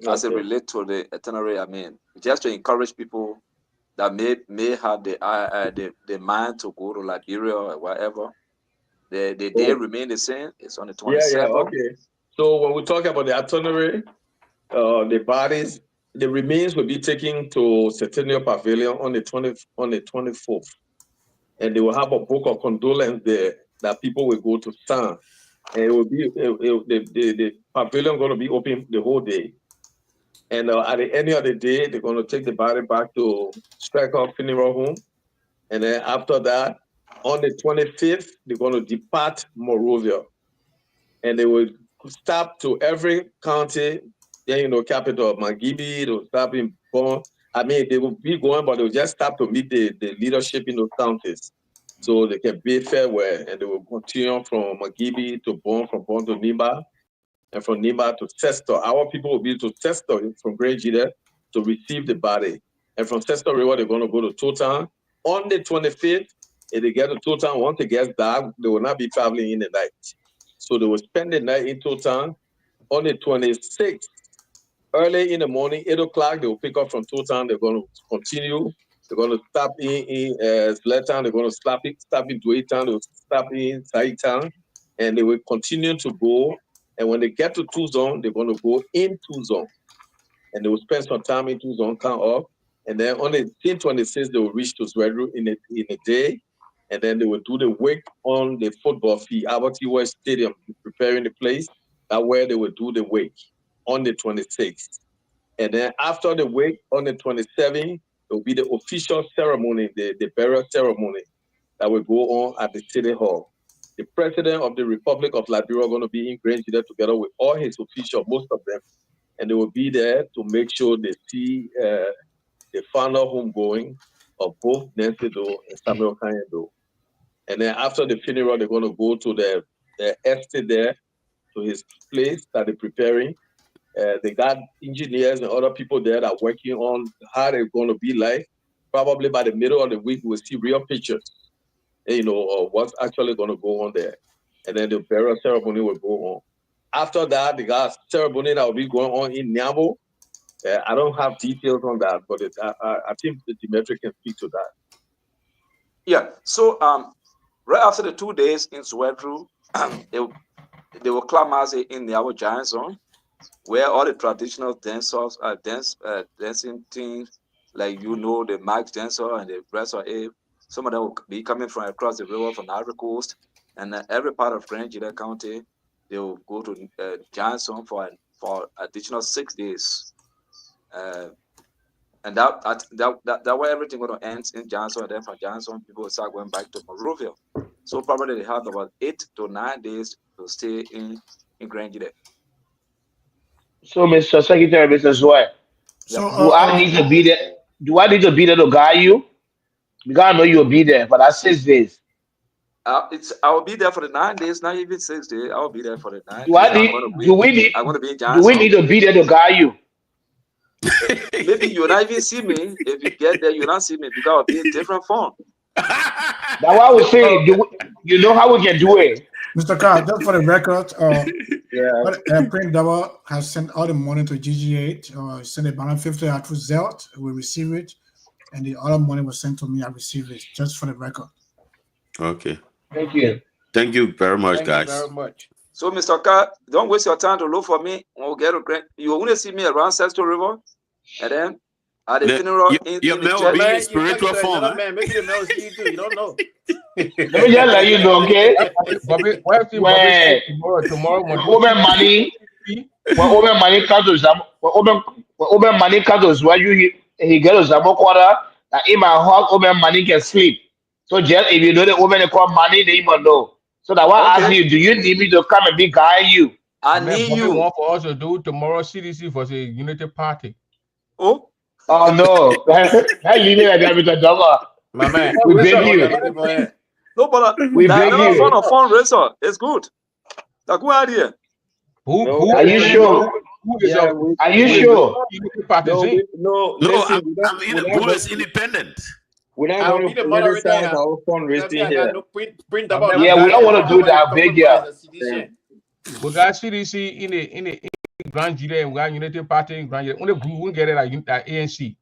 As it relates to the itinerary, just to encourage people that may have the mind to go to Liberia or whatever. The day remain the same. It's on the 27th. Yeah, okay. So when we talk about the itinerary, The bodies, the remains will be taken to Centennial Pavilion on the 24th, and they will have a book of condolence there that people will go to sign, and it will be the pavilion going to be open the whole day. And at the end of the day, they're going to take the body back to Striker Funeral Home, and then after that, on the 25th, they're going to depart Monrovia, and they will stop to every county, capital of Magibi. They'll stop in Bon. I mean, they will be going, but they'll just stop to meet the leadership in those counties, so they can bid farewell, and they will continue from Magibi to Bon, from Bon to Nimba, and from Nimba to Sester. Our people will be to Sester from Grand Gita to receive the body, and from Sester River they're going to go to Totown on the 25th. If they get to Totown, once it gets dark, they will not be traveling in the night. So they will spend the night in Totown. On the 26th, early in the morning, 8 o'clock, they will pick up from Totown. They're going to continue. They're going to stop in Sletown. They're going to stop in Dwaytown. They'll stop in Saitown. And they will continue to go. And when they get to Tuzon, they're going to go in Tuzon. And they will spend some time in Tuzon, come up. And then on the 26th, they will reach to Zwedru in a day. And then they will do the wake on the football field, Albert West Stadium, preparing the place. That's where they will do the wake on the 26th. And then after the wake on the 27th, there will be the official ceremony, the burial ceremony that will go on at the City Hall. The President of the Republic of Liberia is going to be in Grand Gita together with all his officials, most of them. And they will be there to make sure they see the final homegoing of both Nancy Doe and Samuel Kanye Doe. And then after the funeral, they're going to go to the estate there, to his place that they're preparing. They got engineers and other people there that are working on how they're going to be like. Probably by the middle of the week, we'll see real pictures, of what's actually going to go on there. And then the burial ceremony will go on. After that, they got a ceremony that will be going on in Nyambo. I don't have details on that, but I think the Dimitri can speak to that. Yeah, so right after the 2 days in Zwedru, they will climax in the Giant Zone, where all the traditional dancers are dancing things, like the Max dancer and the rest of it. Some of them will be coming from across the river from the Ivory Coast, and every part of Grand Gita County, they will go to Giant Zone for additional 6 days. And that way everything going to end in Johnson, and then from Johnson, people will start going back to Monrovia. So probably they have about 8 to 9 days to stay in Grand Gita. So, Mr. Secretary, Mr. Zoy, So, do I need to be there? Do I need to be there to guide you? Because I know you'll be there for that 6 days. I'll be there for the 9 days, not even 6 days. I'll be there for the 9 Do days. I need? I'm going to be in Johnson. Do we need to be there to guide you? Maybe you'll not even see me. If you get there, you'll not see me because I'll be in different phone. That's what I was saying. You know how we can do it? Mr. Carr, just for the record, Prince Dorbor has sent all the money to GG8. Sent a balance 50 out for Zelt. We receive it. And the other money was sent to me. I received it, just for the record. Okay. Thank you. Thank you very much, guys. Thank you very much. So, Mr. Carr, don't waste your time to look for me. We'll get a great. You will only see me around Sester River, and then at the funeral in your the man will church. be in spiritual form. Man, maybe the man will see you too. You don't know. Let me just let you know, okay? Bobby, tomorrow when Open money comes to Zam, when Open money comes to where he gets to Zamo quarter, that in my house, Open money can sleep. So just if you know the Open call money, they even know. So that why I ask you, do you need me to come and be guide you? I need Bobby you. want for us to do tomorrow CDC for the unity party. Oh no. Hey, you need to Mr. Dorbor. My man. We beg you. No, but We beg never you. found a fundraiser. It's good. Like, good idea. Who Are you sure? Are you sure? No, I'm Buddha's independent. We're not going to criticize our fundraising here. Yeah, we don't want to do that big, yeah. We got CDC in the Grand Gita and we got Unity Party in Grand Gita. Only we won't get it at ANC.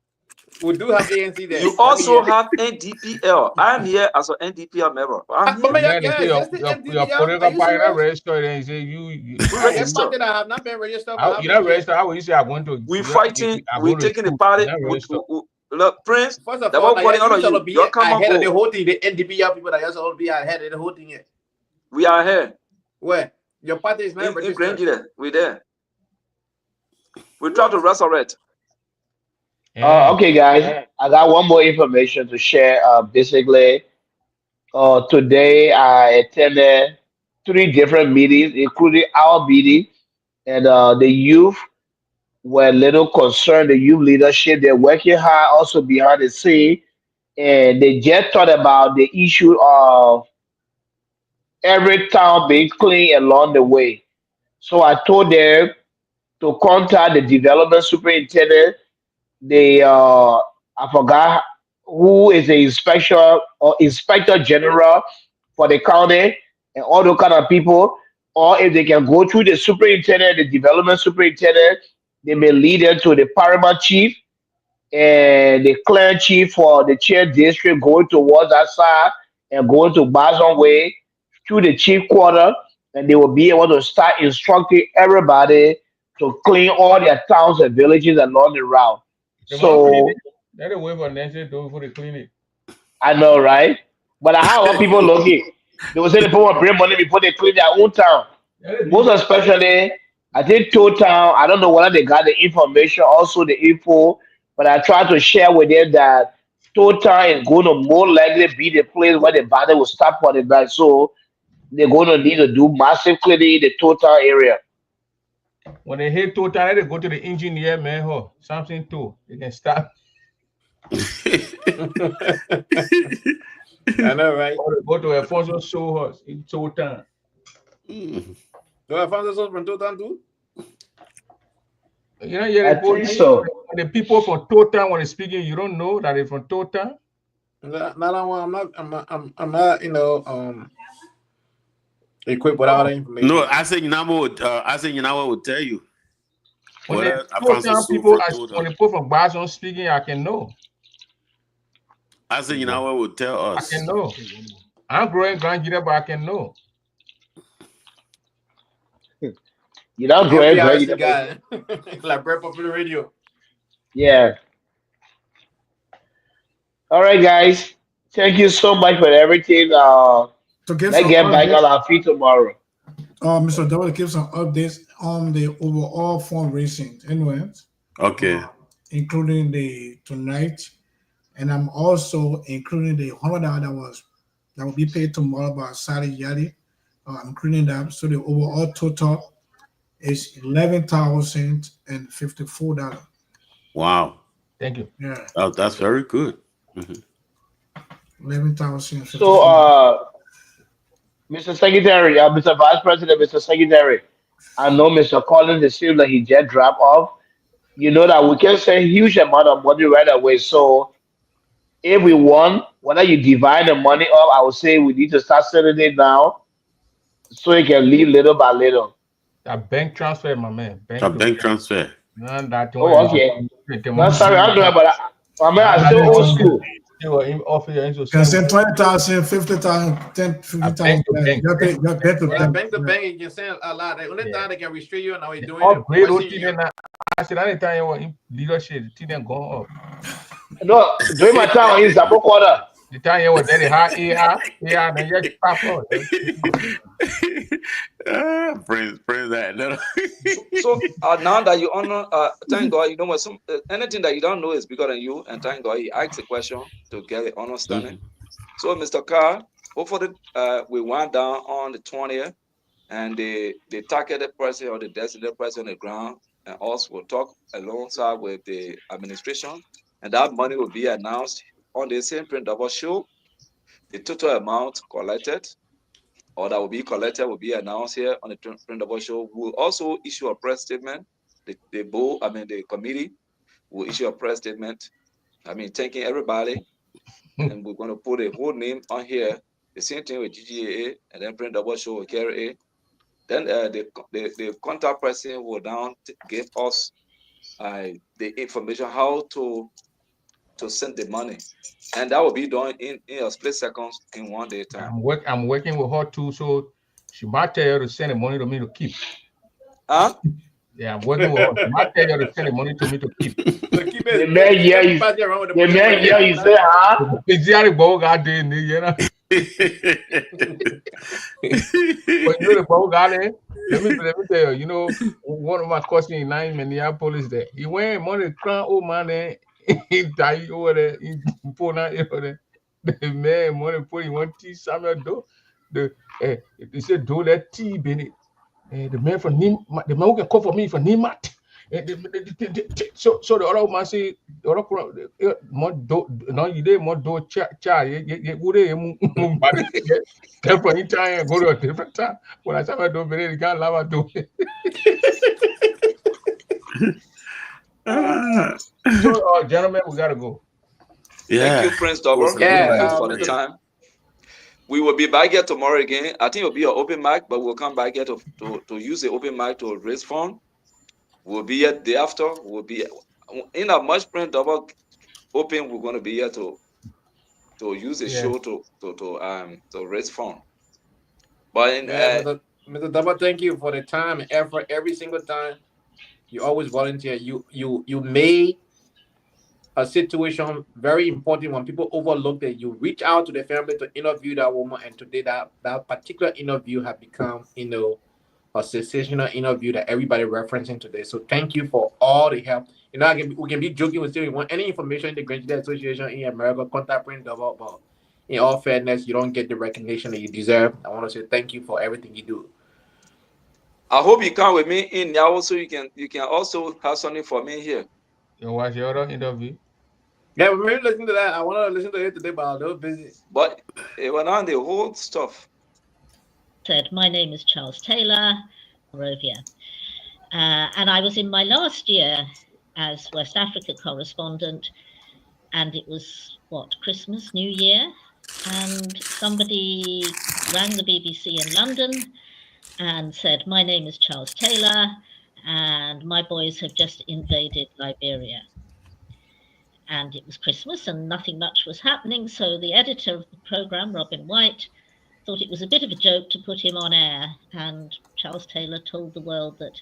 We do have ANC there. You also have NDPL. I'm here as an NDPL member. I'm here. And then they say Yes, your political party not registered, and you say We This register. party that have not been registered, but you're not registered. How will you say I'm going to? We fighting. We're taking the party. Look, Prince. First of That all, one calling all of you. be You come and ahead of the go. whole thing. The NDPL people that just all be ahead of the whole thing here. We are here. Where? Your party is not registered. We're there. We try to resurrect. Okay, guys, I got one more information to share. Basically, today I attended 3 different meetings, including our meeting, and the youth were a little concerned. The youth leadership, they're working hard also behind the scene, and they just thought about the issue of every town being clean along the way. So I told them to contact the development superintendent, the I forgot who is the inspector or inspector general for the county and all those kind of people, or if they can go through the superintendent, the development superintendent, they may lead them to the paramount chief and the clan chief for the chair district going towards that side and going to Bazon Way to the chief quarter, and they will be able to start instructing everybody to clean all their towns and villages along the route. So let it wait for next year before they clean it. I know, right? But how are people looking? They will say the people will bring money before they clean their own town. Most especially, I think Town. I don't know whether they got the information, also the info, but I try to share with them that Town is going to more likely be the place where the battle will start for the back. So they're going to need to do massive cleaning in the Town area. When they hit Total, they go to the engineer, man. Oh, something too. They can start. I know, right? Or go to Alfonso show us in Total. Do Alfonso from Total too? You know, yeah, I think so. The people from Total, when they're speaking, you don't know that they're from Total. I'm not, equipped with all that information. No, I said Yinawa would tell you. When the Total people, when the people from Bazon speaking, I can know. I said Yinawa would tell us. I can know. I'm growing grandchildren, but I can know. You know, great, guy. Like Brett Popular Radio. Yeah. All right, guys. Thank you so much for everything. To give let's get back on our feet tomorrow. Mr. Dorbor, give some updates on the overall fundraising anyways. Okay. Including the tonight. And I'm also including the $100 that will be paid tomorrow by Sally Yadi. I'm including that. So the overall total is $11,054. Wow. Thank you. Yeah. Oh, that's very good. 11,000. So, Mr. Secretary, Mr. Vice President, Mr. Secretary, I know Mr. Collins, it seems like he just dropped off. You know that we can send huge amount of money right away. So, if we want, whether you divide the money up, I would say we need to start sending it now so it can leave little by little. A bank transfer, my man. Bank transfer. None that one. Oh, okay. No, sorry, I'm doing, but I'm still old school. Can send 20,000, 50,000, 10,000, 50,000. Bank to bank, you can send a lot. The only time they can restrict you, now he's doing it. I said, anytime you want leadership, the thing go up. No, during my time, it's double quarter. The time you was very high, then you pop up. Praise that. So now that you honor, thank God, you know what? Anything that you don't know is bigger than you, and thank God he asked a question to get an understanding. So, Mr. Carr, hopefully, we went down on the 20th, and the targeted person or the designated person on the ground, and us will talk alongside with the administration, and that money will be announced on the same print double show. The total amount collected or that will be collected will be announced here on the print double show. We'll also issue a press statement. The committee will issue a press statement. Thanking everybody. And we're going to put a whole name on here. The same thing with GGAA, and then print double show will carry it. Then the contact person will now give us the information how to to send the money, and that will be done in a split seconds in 1 day time. I'm working with her too, so she might tell you to send the money to me to keep. Huh? Yeah, I'm working with her. She might tell you to send the money to me to keep. So keep The it. man here is the man here you say, huh? Exactly, boy, God did, you know. But you know the boy got it. Let me tell you, you know, one of my cousins in Minneapolis there, he went money crown old man there, he died over there, he put out over there. The man money put in one tea, Samuel do. They said do that tea, Benny. The man from the man who can call for me for Nimat. So the other man say the other more do no you did more do cha you would different time and go to a different time. When I said do very can't love do. So gentlemen, we gotta go. Yeah. Thank you, Prince Dorbor. Yeah, for the time. We will be back here tomorrow again. I think it'll be an open mic, but we'll come back here to use the open mic to raise funds. We'll be here day after. We'll be in a much Prince Dorbor open. We're going to be here to use the show to raise funds. But Mr. Dorbor, thank you for the time and effort every single time. You always volunteer. You made a situation very important when people overlook that. You reach out to the family to interview that woman, and today that particular interview has become, a sensational interview that everybody referencing today. So thank you for all the help. We can be joking with still want any information in the Grandchildren Association in America, contact Prince Dorbor, but in all fairness, you don't get the recognition that you deserve. I want to say thank you for everything you do. I hope you come with me in now, so you can also have something for me here. You watch your other interview? Yeah, we're really listening to that. I want to listen to it today, but I was busy. But it went on the whole stuff. Said, my name is Charles Taylor, Monrovia, and I was in my last year as West Africa correspondent, and it was Christmas, New Year, and somebody rang the BBC in London and said, my name is Charles Taylor, and my boys have just invaded Liberia. And it was Christmas and nothing much was happening, so the editor of the programme, Robin White, thought it was a bit of a joke to put him on air, and Charles Taylor told the world that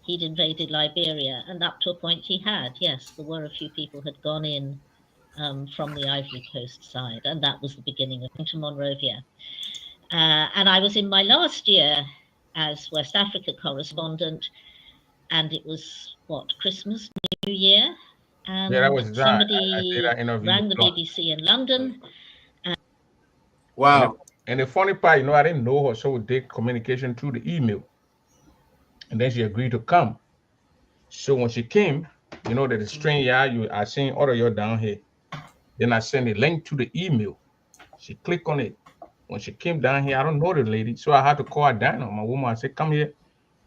he'd invaded Liberia, and up to a point he had. Yes, there were a few people had gone in from the Ivory Coast side, and that was the beginning of to Monrovia. And I was in my last year as West Africa correspondent, and it was Christmas, New Year, and that was somebody rang the BBC in London. Wow. And the funny part, I didn't know her, so we did communication through the email. And then she agreed to come. So when she came, that the string, I seen all of you down here. Then I sent a link to the email. She clicked on it. When she came down here, I don't know the lady, so I had to call her down. My woman, I said, come here.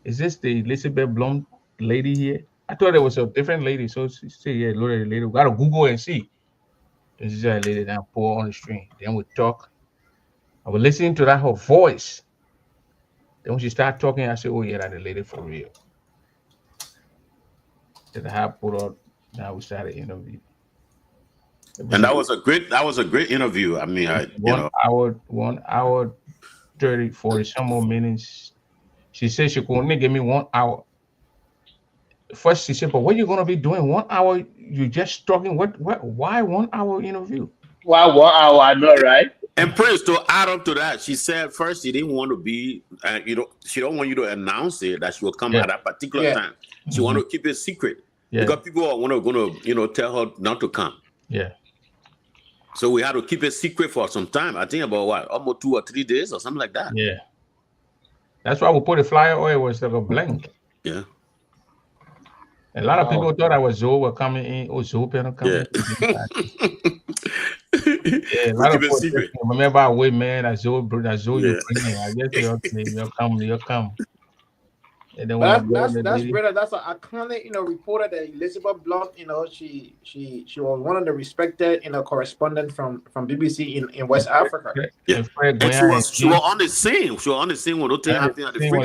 Is this the Elizabeth Blum lady here? I thought it was a different lady. So she said, yeah, look at the lady. We got to Google and see. This is a lady that pour on the string. Then we talk. I was listening to her voice. Then when she started talking, I said, oh, yeah, that's the lady for real. Then I put on, now we started interviewing. And that was a great interview. I mean, 1 hour 40 some more minutes. She said she could only give me 1 hour. First she said, but what are you gonna be doing 1 hour? You just talking. Why 1 hour interview? Why 1 hour? I know, right? And Prince, to add up to that, she said first she didn't want to be, she don't want you to announce it that she will come at that particular time. She want to keep it secret because people are gonna tell her not to come. Yeah. So we had to keep it secret for some time. I think about almost 2 or 3 days or something like that. Yeah. That's why we put the flyer or it was like a blank. Yeah. A lot of people thought I was Zoe were coming in. Oh, Zoe coming in. Yeah, a lot of people remember I wait, man. That's Zoe you're bringing. I guess you'll come. And then that's better. That's an iconic, reporter that Elizabeth Blunt, she was one of the respected, correspondent from BBC in West Africa. Yeah. And she was on the scene. She was on the scene when those things happened at the free.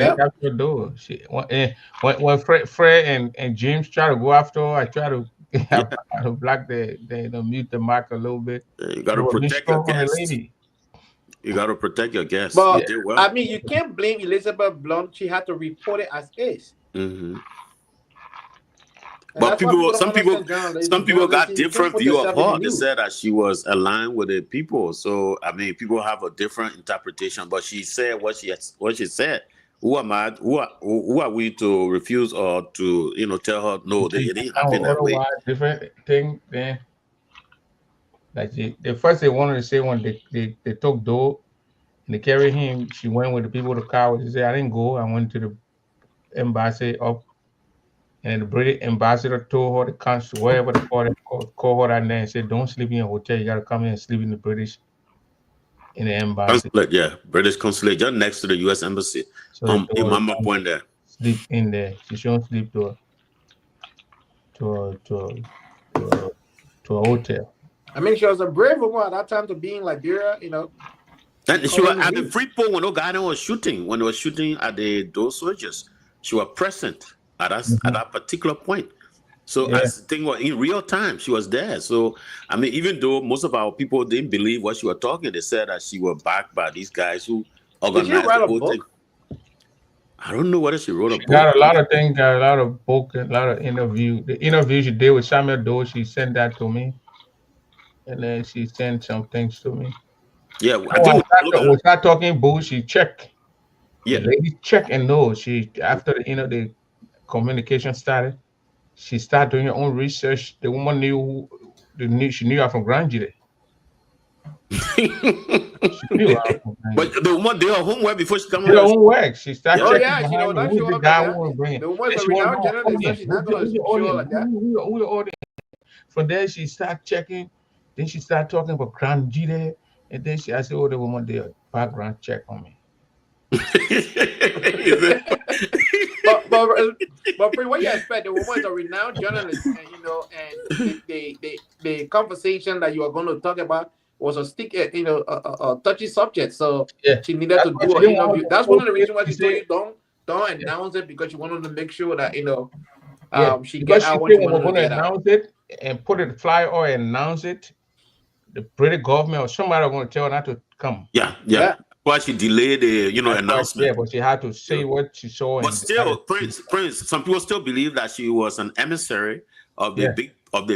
When Fred and James try to go after her, I try to I had to block the mute the mic a little bit. You got to protect your guests. You got to protect your guests. But you did well. I mean, you can't blame Elizabeth Blunt. She had to report it as is. But some people got different view of her. They said that she was aligned with the people. So I mean, people have a different interpretation. But she said what she said. Who am I? Who are we to refuse or to tell her no? It didn't happen that way. Different thing then. Like the first they wanted to say when they took Doe and they carried him, she went with the people to the car. She said, "I didn't go. I went to the embassy up." And the British ambassador told her to come to wherever the call her that name and said, "Don't sleep in your hotel. You gotta come in and sleep in the embassy." Consulate, British consulate, just next to the U.S. embassy. In Mama Point there. Sleep in there. She shouldn't sleep to a hotel. I mean, she was a brave woman at that time to be in Liberia, And she was at the Freeport when Ogaden was shooting. When they were shooting at those soldiers, she was present at that particular point. So as the thing was in real time, she was there. So I mean, even though most of our people didn't believe what she was talking, they said that she was backed by these guys who organized the whole thing. I don't know whether she wrote a book. Got a lot of things, got a lot of book, a lot of interview. The interview she did with Samuel Doe, she sent that to me. And then she sent some things to me. Yeah, we start talking bull, she check. Yeah, the lady check and know. She after the communication started, she started doing her own research. The woman she knew her from Grand Jury. She knew her from Grand Jury. But the woman did her homework before she came on. Did her own work. She started checking she know that who's the guy who will bring it. The woman's a renowned journalist, she's not going to show like that. Who the audience? From there, she started checking. Then she started talking about Grand Jury. And then I said, "Oh, the woman did a background check on me." but what you expect? The woman is a renowned journalist, and the conversation that you are going to talk about was a touchy subject. So she needed to do an interview. That's one of the reasons why she told you don't announce it, because she wanted to make sure that she get out what she wanted to get out. Announce it and put it flyer or announce it. The British government or somebody are going to tell her not to come. Yeah. Why she delayed the announcement? Yeah, but she had to say what she saw. But still, Prince, some people still believe that she was an emissary of the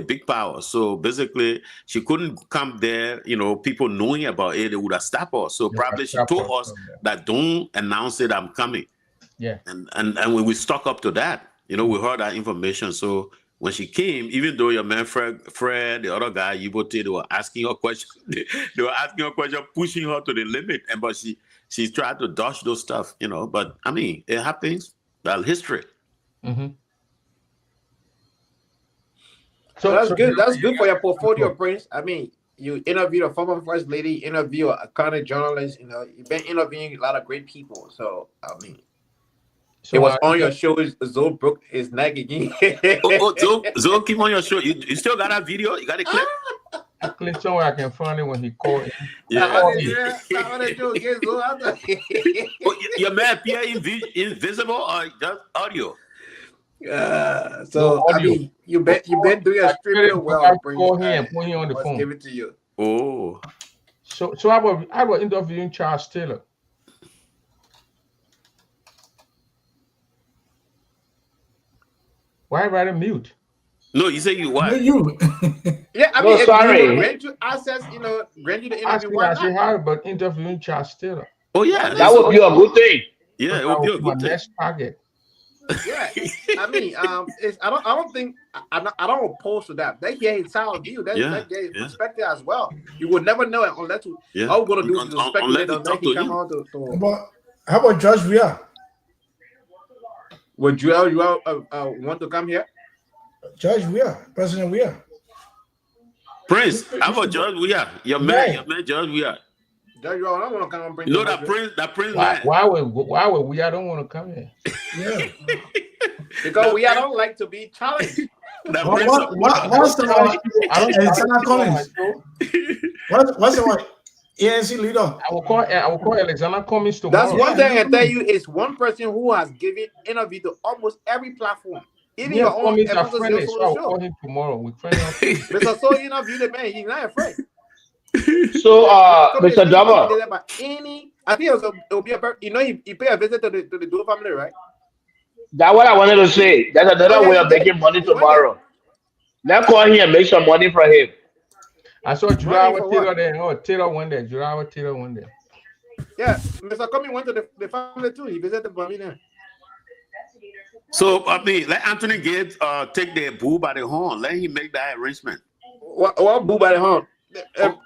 big power. So basically, she couldn't come there. People knowing about it, they would have stopped her. So probably she told us that don't announce it. I'm coming. Yeah. And when we stuck up to that, we heard that information. So when she came, even though your man Fred, the other guy, Yibote, they were asking her questions. They were asking her questions, pushing her to the limit. But she tried to dodge those stuff, But I mean, it happens. That's history. Mm-hmm. So that's good. That's good for your portfolio, Prince. I mean, you interviewed a former first lady, interview a kind of journalist. You've been interviewing a lot of great people. So I mean. It was on your show. Zoe broke his neck again. Zoe keep on your show. You still got that video? You got it clip? I clip somewhere I can find it when he called. Your man appear invisible or just audio? So I mean, you've been doing a stream well. Go ahead and put him on the phone. Give it to you. Oh. So I was interviewing Charles Taylor. Why write a mute? No, you say you what? You. Yeah, I mean, sorry. Grant you access, grant you the interview. I say how about interviewing Charles Taylor? Oh yeah, that would be a good thing. Yeah, it would be a good thing. Next target. Yeah, I mean, I don't oppose to that. They hear his side of view. They get his perspective as well. You would never know it unless all we're gonna do is speculate unless he come out to. But how about Judge Via? Would you want to come here? Judge Weah, President Weah. Prince, how about Judge Weah? Your man, Judge Weah. Judge Weah, I don't want to come and bring. That Prince man. Why would Weah don't want to come here? Yeah. Because Weah don't like to be challenged. What's the one? ANC leader. I will call Alexander Cummings tomorrow. That's one thing I tell you, is one person who has given interview to almost every platform. Even your own efforts so I'll call him tomorrow. We're friendly. Mr. So interview the man. He's not afraid. So, Mr. Dorbor. I think it'll be a you know he pay a visit to the Doe family, right? That's what I wanted to say. That's another way of making money tomorrow. Let's call him and make some money from him. I saw Jurawa Taylor there. Oh, Taylor went there. Jurawa Taylor went there. Yeah, Mr. Comey went to the family too. He visited the family there. So I mean, let Anthony Gates take the bull by the horn. Let him make that arrangement. What bull by the horn?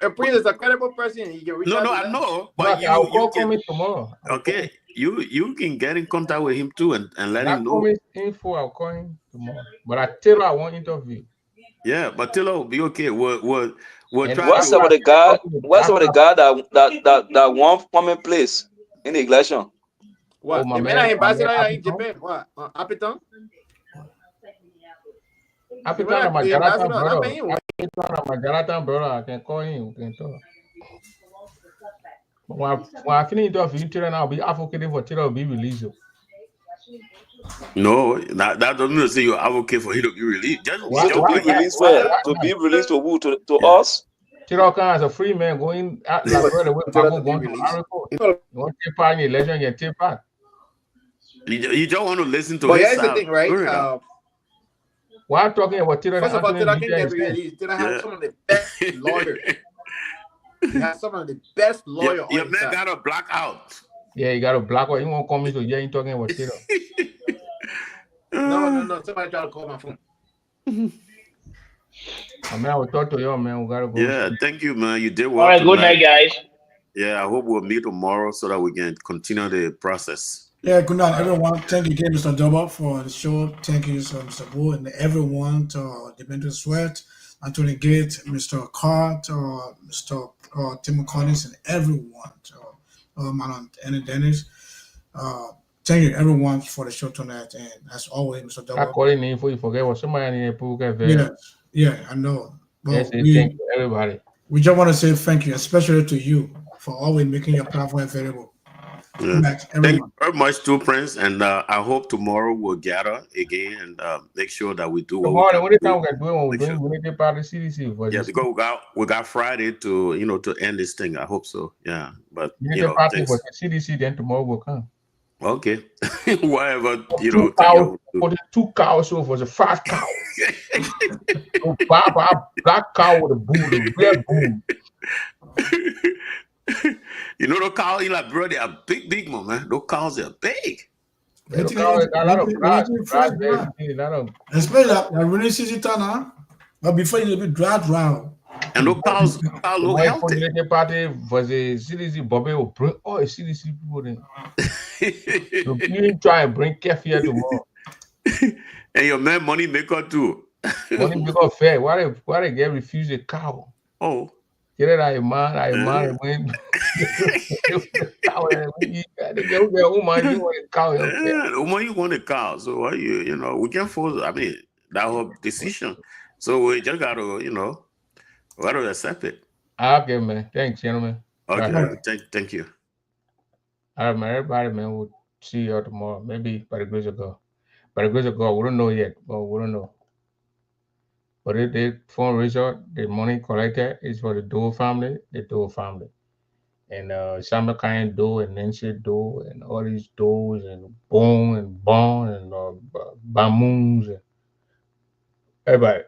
A priest is a credible person. He can reach out I know, but I'll call Comey tomorrow. Okay, you can get in contact with him too and let him know. Comey's info, I'll call him tomorrow. But I tell her I want interview. Yeah, but Taylor will be okay. We'll try. What's some of the guy? What's some of the guy that won common place in the election? What? The man ambassador in Japan. What? Apiton? Apiton, my Jonathan brother. I can call him. We can talk. When I finish interview Taylor, I'll be advocating for Taylor to be released. No, that doesn't say you're advocate for him to be released. To be released to who? To us? Taylor Khan as a free man going out like right away. Going to Africa. You want to take part in the election, you take part. You don't want to listen to but here's the thing, right? Why I'm talking about Taylor? First of all, Taylor can get released. Taylor has some of the best lawyers. He has some of the best lawyers. Your man got a blackout. Yeah, you got a blackout. You won't call me, so yeah, you talking about Taylor. No. Somebody try to call my phone. I mean, I will talk to you, man. We gotta go. Yeah, thank you, man. You did well. All right, good night, guys. Yeah, I hope we'll meet tomorrow so that we can continue the process. Yeah, good night, everyone. Thank you again, Mr. Dorbor, for the show. Thank you, Mr. Wu, and everyone, to the Mental Sweat, Anthony Gates, Mr. Carr, Mr. Tim Collins, and everyone, Manon and Dennis. Thank you, everyone, for the show tonight. And as always, Mr. Dorbor. I call your name before you forget what somebody in the Yeah, I know. But yes, thank you, everybody. We just want to say thank you, especially to you, for always making your platform available. Yeah. Thank you very much, too, Prince. And I hope tomorrow we'll gather again and make sure that we do what we can do. We need to part of the CDC. Because we got Friday to end this thing. I hope so. Yeah, but we need to part for the CDC. Then tomorrow will come. Okay, whatever For the 2 cows, so for the 5 cows. Black cow with a bull, the red bull. You know the cows in Liberia, they are big, man. Those cows are big. Especially like running season, but before you be dragged round. And those cows look healthy. The party was a CDC Bobby will bring all CDC people in. So you try and bring Kefi tomorrow. And your man money maker too. Money maker fair. Why they get refuse a cow? Oh. Get it out of man, when woman, you want a cow. So why we can't force, that whole decision. So we just gotta, gotta accept it. Okay, man. Thanks, gentlemen. Okay, thank you. All right, man. Everybody, man, we'll see you tomorrow. Maybe by the grace of God. By the grace of God, we don't know yet, but we don't know. But the fundraiser, the money collected is for the Doe family, and Summer Kind Doe and Nancy Doe and all these Does and Bone and Bon and Bamoons and everybody.